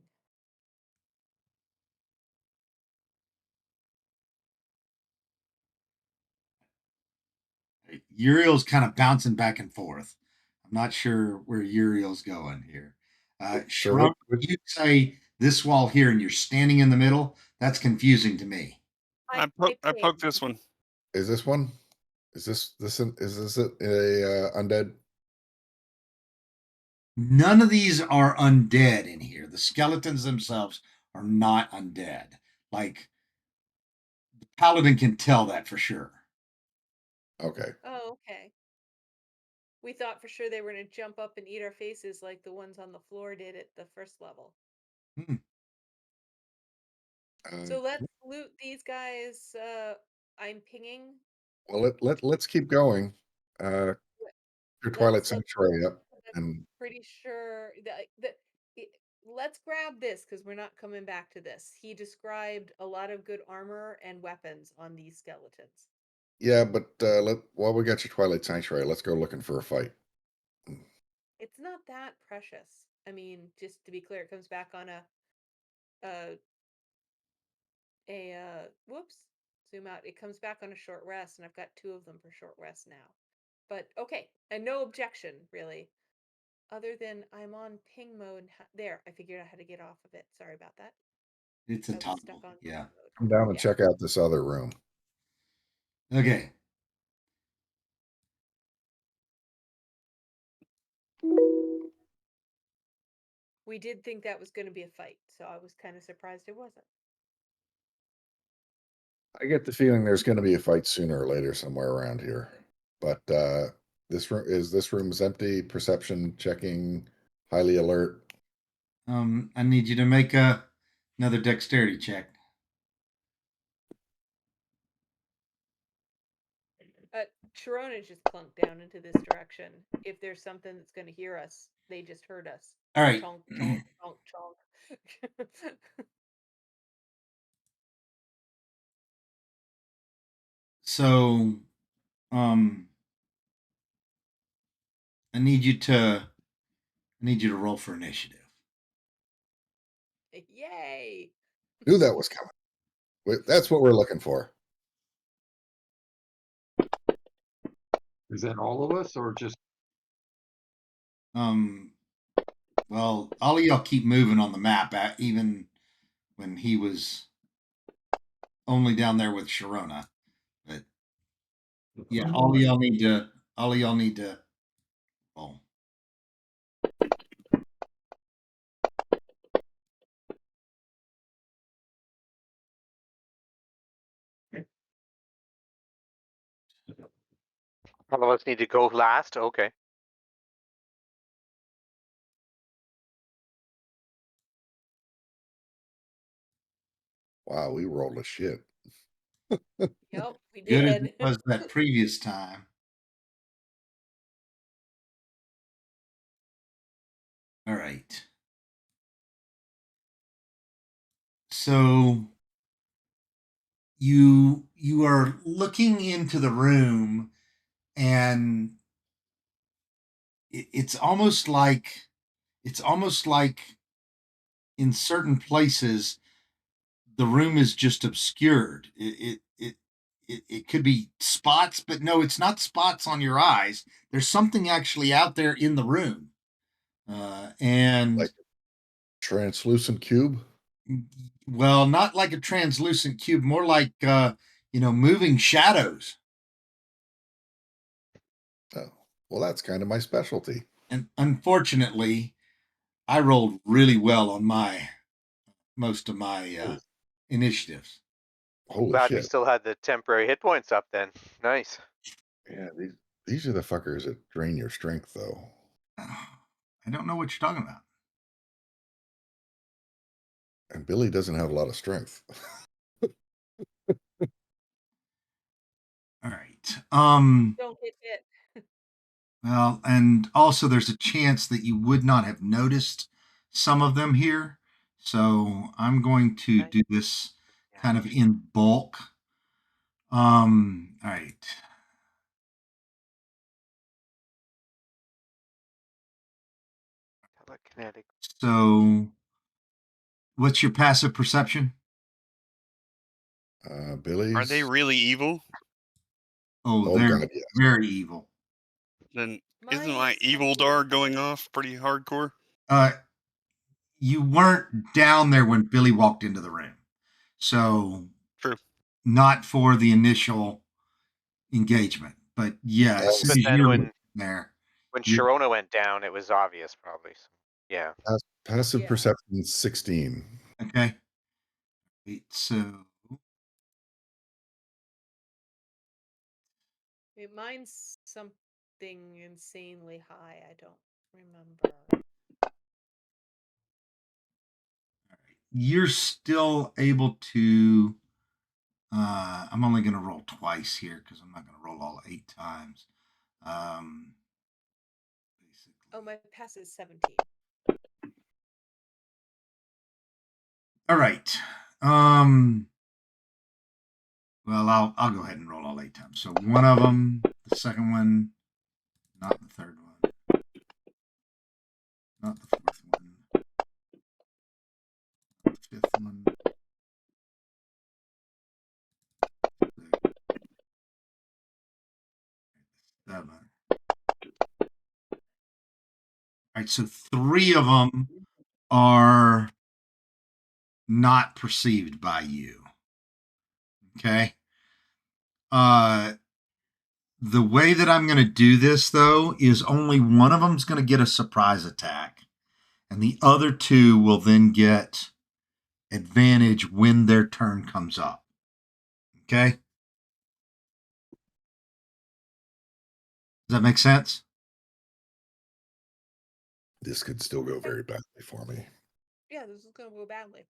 Uriel's kind of bouncing back and forth. I'm not sure where Uriel's going here. Sharon, you say this wall here and you're standing in the middle. That's confusing to me. I poked this one. Is this one? Is this a undead? None of these are undead in here. The skeletons themselves are not undead. Like, the paladin can tell that for sure. Okay. Oh, okay. We thought for sure they were gonna jump up and eat our faces like the ones on the floor did at the first level. So let's loot these guys. I'm pinging. Well, let's keep going. Your Twilight Sanctuary up, and Pretty sure that let's grab this because we're not coming back to this. He described a lot of good armor and weapons on these skeletons. yeah, but while we got your Twilight Sanctuary, let's go looking for a fight. It's not that precious. I mean, just to be clear, it comes back on whoops, zoom out. It comes back on a short rest, and I've got 2 of them for short rest now. But okay, and no objection really, other than I'm on ping mode. There, I figured out how to get off of it. Sorry about that. It's a I was toggle. stuck on Yeah. mode. Come down and Yeah. check out this other room. Okay. We did think that was going to be a fight, so I was kind of surprised it wasn't. I get the feeling there's going to be a fight sooner or later somewhere around here. But this room is empty. Perception checking, highly alert. I need you to make another dexterity check. Sharona just clunked down into this direction. If there's something that's going to hear us, they just heard us. All right. Chonk, chonk, chonk, chonk. So, I need you to roll for initiative. Yay! Knew that was coming. That's what we're looking for. Is that all of us or just? Well, all of y'all keep moving on the map, even when he was only down there with Sharona. But yeah, all of y'all need to roll. All of us need to go last. Okay. Wow, we rolled a shit. Yep, we Good as did. it was that previous time. All right. So you are looking into the room, and it's almost like in certain places the room is just obscured. It could be spots, but no, it's not spots on your eyes. There's something actually out there in the room, and Like translucent cube. well, not like a translucent cube, more like moving shadows. Oh, well, that's kind of my specialty. And unfortunately, I rolled really well on my most of my initiatives. Holy Glad we shit! still had the temporary hit points up then. Nice. Yeah, these are the fuckers that drain your strength, though. I don't know what you're talking about. And Billy doesn't have a lot of strength. All right. Don't get hit. Well, and also there's a chance that you would not have noticed some of them here. So I'm going to Okay. do this Yeah. kind of in bulk. All right. Telekinetic. So what's your passive perception? Billy's. Are they really evil? Oh, Oh, they're God, yes. very evil. Then isn't Mine my is evil 17. dar going off pretty hardcore? You weren't down there when Billy walked into the room. So True. not for the initial engagement. But yeah, as soon But as then you're when there, you're- Sharona went down, it was obvious probably. So, yeah. Passive Yeah. perception 16. okay. Wait, so Mine's something insanely high. I don't remember. you're still able to I'm only going to roll twice here because I'm not going to roll all 8 times. Basically. Oh, my pass is 17. All right. Well, I'll go ahead and roll all 8 times. So one of them, the second one, not the third one, not the fourth one, not the fifth one. Seven. All right, so 3 of them are not perceived by you. Okay. The way that I'm going to do this, though, is only one of them is going to get a surprise attack, and the other 2 will then get advantage when their turn comes up. Okay? Does that make sense? This could still go very badly for me. Yeah, this is going to go badly.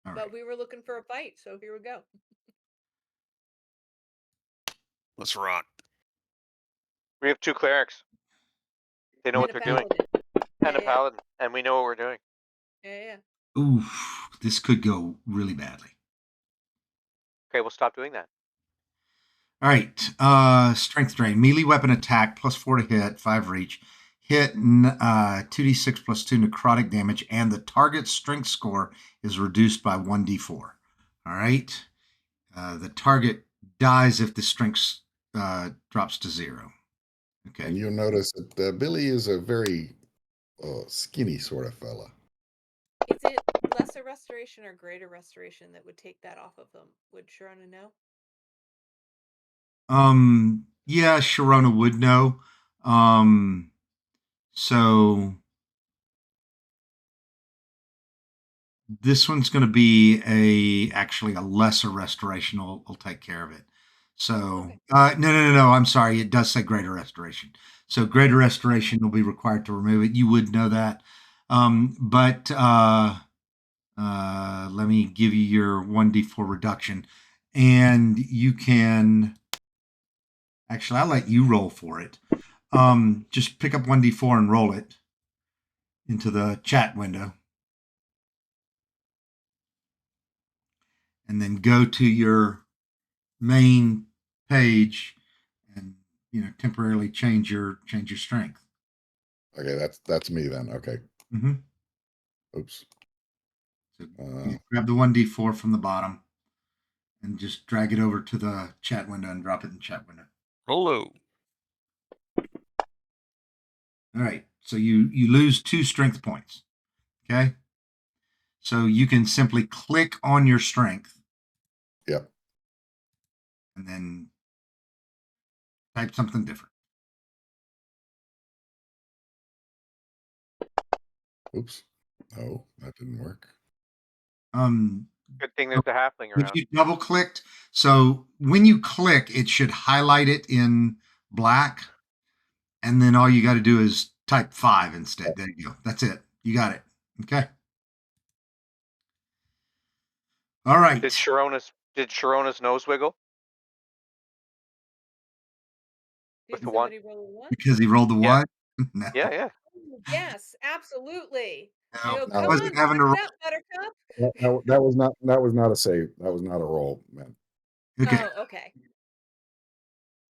All But right. we were looking for a fight, so here we go. Let's rock. We have 2 clerics. They know And what a they're doing. paladin. And a Yeah. paladin. And we know what we're doing. Yeah. Oof, this could go really badly. Okay, we'll stop doing that. All right. Strength drain. Melee weapon attack +4 to hit, 5 reach. Hit 2d6 + 2 necrotic damage, and the target's strength score is reduced by 1d4. All right. The target dies if the strength drops to 0. Okay. And you'll notice that Billy is a very skinny sort of fella. Is it lesser restoration or greater restoration that would take that off of them? Would Sharona know? Yeah, Sharona would know. So this one's going to be actually a lesser restoration. Will take care of it. So Okay. no. I'm sorry. It does say greater restoration. So greater restoration will be required to remove it. You would know that. But let me give you your 1d4 reduction, and you can. Actually, I'll let you roll for it. Just pick up 1d4 and roll it into the chat window. And then go to your main page and temporarily change your strength. Okay, that's me then. Okay. Mm-hmm. Oops. So you grab the 1d4 from the bottom and just drag it over to the chat window and drop it in the chat window. Hello. All right. So you lose 2 strength points. Okay. So you can simply click on your strength. Yep. And then type something different. Oops. Oh, that didn't work. Good thing there's a halfling If around. you double clicked, so when you click, it should highlight it in black. And then all you got to do is type 5 instead. There you go. That's it. You got it. Okay. All right. Did Sharona's nose wiggle Did with the one? somebody roll a one? Because he rolled the Yeah. one? No. Yeah. Oh, yes, absolutely. I No, go, No, come wasn't on, having suck to it up, Buttercup. that was not a save. That was not a roll, man. Okay. Oh, okay.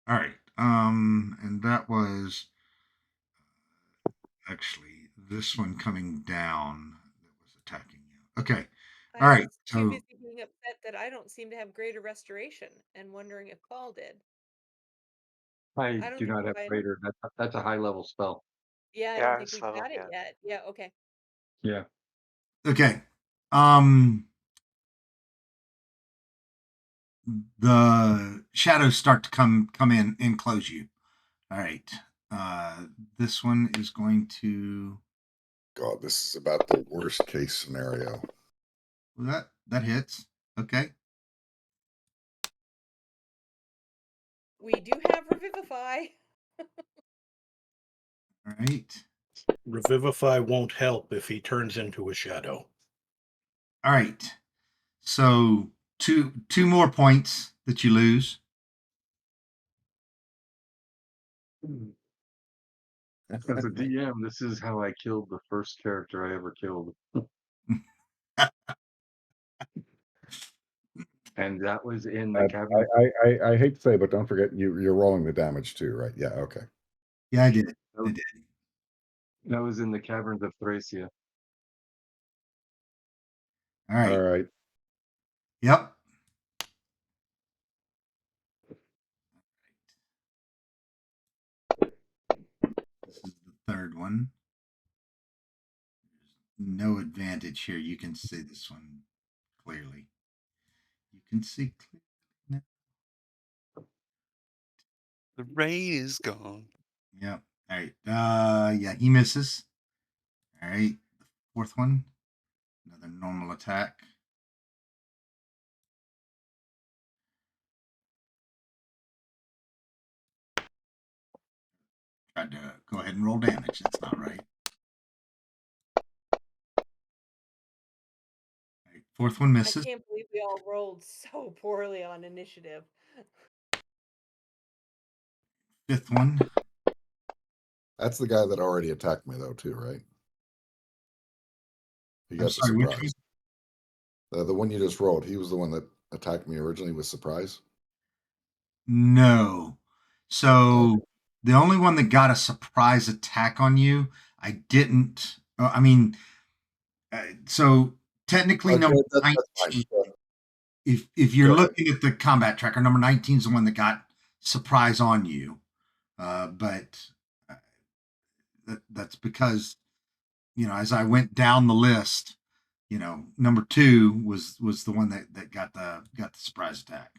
All right. And that was actually this one coming down that was attacking you. Okay. All I right. was too So busy being upset that I don't seem to have greater restoration and wondering if Paul did. I I don't do think not have I- greater. That's a high level spell. Yeah, I Yeah, don't think we so, got it yeah. yet. Yeah, okay. Yeah. okay. The shadows start to come in and close you. All right. This one is going to God, this is about the worst case scenario. well, that hits. Okay. We do have Revivify. All right. Revivify won't help if he turns into a shadow. All right. So two more points that you lose. As a DM, this is how I killed the first character I ever killed. And that was in the cavern. I hate to say, but don't forget you're rolling the damage too, right? Yeah, okay. Yeah, I did. I did. That was in the caverns of Thracia. All right. All right. Yep. This is the third one. There's no advantage here. You can see this one clearly. You can see clearly now. The rain is gone. Yep. All right. Yeah, he misses. All right. The fourth one. Another normal attack. Tried to go ahead and roll damage. That's not right. All right. Fourth one I misses. can't believe we all rolled so poorly on initiative. Fifth one. That's the guy that already attacked me though, too, right? He I'm got the sorry, which surprise. The one you just rolled, he was the one that attacked me originally with surprise. No. So the only one that got a surprise attack on you, I didn't. I mean, so technically, Okay, number that's 19. fine. If you're Go ahead. looking at the combat tracker, number 19 is the one that got surprise on you. But that's because as I went down the list, number 2 was the one that got the surprise attack.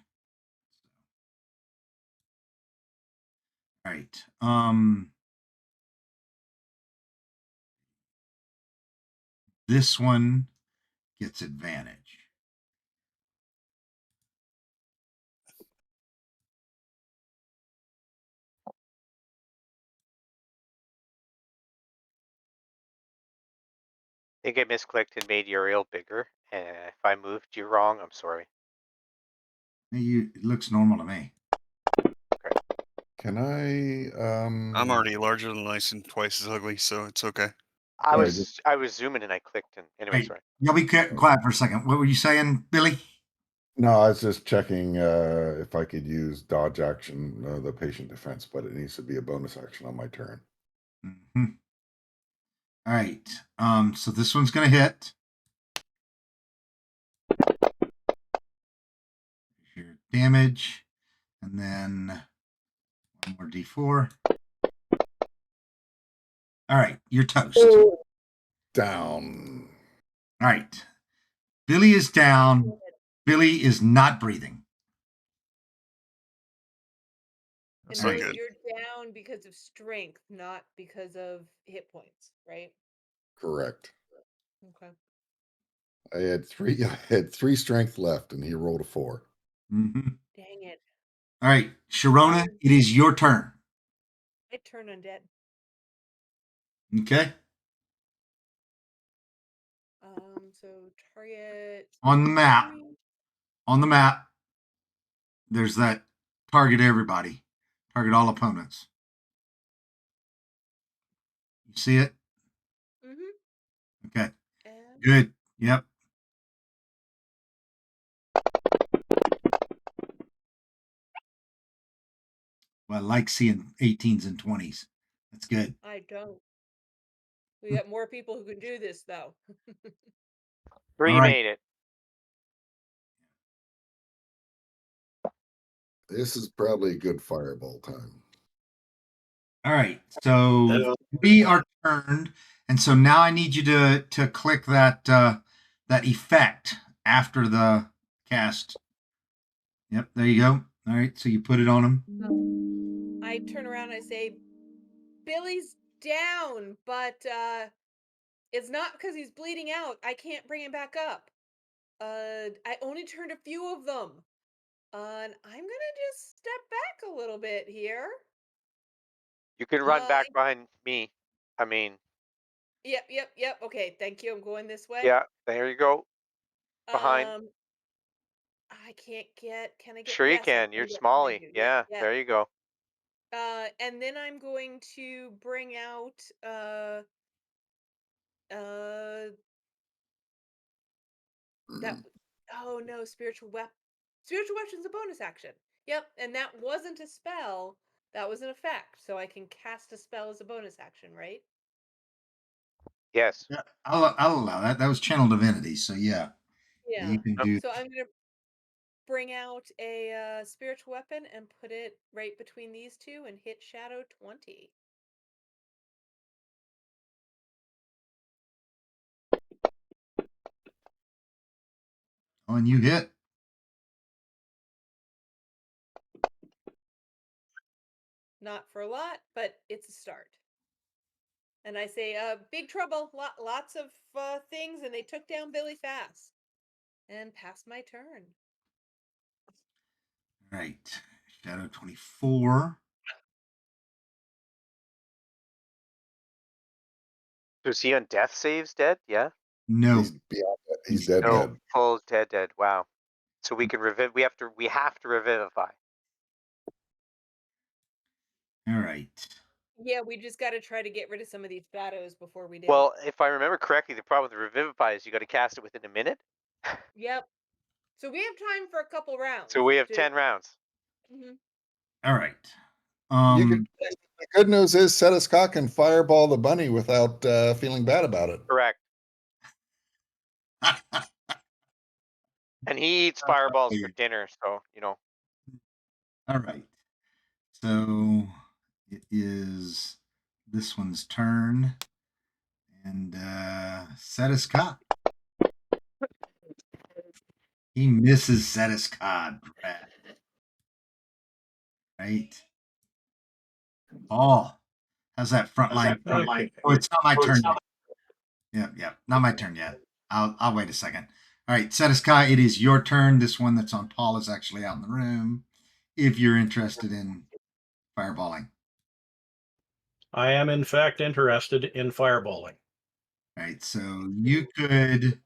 All right. This one gets advantage. I think I misclicked and made Uriel bigger. If I moved you wrong, I'm sorry. It looks normal to me. Can I I'm already larger than life and twice as ugly, so it's okay. I Sorry, was zooming and I clicked and anyway, Hey, sorry. y'all be quiet for a second. What were you saying, Billy? No, I was just checking if I could use dodge action, the patient defense, but it needs to be a bonus action on my turn. Mm-hmm. All right. So this one's gonna hit. Your damage, and then one more d4. All right, you're toast. Down. All right. Billy is down. Billy is not breathing. That's And not then good. you're down because of strength, not because of hit points, right? Correct. Okay. I had three. I had 3 strength left, and he rolled a 4. Mm-hmm. Dang it. All right, Sharona, it is your turn. I turn undead. Okay. So target On the map, three. on the map, there's that target everybody, target all opponents. You see it? Mm-hmm. Okay. And Good. Yep. Well, I like seeing 18s and 20s. That's good. I don't. We got more people who can do this though. Three All right. made it. This is probably a good fireball time. All right. So That- we are turned, and so now I need you to click that that effect after the cast. Yep. There you go. All right. So you put it on him. I turn around and I say, Billy's down, but it's not because he's bleeding out. I can't bring him back up. I only turned a few of them. And I'm gonna just step back a little bit here. You can run Uh, back behind me. I mean, Yep. Okay, thank you. I'm going this way. yeah, there you go. Behind. Um, I can't get. Can I get? Sure you Yes, I can. You're can get behind Smalley. you. Yeah, Yeah. there you go. And then I'm going to bring out uh that. Oh no, spiritual weapon. Spiritual weapon's a bonus action. Yep, and that wasn't a spell. That was an effect, so I can cast a spell as a bonus action, right? Yes. Yeah, I'll allow that. That was channel divinity. So yeah, Yeah. you can do. So I'm gonna bring out a spiritual weapon and put it right between these two and hit Shadow 20. Oh, and you hit. Not for a lot, but it's a start. And I say, big trouble, lots of things, and they took down Billy fast. And pass my turn. All right. Shadow 24. Was he on death saves dead? Yeah. No. He's beyond that. He's dead. No, Dead. full dead. Wow. So we can revive. We have to revivify. All right. Yeah, we just got to try to get rid of some of these shadows before we do. Well, if I remember correctly, the problem with the revivify is you got to cast it within a minute. Yep. So we have time for a couple rounds. So we have 10 rounds. Mm-hmm. All right. You could, the good news is Setiscock can fireball the bunny without feeling bad about it. Correct. And he eats fireballs for dinner, so you know. All right. So it is this one's turn. And Setiscock. He misses Setiscock. Right. Oh, how's that front line? Okay. Oh, it's not my turn yet. Yeah, not my turn yet. I'll wait a second. All right, Setiskai, it is your turn. This one that's on Paul is actually out in the room. If you're interested in fireballing. I am in fact interested in fireballing. Right. So you could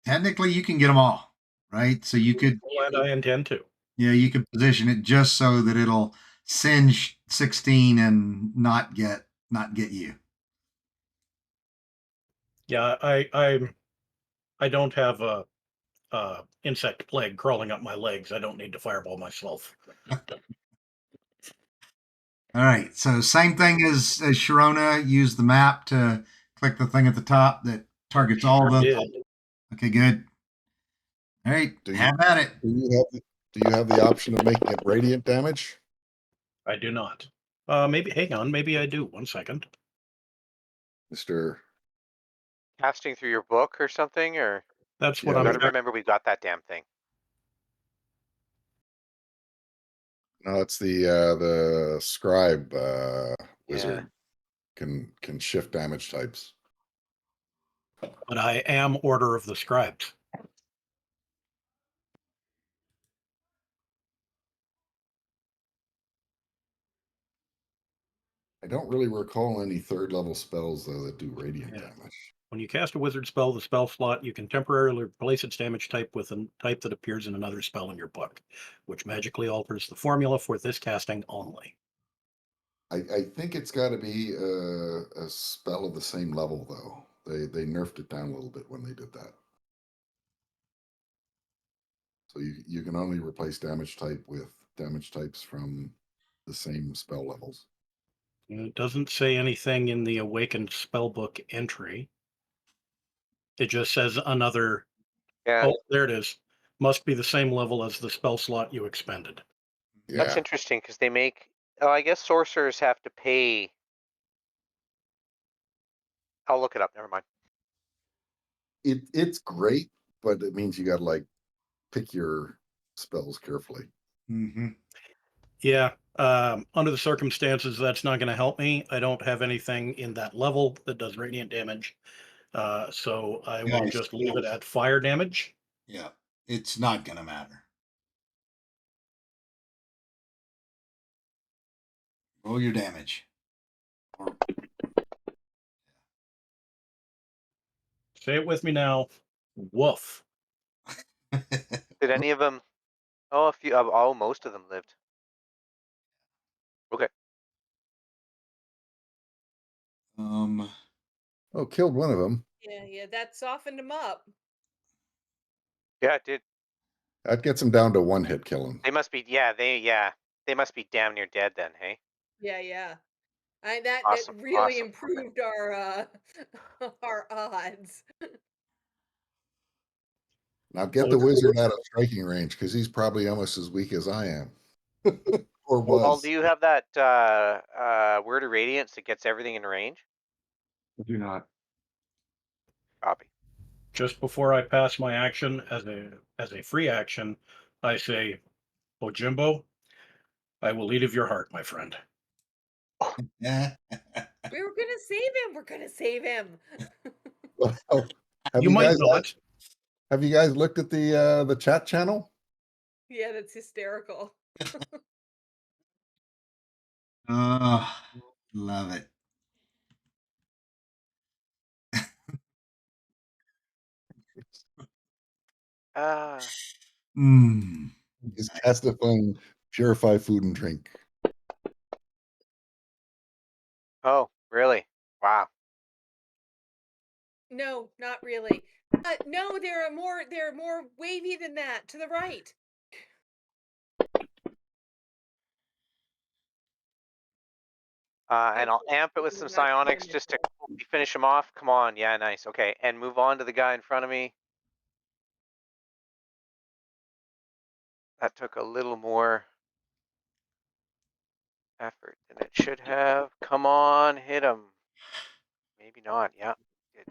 technically you can get them all. Right. So you could And I intend to. you could position it just so that it'll singe 16 and not get you. Yeah, I don't have a insect plague crawling up my legs. I don't need to fireball myself. All right. So same thing as Sharona. Use the map to click the thing at the top that targets all the. Did. Okay, good. All right. Do you- Have at it. Do you have the option of making it radiant damage? I do not. Maybe hang on. Maybe I do. 1 second. Mr. Casting through your book or something, or That's what Yeah, you I'm. got to remember we got that damn thing. No, it's the scribe wizard can shift damage types. But I am Order of the Scribes. I don't really recall any third level spells though that do radiant Yeah. damage. When you cast a wizard spell, the spell slot, you can temporarily replace its damage type with a type that appears in another spell in your book, which magically alters the formula for this casting only. I think it's got to be a spell of the same level though. They nerfed it down a little bit when they did that. So you can only replace damage type with damage types from the same spell levels. It doesn't say anything in the Awakened Spellbook entry. It just says another. Yeah, Oh, there it is. Must be the same level as the spell slot you expended. that's Yeah, interesting because they make. Oh, I guess sorcerers have to pay. I'll look it up. Never mind. it's great, but it means you got to like pick your spells carefully. Mm-hmm. Yeah. Under the circumstances, that's not going to help me. I don't have anything in that level that does radiant damage. So I will Nice. just leave it at fire damage. Yeah, it's not gonna matter. Roll your damage. Say it with me now. Woof. Did any of them? Oh, a few. Oh, most of them lived. Okay. Oh, killed one of them. Yeah, that softened him up. Yeah, it did. That gets him down to one hit killing. They must be. Yeah, they must be damn near dead then. Hey. Yeah. That Awesome, really awesome. improved our our odds. Now get the wizard out of striking range because he's probably almost as weak as I am. Or Paul, was. do you have that word of radiance that gets everything in range? I do not. Copy. Just before I pass my action as a free action, I say, Ojimbo, I will eat of your heart, my friend. Yeah. We were gonna save him. We're gonna save him. Well, have You you might guys not. have you guys looked at the chat channel? Yeah, that's hysterical. Oh, love it. Mm. Just cast a fun purify food and drink. Oh, really? Wow. No, not really. No, they're more wavy than that. To the right. And I'll amp it with some psionics just to finish him off. Come on. Yeah, nice. Okay. And move on to the guy in front of me. That took a little more effort than it should have. Come on, hit him. Maybe not. Yeah. Good.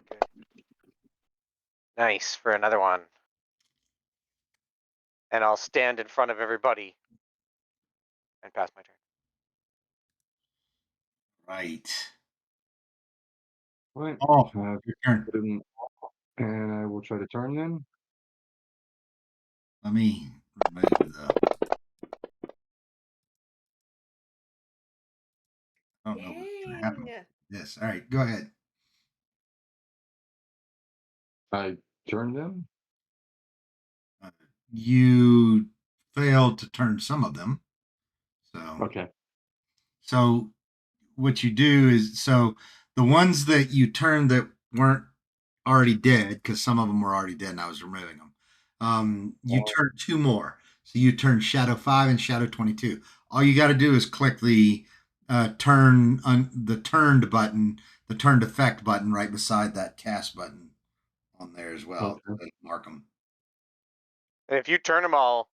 Nice for another one. And I'll stand in front of everybody and pass my turn. Right. Right. Oh, your turn. And I will try to turn then. Let me remove the. I don't know what's gonna happen. Dang. Yes. All right. Go ahead. I turn them. You failed to turn some of them. So. Okay. So what you do is the ones that you turned that weren't already dead, because some of them were already dead and I was removing them. You turn two more. So you turn Shadow 5 and Shadow 22. All you got to do is click the turned button, the turned effect button right beside that cast button on there as well. Okay. Mark them. And if you turn them all,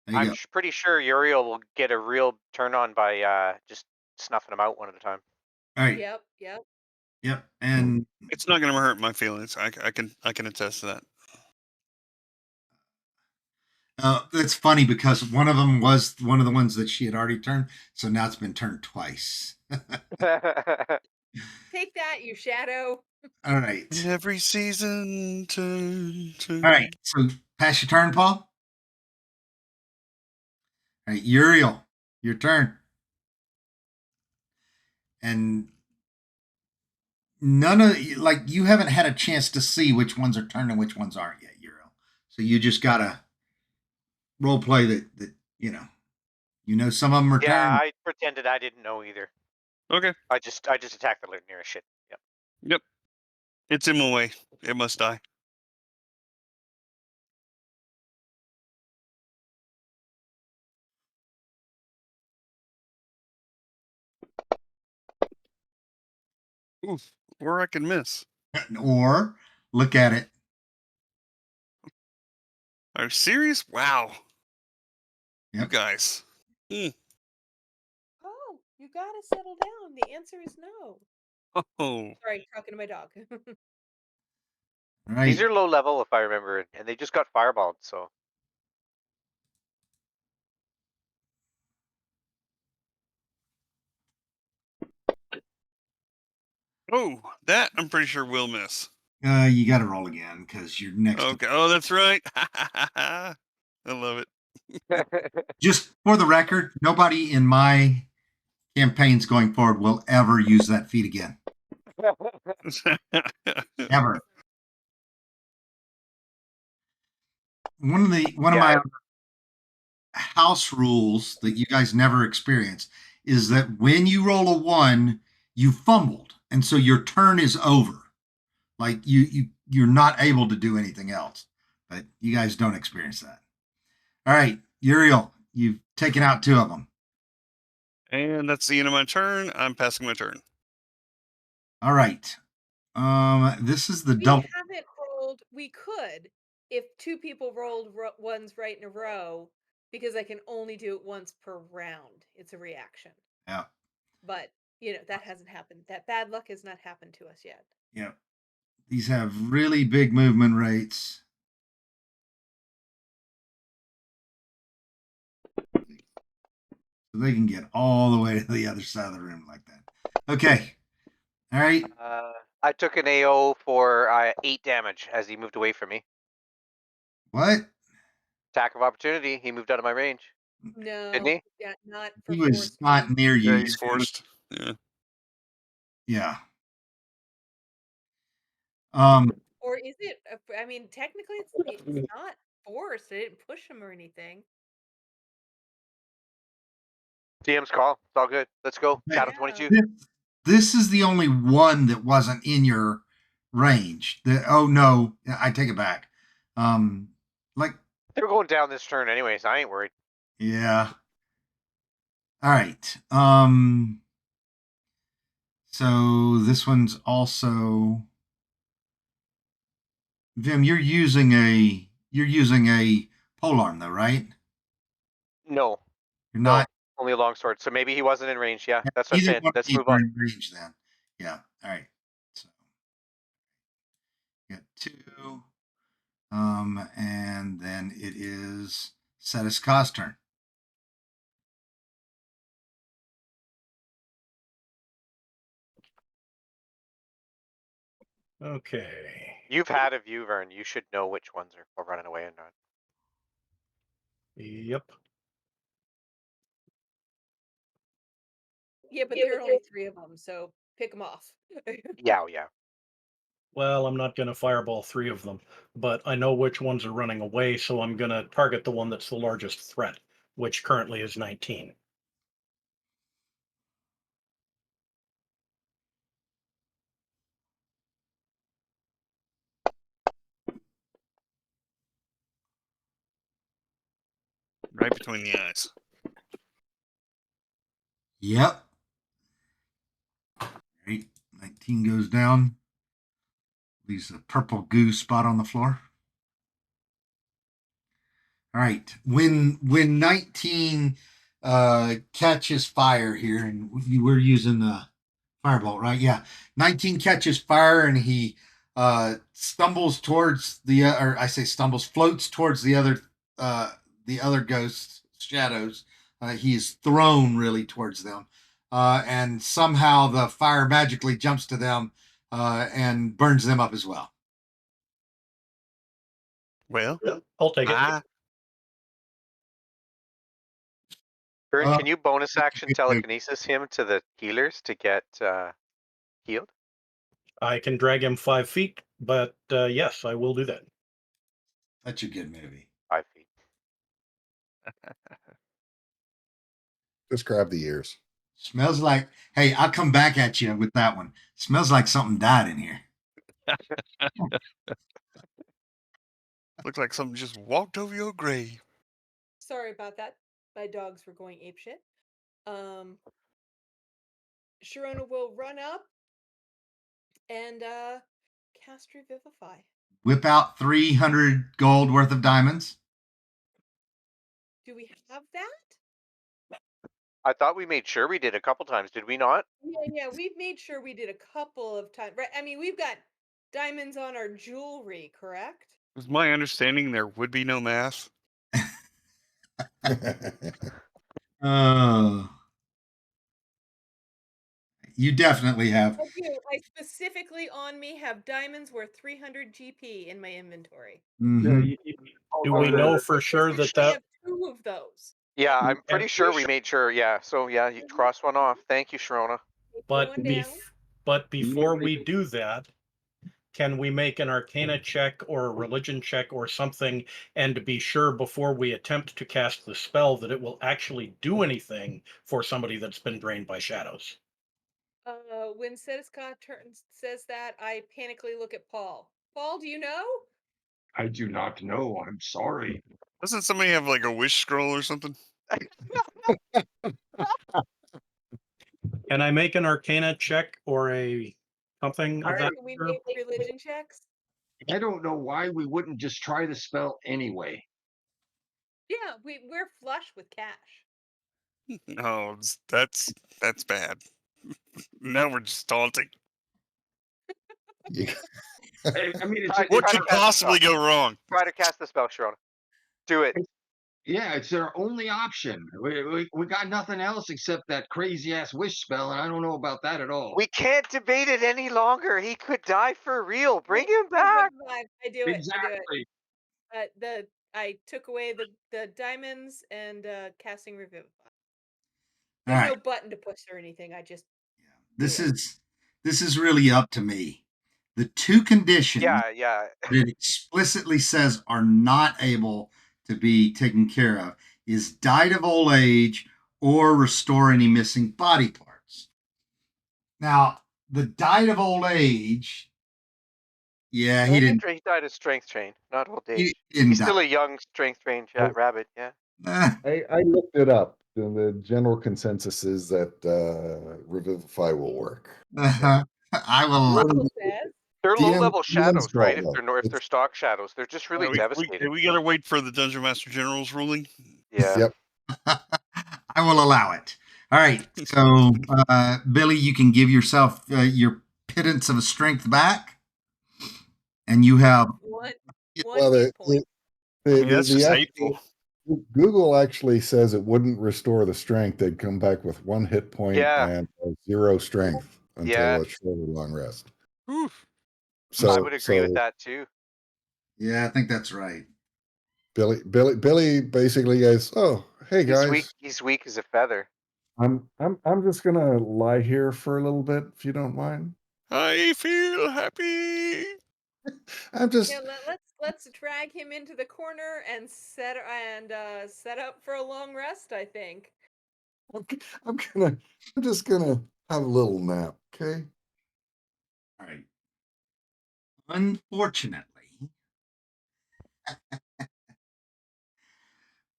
There you I'm go. pretty sure Uriel will get a real turn on by just snuffing them out one at a time. All right. Yep. And It's not going to hurt my feelings. I can attest to that. it's funny because one of them was one of the ones that she had already turned, so now it's been turned twice. Take that, you shadow. All right. In every season. All right. So pass your turn, Paul. All right, Uriel, your turn. And none of like you haven't had a chance to see which ones are turned and which ones aren't yet, Uriel. So you just gotta role play that you know some of them are Yeah, turned. I pretended I didn't know either. Okay. I just attacked the nearest shit. Yep. Yep. It's in my way. It must die. Oof. Or I can miss. Or look at it. Are you serious? Wow. You Yep. guys. Oh, you gotta settle down. The answer is no. Oh. Sorry, talking to my dog. All right. These are low level, if I remember, and they just got fireballed. So Oh, that I'm pretty sure we'll miss. You got to roll again because you're next. Okay. Oh, that's right. I love it. Just for the record, nobody in my campaigns going forward will ever use that feat again. Ever. One of my house rules that you guys never experience is that when you roll a 1, you fumbled, and so your turn is over. Like you're not able to do anything else. But you guys don't experience that. All right, Uriel, you've taken out 2 of them. And that's the end of my turn. I'm passing my turn. All right. This is the We double. haven't rolled. We could if 2 people rolled ones right in a row, because I can only do it once per round. It's a reaction. Yeah. But that hasn't happened. That bad luck has not happened to us yet. Yeah. These have really big movement rates. So they can get all the way to the other side of the room like that. Okay. All right. I took an AO for 8 damage as he moved away from me. What? Attack of opportunity. He moved out of my range. No, Didn't he? yeah, not for He was force not feed. near you. Yeah, he's forced. Yeah. Yeah. Or is it? I mean, technically, it's not forced. I didn't push him or anything. DM's call. It's all good. Let's go. Okay. Shadow Yeah. 22. This is the only one that wasn't in your range. Oh no, I take it back. Like They were going down this turn anyways. I ain't worried. yeah. All right. So this one's also Vim. You're using a polearm though, right? No. You're No. not. Only a longsword. So maybe he wasn't in range. Yeah, that's what I'm Either saying. one of Let's these move are on. in range then. Yeah. All right. So got 2. And then it is Setisca's turn. Okay. You've had a view, Vern. You should know which ones are running away and not. Yep. Yeah, but there are only 3 of them, so pick them off. Yeah. Well, I'm not going to fireball 3 of them, but I know which ones are running away, so I'm going to target the one that's the largest threat, which currently is 19. Right between the eyes. Yep. Right. 19 goes down. Leaves a purple goo spot on the floor. All right. When 19 catches fire here, and we're using the firebolt, right? Yeah. 19 catches fire and he stumbles towards or I say stumbles, floats towards the other ghosts, shadows. He is thrown really towards them. And somehow the fire magically jumps to them and burns them up as well. Well, I'll take it. ah, Vern, Uh, can you bonus action okay. telekinesis him to the healers to get healed? I can drag him 5 feet, but yes, I will do that. That's a good movie. 5 feet. Just grab the ears. Smells like, hey, I'll come back at you with that one. Smells like something died in here. looks like something just walked over your grave. Sorry about that. My dogs were going apeshit. Sharona will run up and cast Revivify. Whip out 300 gold worth of diamonds. Do we have that? I thought we made sure we did a couple times. Did we not? Yeah, we've made sure we did a couple of times. Right? I mean, we've got diamonds on our jewelry, correct? It was my understanding there would be no math. You definitely have. I do. I specifically on me have diamonds worth 300 GP in my inventory. Mhm. Do we know for sure I that have 2 of those. Yeah, I'm pretty and- sure we made sure. Yeah, so yeah, you cross one off. Thank you, Sharona. Take But one down. but before we do that, can we make an Arcana check or a Religion check or something, and to be sure before we attempt to cast the spell that it will actually do anything for somebody that's been drained by shadows? When Sediscott says that, I panically look at Paul. Paul, do you know? I do not know. I'm sorry. Doesn't somebody have like a wish scroll or something? Can I make an Arcana check or a something of Or that? can we nature? make religion checks? I don't know why we wouldn't just try the spell anyway. Yeah, we're flush with cash. No, that's bad. Now we're just taunting. You- I mean, it's, Try What to could cast the possibly spell. go wrong? Try to cast the spell, Sharona. Do it. yeah, it's our only option. We got nothing else except that crazy ass wish spell, and I don't know about that at all. We can't debate it any longer. He could die for real. Bring him back. I do it. Exactly. I do it. I took away the diamonds and casting Revivify. All There's right. no button to push or anything. I just This do it. is really up to me. The 2 conditions Yeah. that it explicitly says are not able to be taken care of is died of old age or restore any missing body parts. Now, the died of old age, yeah, he didn't. He died of strength train, not old He age. didn't He's die. still a young strength trained rabbit. Yeah. I looked it up. And the general consensus is that Revivify will work. I will allow. Google says They're DM low level shadows, DM's right? fault, If they're stock shadows, they're just really devastating. We gotta wait for the Dungeon Master General's ruling. Yeah. Yep. I will allow it. All right. So, Billy, you can give yourself your pittance of strength back, and you have. one Well, hit point. That's just actual- hateful. Google actually says it wouldn't restore the strength. They'd come back with 1 hit point Yeah. and 0 strength until Yeah. a short or long rest. Whew. So I would agree with that too. Yeah, I think that's right. Billy basically goes, "Oh, hey guys, He's weak as a feather. I'm just gonna lie here for a little bit if you don't mind. I feel happy. I'm just Yeah, let's drag him into the corner and set up for a long rest. I think. I'm just gonna have a little nap, okay?" All right. Unfortunately,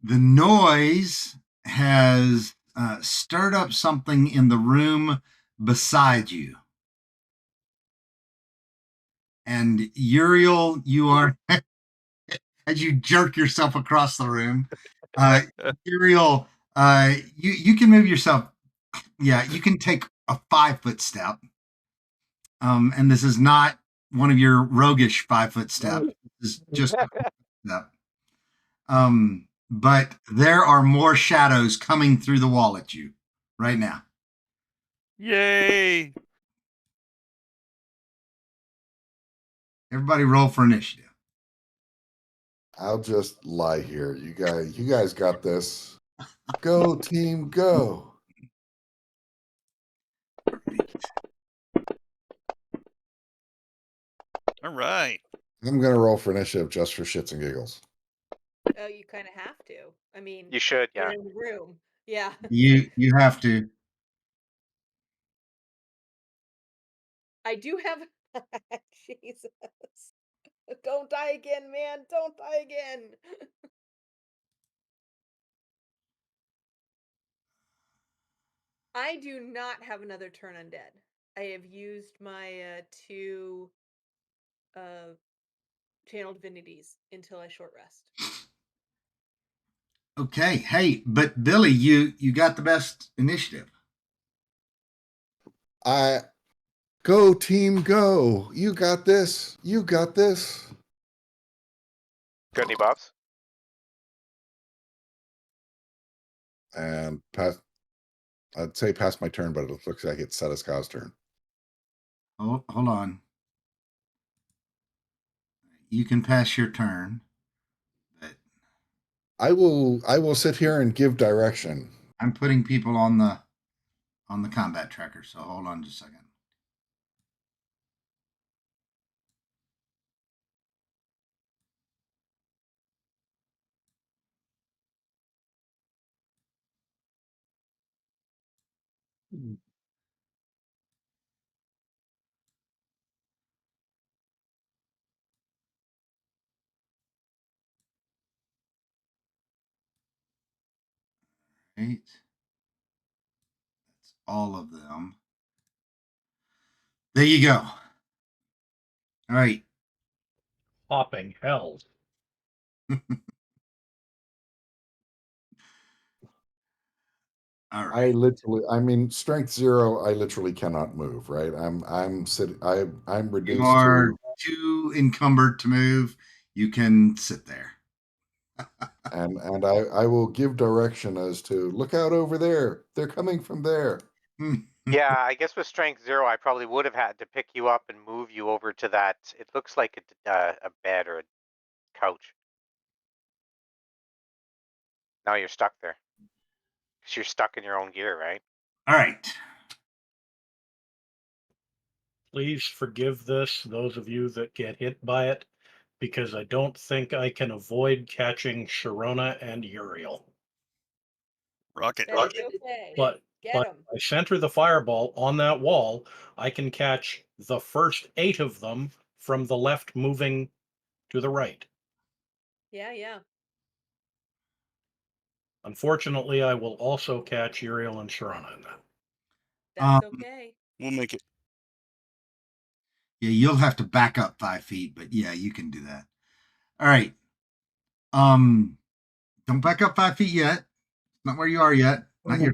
the noise has stirred up something in the room beside you. And Uriel, you are, as you jerk yourself across the room, Uriel, you can move yourself. Yeah, you can take a 5-foot step. And this is not one of your roguish 5-foot steps. This is just a step. But there are more shadows coming through the wall at you. right now. Yay! Everybody roll for initiative. I'll just lie here. You guys got this. Go team, go. All right. I'm gonna roll for initiative just for shits and giggles. Oh, you kind of have to. I mean, You should, you're yeah. in the room. Yeah. You have to. I do have. Jesus. Don't die again, man. Don't die again. I do not have another turn undead. I have used my 2 channel divinities until I short rest. Okay. Hey, but Billy, you got the best initiative. Go team, go. You got this. You got this. Got any buffs? And I'd say pass my turn, but it looks like it's Sedaska's turn. Oh, hold on. You can pass your turn, but I will sit here and give direction. I'm putting people on the combat tracker. So hold on just a second. Right. That's all of them. There you go. All right. Hopping hells. All right. I mean, strength 0, I literally cannot move, right? I'm sitting, I'm You reduced are to, too encumbered to move. You can sit there. and I will give direction as to look out over there. They're coming from there. Yeah, I guess with strength 0, I probably would have had to pick you up and move you over to that. It looks like a bed or a couch. Now you're stuck there. 'Cause you're stuck in your own gear, right? All right. Please forgive this, those of you that get hit by it, because I don't think I can avoid catching Sharona and Uriel. Rocket. That is okay. But Get but them. I center the fireball on that wall. I can catch the first 8 of them from the left moving to the right. Yeah, yeah. Unfortunately, I will also catch Uriel and Sharona in that. That's Um, okay. We'll make it. Yeah, you'll have to back up 5 feet, but yeah, you can do that. All right. Don't back up 5 feet yet. Not where you are yet. Not your.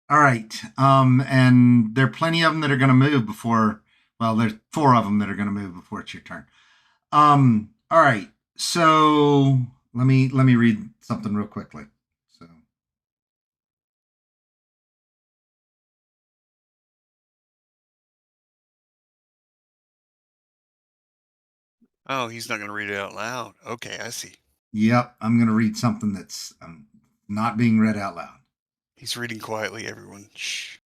All right. And there are plenty of them that are going to move before. Well, there's 4 of them that are going to move before it's your turn. All right. So let me read something real quickly. So. Oh, he's not going to read it out loud. Okay, I see. Yep, I'm going to read something that's not being read out loud. He's reading quietly, everyone. Shh.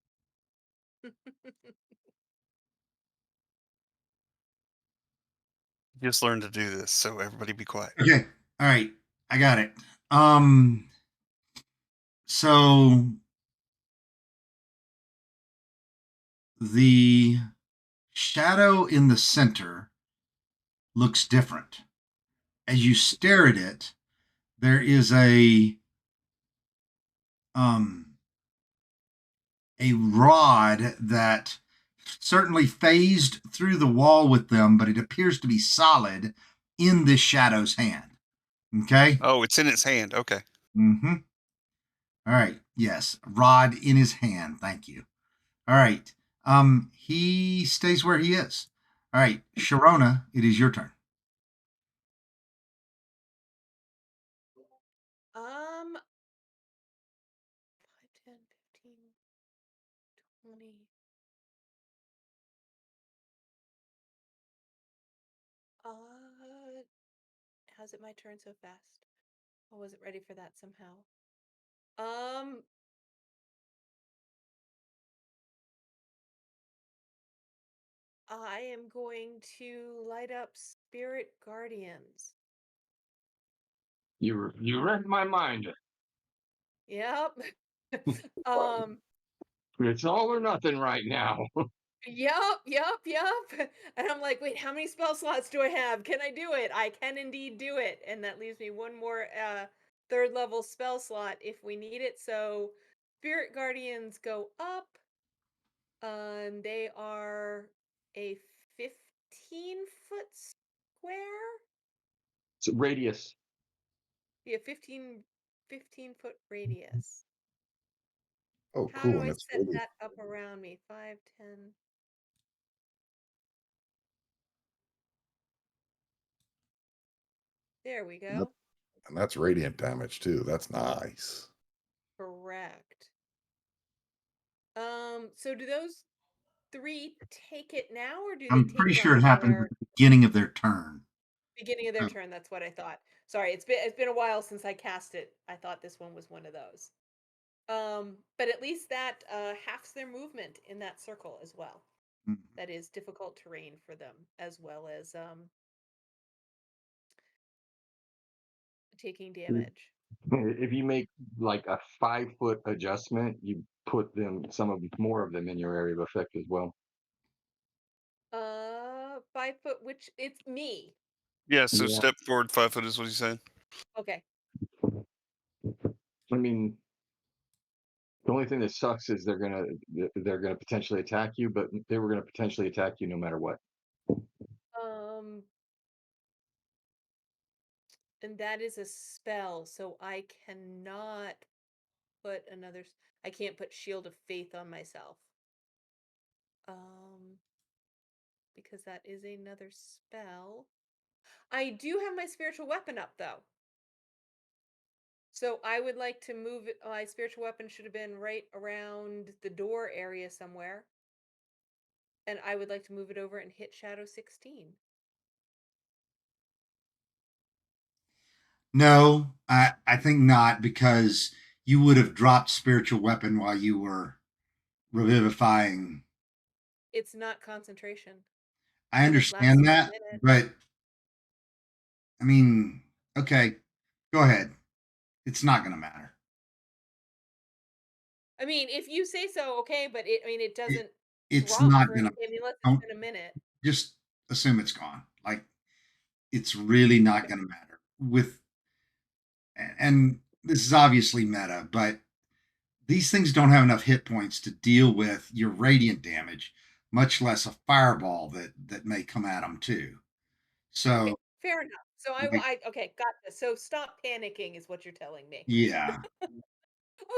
Just learned to do this, so everybody be quiet. Okay. All right. I got it. So the shadow in the center looks different. As you stare at it, there is a rod that certainly phased through the wall with them, but it appears to be solid in this shadow's hand. Okay. Oh, it's in its hand. Okay. Mm-hmm. All right. Yes. Rod in his hand. Thank you. All right. He stays where he is. All right. Sharona, it is your turn. Um, 5, 10, 15, 20. how's it my turn so fast? I wasn't ready for that somehow. Um, I am going to light up Spirit Guardians. You read my mind. Yep. um, It's all or nothing right now. Yep. And I'm like, wait, how many spell slots do I have? Can I do it? I can indeed do it. And that leaves me one more third level spell slot if we need it. So Spirit Guardians go up. They are a 15-foot square. It's radius. Yeah, 15-foot radius. Oh, How cool. do And I it's set really, that up around me? 5, 10. There we and go. that's radiant damage too. That's nice. Correct. So do those 3 take it now, or do they I'm take pretty it sure on it happened their at the beginning of their turn. beginning of their Oh. turn? That's what I thought. Sorry, it's been a while since I cast it. I thought this one was one of those. But at least that halves their movement in that circle as well. Mhm. That is difficult terrain for them, as well as taking damage. If you make like a 5-foot adjustment, you put more of them in your area of effect as well. 5 foot, which it's me. Yeah, so Yeah. step forward 5 foot is what he's saying. Okay. I mean, the only thing that sucks is they're gonna potentially attack you, but they were gonna potentially attack you no matter what. Um, and that is a spell, so I cannot put another. I can't put Shield of Faith on myself. Because that is another spell. I do have my spiritual weapon up though. So I would like to move it. My spiritual weapon should have been right around the door area somewhere. And I would like to move it over and hit Shadow 16. No, I think not, because you would have dropped spiritual weapon while you were revivifying. It's not concentration. I And it lasts understand for a that, minute. but I mean, okay, go ahead. It's not going to matter. I mean, if you say so, okay, but it doesn't It's drop not for going any. to. I mean, unless it's Don't been a minute. just assume it's gone. Like, it's really not going to matter with. And this is obviously meta, but these things don't have enough hit points to deal with your radiant damage, much less a fireball that may come at them too. So, Okay, fair enough. So like, okay, got this. So stop panicking is what you're telling me. yeah,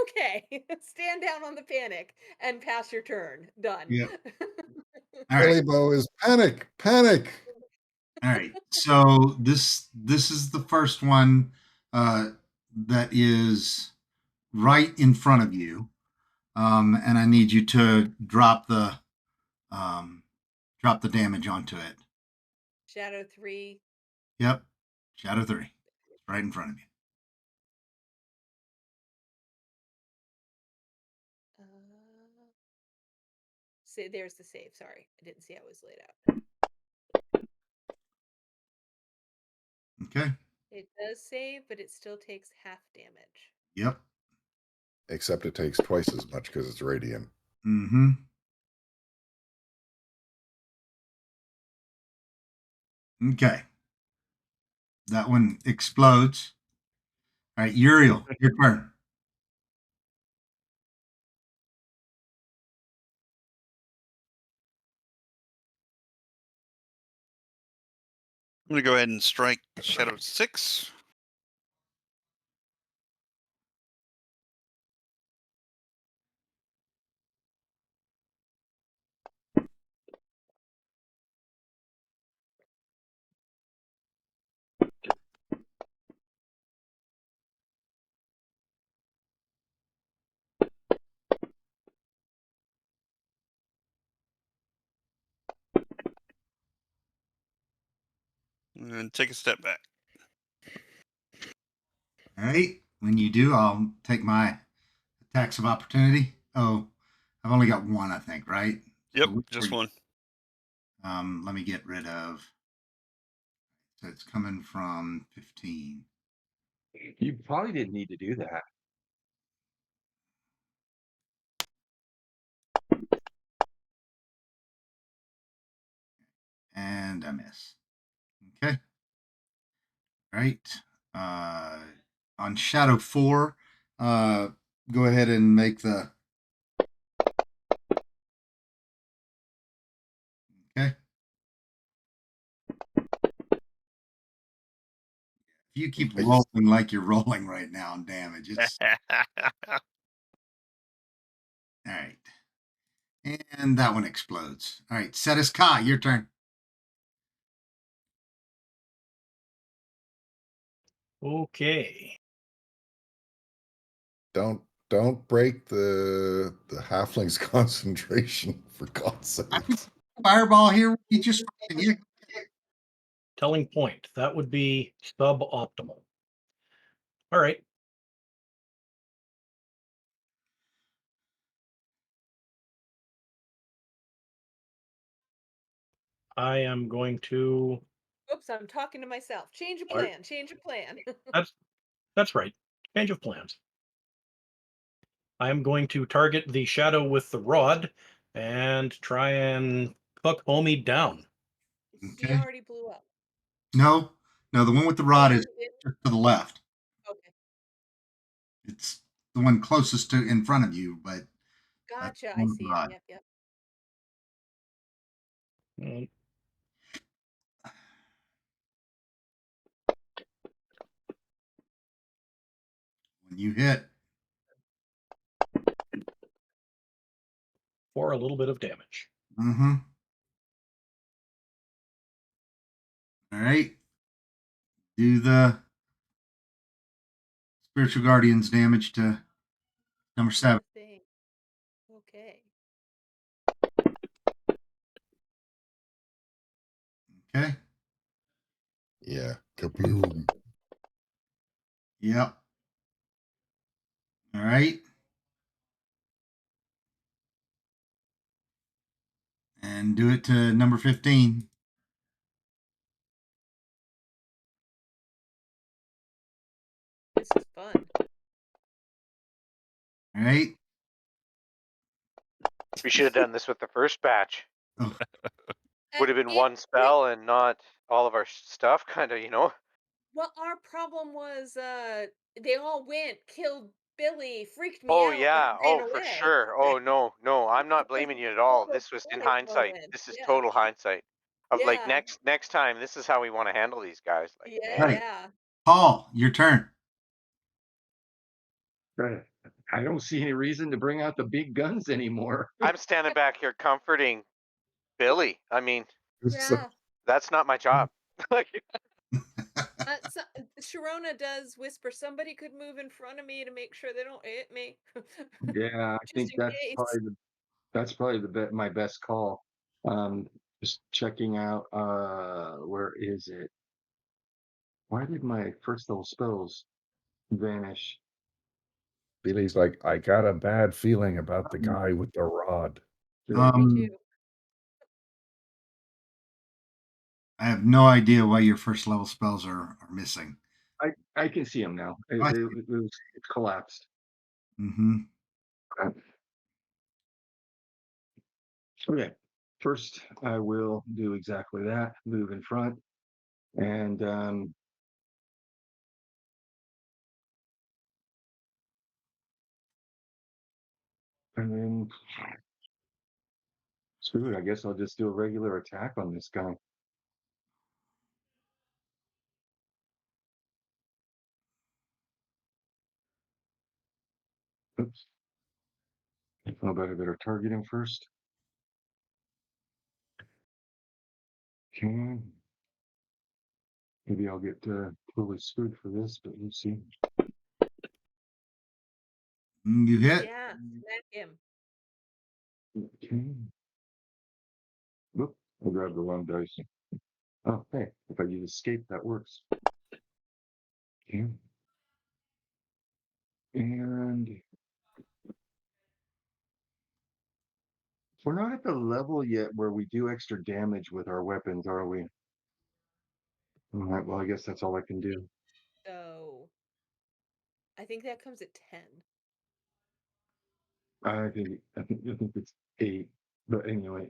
Okay, stand down on the panic and pass your turn. Done. yeah. All right, Billy Bow is panic, panic. all right. So this is the first one that is right in front of you, and I need you to um, drop the damage onto it. Shadow 3. Yep, Shadow 3, right in front of you. Say there's the save. Sorry, I didn't see how it was laid out. Okay. It does save, but it still takes half damage. Yep. Except it takes twice as much because it's radiant. Mm-hmm. Okay. That one explodes. All right, Uriel, your turn. I'm gonna go ahead and strike Shadow 6. And take a step back. All right. When you do, I'll take my attacks of opportunity. Oh, I've only got one, I think, right? Yep, So just one. let me get rid of. So it's coming from 15. You probably didn't need to do that. And I miss. Okay. All right. On Shadow 4, go ahead and make the. Okay. If you keep I rolling just- like you're rolling right now on damage, it's all right. And that one explodes. All right, Setis Ka, your turn. Okay. don't break the halfling's concentration for God's I sake. can fireball here. You just fucking you. Telling point. That would be suboptimal. All right. I am going to. Oops, I'm talking to myself. Change of All right. plan. Change of plan. That's right. Change of plans. I am going to target the shadow with the rod and try and cook Omi down. He Okay. already blew up. No, the one with the rod is just to the left. Okay. It's the one closest to in front of you, but that's Gotcha. the I one with the see it. rod. Yep, yep. Mm, When you hit, for a little bit of damage. mm-hmm. All right. Do the spiritual guardians damage to number 7. Sure thing. Okay. Okay. Yeah. Kaboom. Yep. All right. And do it to number 15. This is fun. All right. We should have done this with the first batch. Oh, Would have been It- one spell and not all of our stuff, kind of, Well, our problem was they all went, killed Billy, freaked me Oh out, and yeah. ran Oh, for away. sure. Oh no, I'm not Because blaming you at all all. the This was in bullets hindsight. going. This is Yeah. total hindsight. Of like Yeah. next time, this is how we want to handle these guys. Like, Yeah, right. yeah. Paul, your turn. I don't see any reason to bring out the big guns anymore. I'm standing back here comforting Billy. I mean, Yeah. that's not my job. Like, So, Sharona does whisper, somebody could move in front of me to make sure they don't hit me. Yeah, I Just think in that's case. probably my best call. Just checking out. Where is it? Why did my first level spells vanish? Billy's like, I got a bad feeling about the guy with the rod. Me Um, too. I have no idea why your first level spells are missing. I can see him now. It, I it, it was it collapsed. Mm-hmm. Okay. First, I will do exactly that. Move in front, and then screw it. I guess I'll just do a regular attack on this guy. Oops. How about I better target him first? Okay. Maybe I'll get totally screwed for this, but we'll see. You hit. Yeah, smack him. Okay. Whoop, I grabbed the wrong dice. Oh, hey, if I use escape, that works. Okay. And we're not at the level yet where we do extra damage with our weapons, are we? All right, well, I guess that's all I can do. So I think that comes at 10. I think it's 8. But anyway,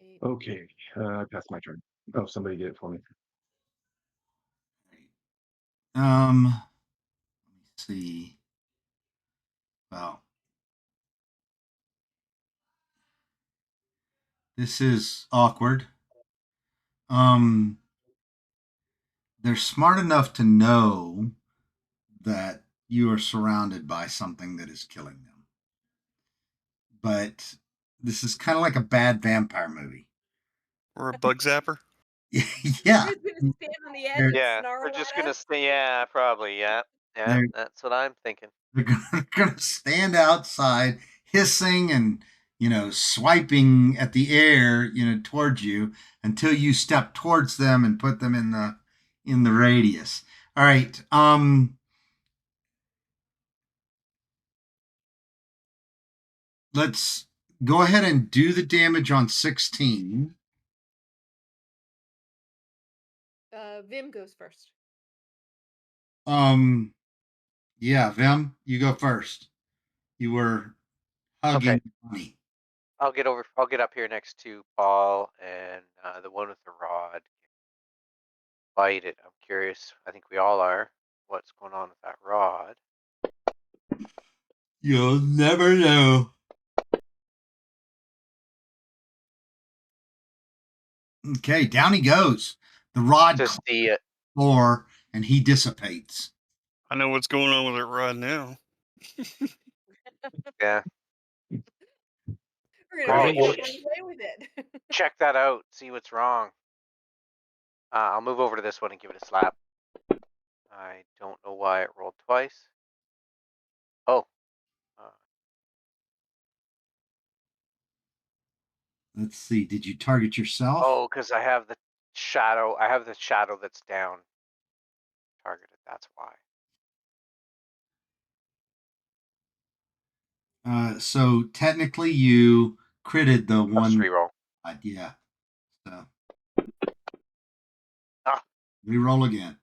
8. okay. I passed my turn. Oh, somebody get it for me. Let me see. Well, this is awkward. They're smart enough to know that you are surrounded by something that is killing them. But this is kind of like a bad vampire movie. Or a bug zapper. Yeah. They're just gonna stand on the edge They're- and Yeah, snarl they're just at gonna us. stay. Yeah, probably. Yeah, yeah. They're- That's what I'm thinking. They're going to stand outside hissing and, swiping at the air, towards you until you step towards them and put them in the radius. All right. Let's go ahead and do the damage on 16. Vim goes first. Yeah, Vim, you go first. You were hugging Okay. Bonnie. I'll get up here next to Paul and the one with the rod. Bite it. I'm curious. I think we all are. What's going on with that rod? You'll never know. Okay, down he goes. The rod Just the floor and he dissipates. I know what's going on with it right now. yeah. We're Grab gonna it, take you'll- it and run away with it. Check that out. See what's wrong. I'll move over to this one and give it a slap. I don't know why it rolled twice. Oh. Let's see. Did you target yourself? Oh, because I have the shadow. I have the shadow that's down targeted. That's why. So technically you critted the I'll just one. reroll. Yeah. So Ah. reroll again.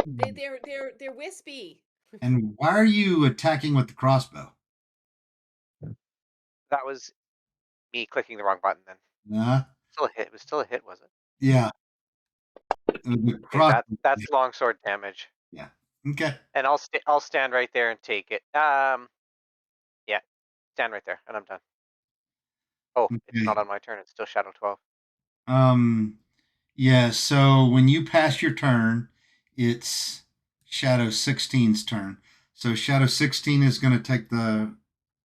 They're wispy. And why are you attacking with the crossbow? That was me clicking the wrong button then. Still a hit. It was still a hit, was it? Yeah. The Okay, that's longsword damage. Yeah. Okay. And I'll stand right there and take it. Yeah, stand right there, and I'm done. Oh, Okay. it's not on my turn. It's still Shadow 12. Yeah. So when you pass your turn, it's Shadow 16's turn. So Shadow 16 is going to take the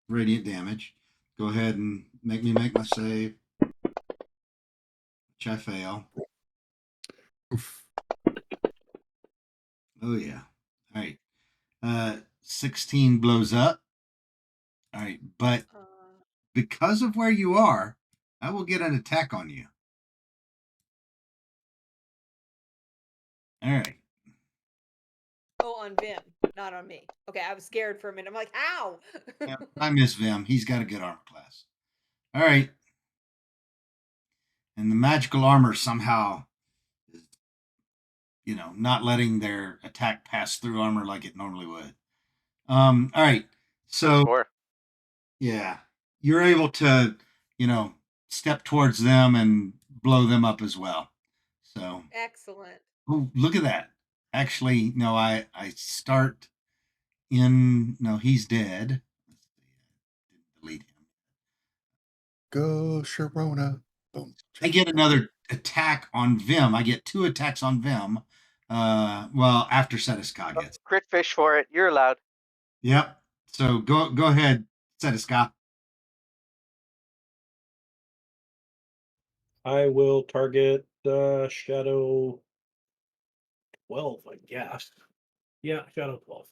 radiant damage. Go ahead and make my save, which I fail. Oh yeah. All right. 16 blows up. All right, but because of where you are, I will get an attack on you. All right. Oh, on Vim, not on me. Okay, I was scared for a minute. I'm like, how? Yeah, I miss Vim. He's got a good armor class. All right. And the magical armor somehow is, not letting their attack pass through armor like it normally would. All right. So yeah, you're able to, step towards them and blow them up as well. So Excellent. oh, look at that. Actually, no, I start in no, he's dead. Let's see. I didn't delete him. Go Sharona. Boom. I get another attack on Vim. I get 2 attacks on Vim. Well, after Setiska gets. Crit fish for it. You're allowed. Yep. So go ahead, Setiska. I will target Shadow 12, I guess. Yeah, Shadow 12.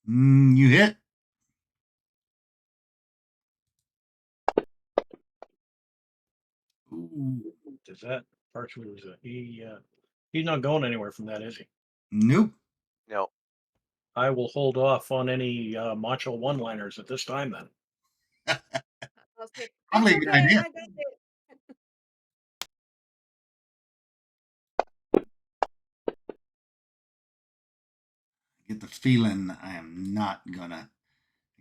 You hit. Does that partially he's not going anywhere from that, is he? Nope. No. I will hold off on any macho one-liners at this time then. I'll say, Probably "That's a good okay, idea. I got it." Get the feeling I am not gonna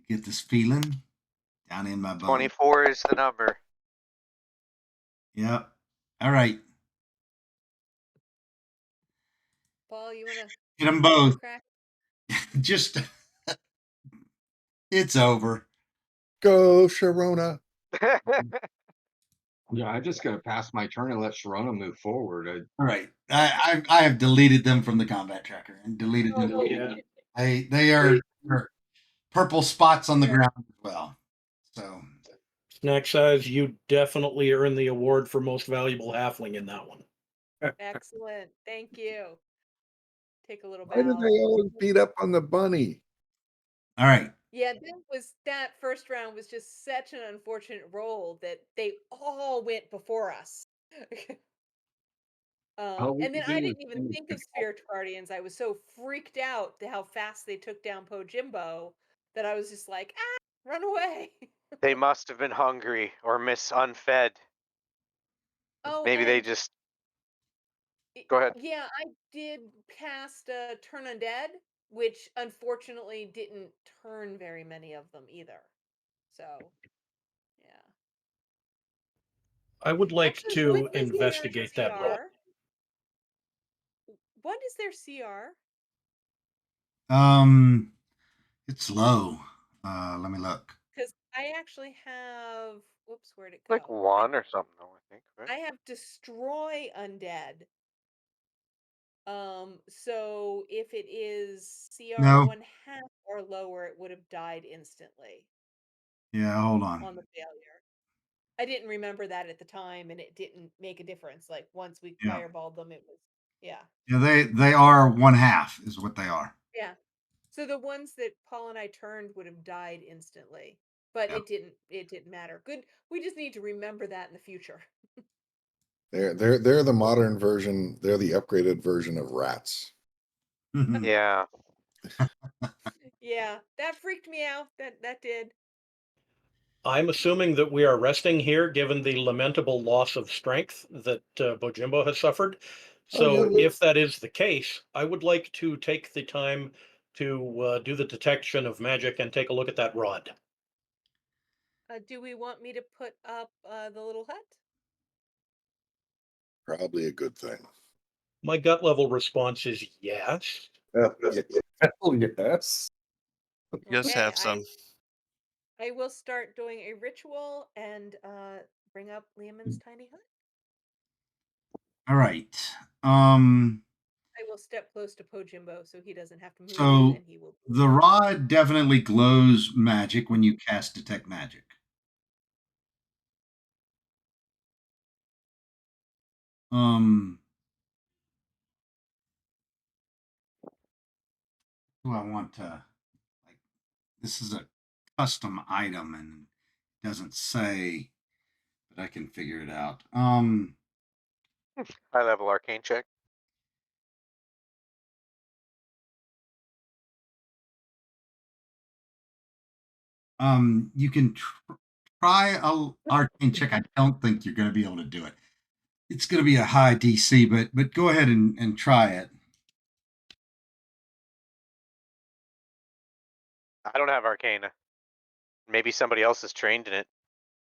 get this feeling down in my bones. 24 is the number. Yep. All right. Paul, you wanna Hit them both. crack? Just it's over. Go, Sharona. Yeah, I just gotta pass my turn and let Sharona move forward. All right. I have deleted them from the combat tracker and deleted them. Oh, Yeah. They are purple spots on the ground as well. So Snack size, you definitely earned the award for most valuable halfling in that one. excellent. Thank you. Take a little Why do bow. they always beat up on the bunny? all right. Yeah, that first round was just such an unfortunate roll that they all went before us. All we And then could I do was didn't even think of Spirit Guardians. I was so freaked out to how fast they took down Pojimbo that I was just like, run away. They must have been hungry or unfed. Oh, Maybe they and just. Go ahead. yeah, I did cast Turn Undead, which unfortunately didn't turn very many of them either. So, yeah. I would like Actually, to what is their investigate that roll. CR? What is their CR? It's low. Let me look. Because I actually have. Whoops, where'd it go? Like 1 or something, though, I think, right? I have Destroy Undead. So if it is CR No. 1/2 or lower, it would have died instantly Yeah, hold on. on the failure. I didn't remember that at the time, and it didn't make a difference. Like once we Yeah. fireballed them, it was yeah. Yeah, they are 1/2 is what they are. Yeah. So the ones that Paul and I turned would have died instantly. But Yep. it didn't matter. Good. We just need to remember that in the future. They're the modern version. They're the upgraded version of rats. Yeah. Yeah, that freaked me out. That did. I'm assuming that we are resting here, given the lamentable loss of strength that Bojimbo has suffered. So, yeah. if that is the case, I would like to take the time to do the detection of magic and take a look at that rod. Do we want me to put up the little hut? Probably a good thing. My gut level response is yes. Hell yes. Just Okay, have some. I will start doing a ritual and bring up Leomund's tiny hut. All right. I will step close to Pojimbo so he doesn't have to move, So and he will. the rod definitely glows magic when you cast detect magic. Do I want to like this is a custom item and it doesn't say, but I can figure it out. High level arcane check. You can try a arcane check. I don't think you're going to be able to do it. It's going to be a high DC, but go ahead and try it. I don't have arcana. Maybe somebody else is trained in it.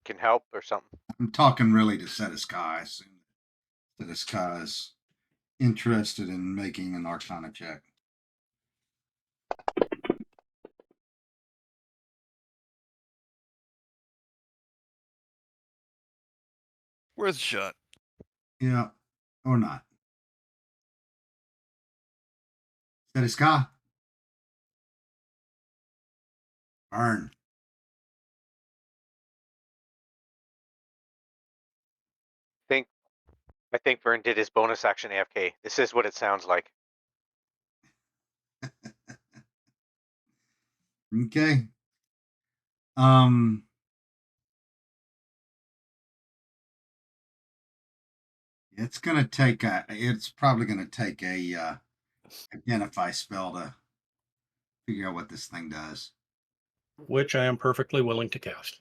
Can help or something. I'm talking really to Setiskai. I assume Setiskai is interested in making an Arcana check. Worth a shot. Yeah, or not. Setiskai? Burn. I think Vern did his bonus action AFK. This is what it sounds like. Okay. It's gonna take a. It's probably gonna take a identify spell to figure out what this thing does. which I am perfectly willing to cast.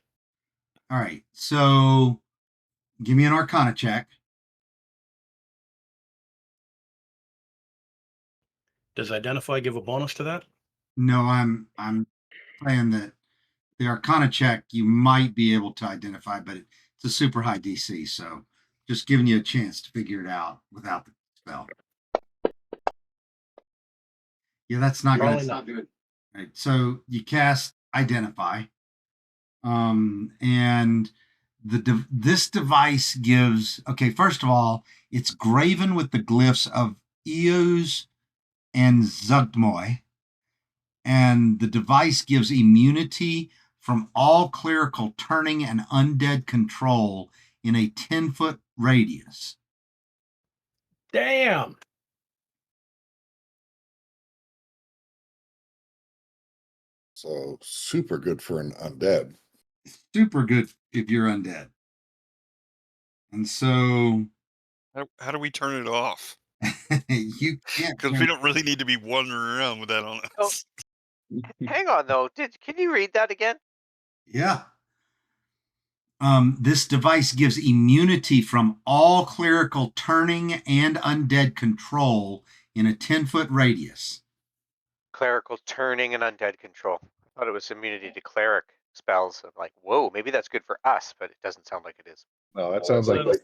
All right, so give me an Arcana check. Does identify give a bonus to that? No, I'm saying that the Arcana check you might be able to identify, but it's a super high DC, so just giving you a chance to figure it out without the spell. Yeah, that's not Probably gonna. not. Good. Right, so you cast identify, and this device gives. Okay, first of all, it's graven with the glyphs of Eos and Zugdmoy, and the device gives immunity from all clerical turning and undead control in a 10-foot radius. Damn. So super good for an undead. Super good if you're undead. And so How do we turn it off? you can't. Because we don't really need to be wandering around with that on Oh. us. Hang on though. Can you read that again? Yeah. This device gives immunity from all clerical turning and undead control in a 10-foot radius. Clerical turning and undead control. I thought it was immunity to cleric spells. I'm like, whoa, maybe that's good for us, but it doesn't sound like it is. No, that sounds like Well,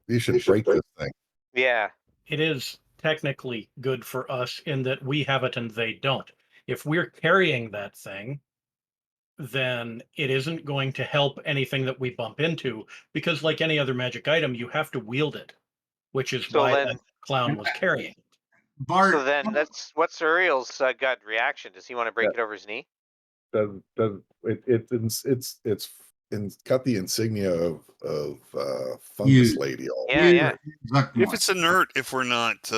you should break this thing. Yeah. it is technically good for us in that we have it and they don't. If we're carrying that thing, then it isn't going to help anything that we bump into because, like any other magic item, you have to wield it, which is So why then- that clown was carrying it. Bart, So then what's Uriel's gut reaction? Does he want to break it over his knee? It's got the insignia of fungus You- lady all Yeah, you- yeah. Zuckmore. If it's inert, if we're not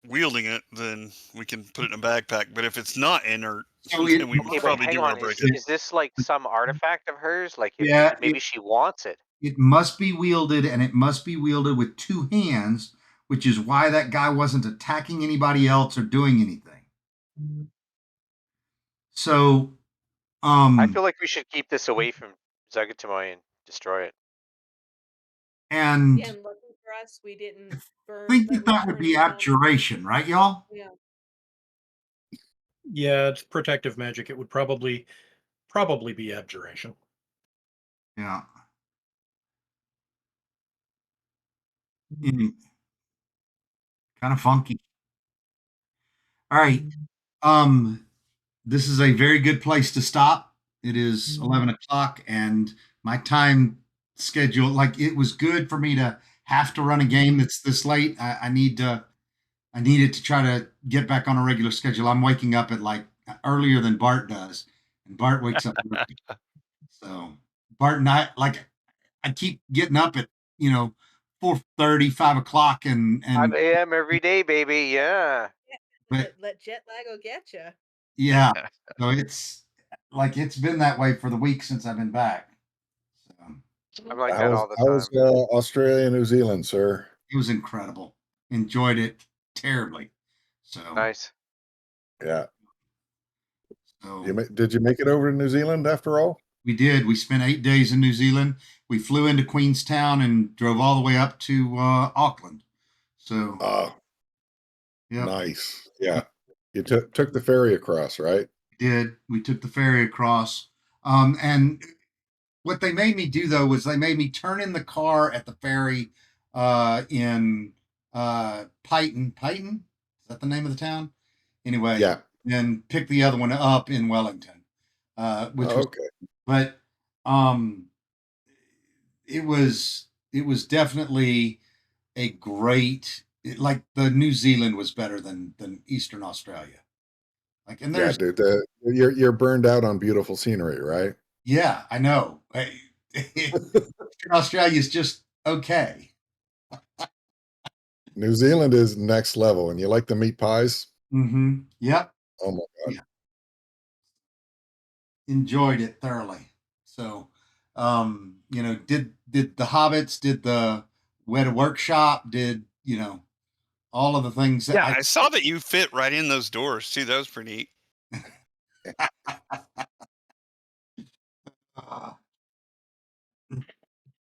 wielding it, then we can put it in a backpack. But if it's not inert, So then we Okay, would but probably hang do on. want to break Is, it. is this like some artifact of hers? Like Yeah, maybe she wants it. It must be wielded, and it must be wielded with two hands, which is why that guy wasn't attacking anybody else or doing anything. So, I feel like we should keep this away from Zugatomoy and destroy it. and Yeah, and lucky for us, we didn't burn. I think like, that would burn be it down. abjuration, right, y'all? Yeah. Yeah, it's protective magic. It would probably be abjuration. Yeah. Kind of funky. All right. This is a very good place to stop. It is 11 o'clock, and my time schedule, like it was good for me to have to run a game that's this late. I needed to try to get back on a regular schedule. I'm waking up at like earlier than Bart does, and Bart wakes up early. So Bart and I keep getting up at 4:30, 5 o'clock, and 5 a.m. every day, baby. Yeah. but Let jet lag will get you. yeah, so it's been that way for the week since I've been back. So I'm like that all the How was time. Australia, New Zealand, sir? it was incredible. Enjoyed it terribly. So Nice. Yeah. so Did you make it over to New Zealand after all? we did. We spent 8 days in New Zealand. We flew into Queenstown and drove all the way up to Auckland. So yeah, Nice. Yeah. You took the ferry across, right? we took the ferry across. And what they made me do though was they made me turn in the car at the ferry in Python. Is that the name of the town? Anyway, Yeah. and pick the other one up in Wellington. Which was, Okay. but it was definitely a great, like the New Zealand was better than Eastern Australia. Like, and Yeah, there's dude. You're burned out on beautiful scenery, right? yeah, I know. Eastern Australia is just okay. New Zealand is next level, and you like the meat pies? Mm-hmm. Yep. Oh my god. Yeah. Enjoyed it thoroughly. So, did the hobbits, did the we had a workshop, did, you know, all of the things that Yeah, I saw that you fit right in those doors too. That was pretty neat.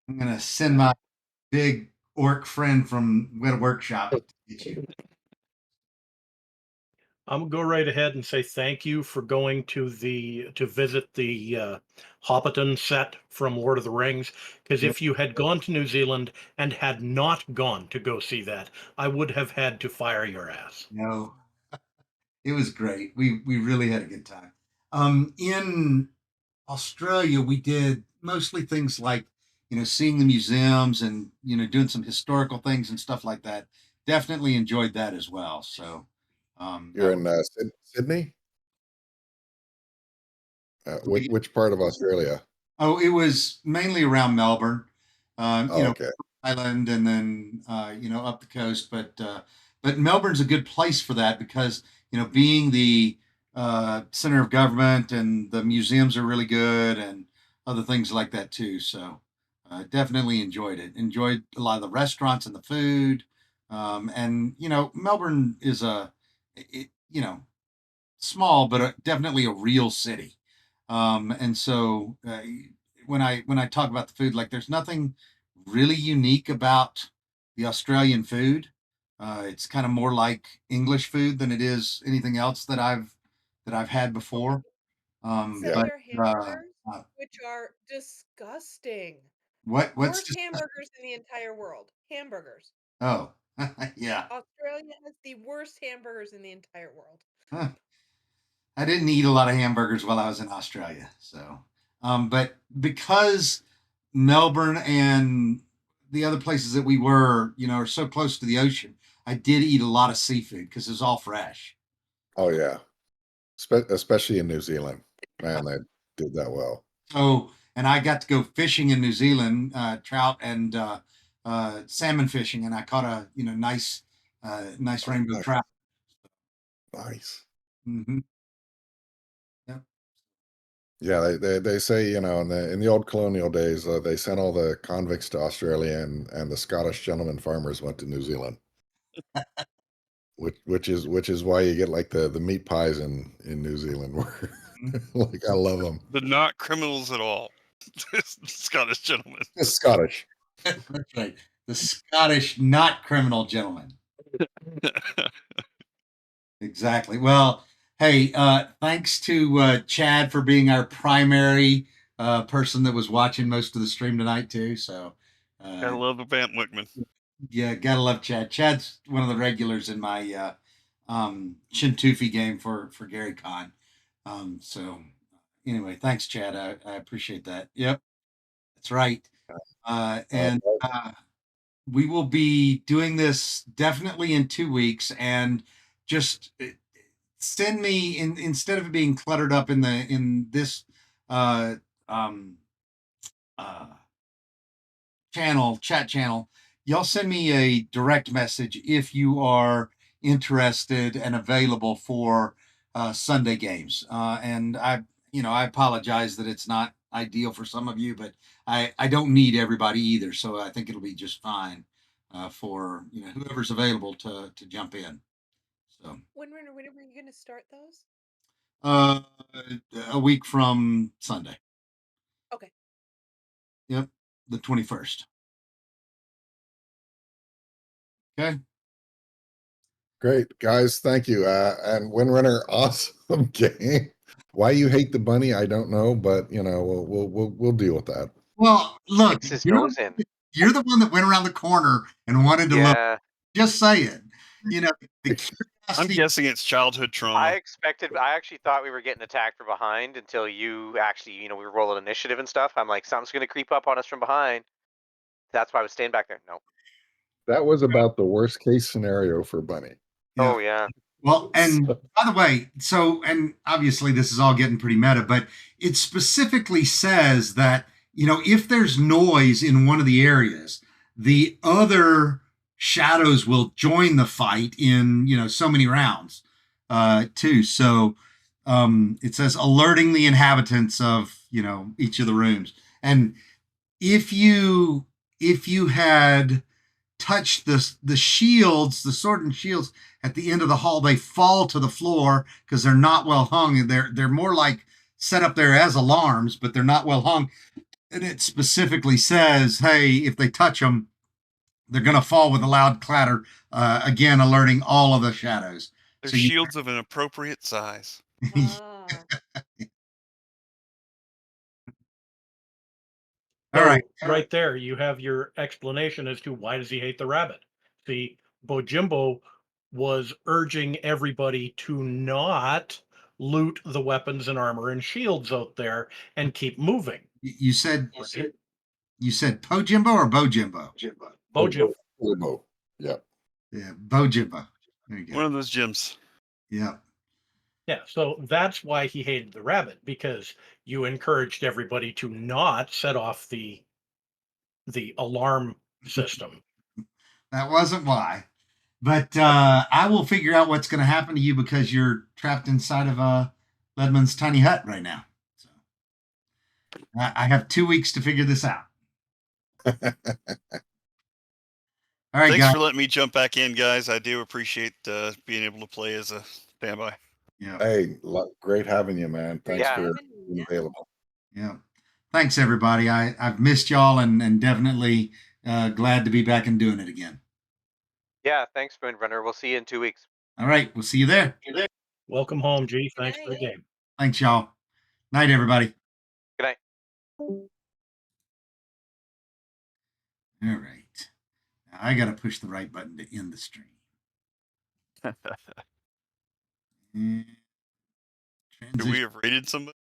I'm going to send my big orc friend from Weta Workshop to get you. I'm gonna go right ahead and say thank you for going to visit the Hobbiton set from Lord of the Rings. Because Yep. if you had gone to New Zealand and had not gone to go see that, I would have had to fire your ass. No, it was great. We really had a good time. In Australia, we did mostly things like, you know, seeing the museums and, you know, doing some historical things and stuff like that. Definitely enjoyed that as well. So, You're in Sydney? Which part of Australia? oh, it was mainly around Melbourne, you Oh, know, okay. Island and then, you know, up the coast. But Melbourne's a good place for that because, you know, being the center of government and the museums are really good and other things like that too. So definitely enjoyed it. Enjoyed a lot of the restaurants and the food. And, you know, Melbourne is you know, small, but definitely a real city. And so when I talk about the food, like there's nothing really unique about the Australian food. It's kind of more like English food than it is anything else that I've had before. Except Yeah. their hamburgers, Uh, which are disgusting. what's Worst just hamburgers in the entire world. Hamburgers. oh yeah. Australia has the worst hamburgers in the entire world. Huh. I didn't eat a lot of hamburgers while I was in Australia. So, but because Melbourne and the other places that we were, you know, are so close to the ocean, I did eat a lot of seafood because it was all fresh. Oh, yeah. Especially in New Zealand. Man, they did that well. So, and I got to go fishing in New Zealand, trout and salmon fishing, and I caught a, you know, nice rainbow Nice. trout. Nice. Hmm. Yep. Yeah, they say, you know, in the old colonial days, they sent all the convicts to Australia, and the Scottish gentleman farmers went to New Zealand, which is why you get like the meat pies in New Zealand, where like I love them. The not criminals at all. Scottish gentlemen. It's Scottish. That's right. The Scottish, not criminal gentleman. Exactly. Well, hey, thanks to Chad for being our primary person that was watching most of the stream tonight too. So, I love the Vamp Wickman. yeah, gotta love Chad. Chad's one of the regulars in my Shintufi game for Gary Con. So, anyway, thanks, Chad. I appreciate that. Yep, that's right. And we will be doing this definitely in 2 weeks, and just send me instead of it being cluttered up in this uh um uh chat channel, y'all send me a direct message if you are interested and available for Sunday games. And I apologize that it's not ideal for some of you, but I don't need everybody either, so I think it'll be just fine for whoever's available to jump in. So When are you going to start those? uh, a week from Sunday. Okay. Yep, the 21st. Okay. Great, guys. Thank you. And Windrunner, awesome game. Why you hate the bunny, I don't know, but you know, we'll deal with that. Well, look, Sticks his nose in. you're the one that went around the corner and wanted to look. Yeah, Just saying. The I'm curiosity. guessing it's childhood trauma. I actually thought we were getting attacked from behind until you actually, we were rolling initiative and stuff. I'm like, something's going to creep up on us from behind. That's why I was staying back there. No. That was about the worst case scenario for Bunny. Yeah. Oh, yeah. Well, and by the way, and obviously this is all getting pretty meta, but it specifically says that, if there's noise in one of the areas, the other shadows will join the fight in, so many rounds, too. So, it says alerting the inhabitants of, each of the rooms. And if you had touch the shields, the sword and shields at the end of the hall, they fall to the floor because they're not well hung, and they're more like set up there as alarms, but they're not well hung. And it specifically says, hey, if they touch them, they're going to fall with a loud clatter, again alerting all of the shadows. They're So you- shields of an appropriate size. Ah, All right. So, right there, you have your explanation as to why does he hate the rabbit. See, Bojimbo was urging everybody to not loot the weapons and armor and shields out there and keep moving. You said Pojimbo or Bojimbo? Bojimbo. Limbo. Yeah. Yeah, Bojimbo. There you go. One of those gyms. Yeah. Yeah, so that's why he hated the rabbit, because you encouraged everybody to not set off the alarm system. That wasn't why. But I will figure out what's going to happen to you because you're trapped inside of Ledman's tiny hut right now. So I have 2 weeks to figure this out. All right, Thanks guys. for letting me jump back in, guys. I do appreciate being able to play as a standby. Yeah. Hey, great having you, man. Thanks Yeah. for being available. Yeah. Thanks, everybody. I've missed y'all and definitely glad to be back and doing it again. Yeah, thanks, Moonrunner. We'll see you in 2 weeks. All right. We'll see you there. Welcome home, G. Thanks for the Night. game. Thanks, y'all. Night, everybody. Good night. All right. Now I got to push the right button to end the stream. And Could we have rated somebody?